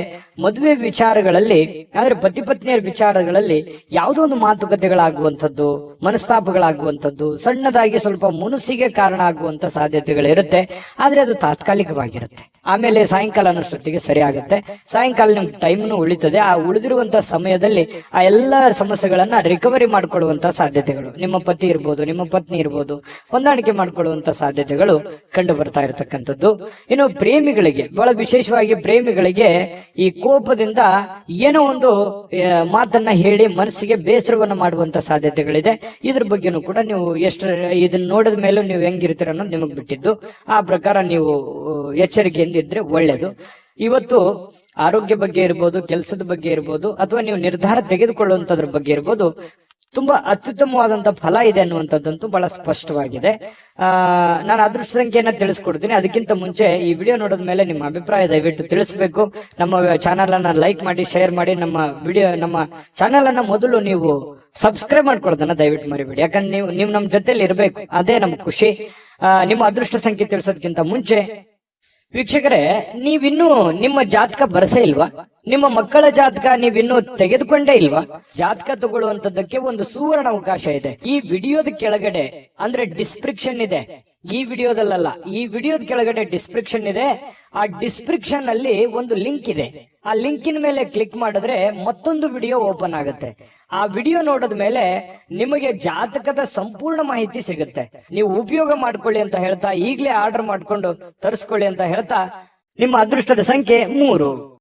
ಮದುವೆ ವಿಚಾರಗಳಲ್ಲಿ, ಅಂದ್ರೆ ಪತಿ ಪತ್ನಿಯರ ವಿಚಾರಗಳಲ್ಲಿ ಯಾವುದೋ ಒಂದು ಮಾತುಕತೆಗಳಾಗುವಂಥದ್ದು, ಮನಸ್ತಾಪಗಳಾಗುವಂಥದ್ದು, ಸಣ್ಣದಾಗಿ ಸ್ವಲ್ಪ ಮುನಸ್ಸಿಗೆ ಕಾರಣ ಆಗುವಂತ ಸಾಧ್ಯತೆಗಳಿರುತ್ತೆ. ಆದ್ರೆ ಅದು ತಾತ್ಕಾಲಿಕವಾಗಿರುತ್ತೆ. ಆಮೇಲೆ ಸಾಯಂಕಾಲ ಅನ್ನೋಷ್ಟೊತ್ತಿಗೆ ಸರಿ ಆಗುತ್ತೆ. ಸಾಯಂಕಾಲ ನಿಮ್ಗೆ ಟೈಮ್ನು ಉಳಿತದೆ. ಆ ಉಳಿದಿರುವಂತ ಸಮಯದಲ್ಲಿ ಆ ಎಲ್ಲ ಸಮಸ್ಯೆಗಳನ್ನ ರಿಕವರಿ ಮಾಡ್ಕೊಳ್ಳುವಂತ ಸಾಧ್ಯತೆಗಳು, ನಿಮ್ಮ ಪತಿ ಇರ್ಬೋದು, ನಿಮ್ಮ ಪತ್ನಿ ಇರ್ಬೋದು, ಹೊಂದಾಣಿಕೆ ಮಾಡ್ಕೊಳ್ಳುವಂತ ಸಾಧ್ಯತೆಗಳು ಕಂಡು ಬರ್ತಾ ಇರತಕ್ಕಂಥದ್ದು. ಇನ್ನು ಪ್ರೇಮಿಗಳಿಗೆ, ಬಹಳ ವಿಶೇಷವಾಗಿ ಪ್ರೇಮಿಗಳಿಗೆ ಈ ಕೋಪದಿಂದ ಏನೋ ಒಂದು ಮಾತನ್ನ ಹೇಳಿ ಮನಸ್ಸಿಗೆ ಬೇಸರವನ್ನ ಮಾಡುವಂತ ಸಾಧ್ಯತೆಗಳಿದೆ. ಇದ್ರ ಬಗ್ಗೆನೂ ಕೂಡ ನೀವು ಇದನ್ನ ನೋಡಿದ ಮೇಲೂ ನೀವು ಹೆಂಗಿರ್ತೀರ ಅನ್ನೋದು ನಿಮಗ್ ಬಿಟ್ಟಿದ್ದು. ಆ ಪ್ರಕಾರ ನೀವು ಎಚ್ಚರಿಕೆಯಿಂದ ಇದ್ರೆ ಒಳ್ಳೇದು. ಇವತ್ತು ಆರೋಗ್ಯ ಬಗ್ಗೆ ಇರ್ಬೋದು, ಕೆಲಸದ ಬಗ್ಗೆ ಇರ್ಬೋದು, ಅಥವಾ ನೀವು ನಿರ್ಧಾರ ತೆಗೆದುಕೊಳ್ಳುವಂತದ್ರ ಬಗ್ಗೆ ಇರ್ಬೋದು, ತುಂಬಾ ಅತ್ಯುತ್ತಮವಾದಂತ ಫಲ ಇದೆ ಅನ್ನುವಂಥದ್ದಂತೂ ಬಹಳ ಸ್ಪಷ್ಟವಾಗಿದೆ. ನಾನು ಅದೃಷ್ಟ ಸಂಖ್ಯೆಯನ್ನ ತಿಳಿಸ್ಕೊಡ್ತೀನಿ. ಅದಕ್ಕಿಂತ ಮುಂಚೆ ಈ ವಿಡಿಯೋ ನೋಡಿದ ಮೇಲೆ ನಿಮ್ಮ ಅಭಿಪ್ರಾಯ ದಯವಿಟ್ಟು ತಿಳಿಸ್ಬೇಕು. ನಮ್ಮ ಚಾನಲ್ ಅನ್ನ ಲೈಕ್ ಮಾಡಿ, ಶೇರ್ ಮಾಡಿ. ನಮ್ಮ ಚಾನಲ್ ಅನ್ನ ಮೊದಲು ನೀವು ಸಬ್ಸ್ಕ್ರೈಬ್ ಮಾಡ್ಕೊಳ್ಳೋದನ್ನ ದಯವಿಟ್ಟು ಮರಿಬೇಡಿ. ಯಾಕಂದ್ರೆ ನೀವು ನಮ್ಮ ಜೊತೆಲಿ ಇರ್ಬೇಕು, ಅದೇ ನಮ್ ಖುಷಿ. ನಿಮ್ಮ ಅದೃಷ್ಟ ಸಂಖ್ಯೆ ತಿಳಿಸೋದಕ್ಕಿಂತ ಮುಂಚೆ ವೀಕ್ಷಕರೇ, ನೀವಿನ್ನೂ ನಿಮ್ಮ ಜಾತಕ ಬರಸೇ ಇಲ್ವಾ? ನಿಮ್ಮ ಮಕ್ಕಳ ಜಾತಕ ನೀವಿನ್ನೂ ತೆಗೆದುಕೊಂಡೇ ಇಲ್ವಾ? ಜಾತಕ ತಗೊಳ್ಳುವಂತದ್ದಕ್ಕೆ ಒಂದು ಸುವರ್ಣ ಅವಕಾಶ ಇದೆ. ಈ ವಿಡಿಯೋದ ಕೆಳಗಡೆ, ಅಂದ್ರೆ ಡಿಸ್ಕ್ರಿಪ್ಷನ್ ಇದೆ, ಈ ವಿಡಿಯೋದಲ್ಲ, ಈ ವಿಡಿಯೋದ ಕೆಳಗಡೆ ಡಿಸ್ಕ್ರಿಪ್ಷನ್ ಇದೆ. ಆ ಡಿಸ್ಕ್ರಿಪ್ಷನ್ ಅಲ್ಲಿ ಒಂದು ಲಿಂಕ್ ಇದೆ. ಆ ಲಿಂಕಿನ ಮೇಲೆ ಕ್ಲಿಕ್ ಮಾಡಿದ್ರೆ ಮತ್ತೊಂದು ವಿಡಿಯೋ ಓಪನ್ ಆಗುತ್ತೆ. ಆ ವಿಡಿಯೋ ನೋಡಿದ ಮೇಲೆ ನಿಮಗೆ ಜಾತಕದ ಸಂಪೂರ್ಣ ಮಾಹಿತಿ ಸಿಗುತ್ತೆ. ನೀವು ಉಪಯೋಗ ಮಾಡ್ಕೊಳ್ಳಿ ಅಂತ ಹೇಳ್ತಾ, ಈಗಲೇ ಆರ್ಡರ್ ಮಾಡ್ಕೊಂಡು ತರಿಸ್ಕೊಳ್ಳಿ ಅಂತ ಹೇಳ್ತಾ, ನಿಮ್ಮ ಅದೃಷ್ಟದ ಸಂಖ್ಯೆ 3.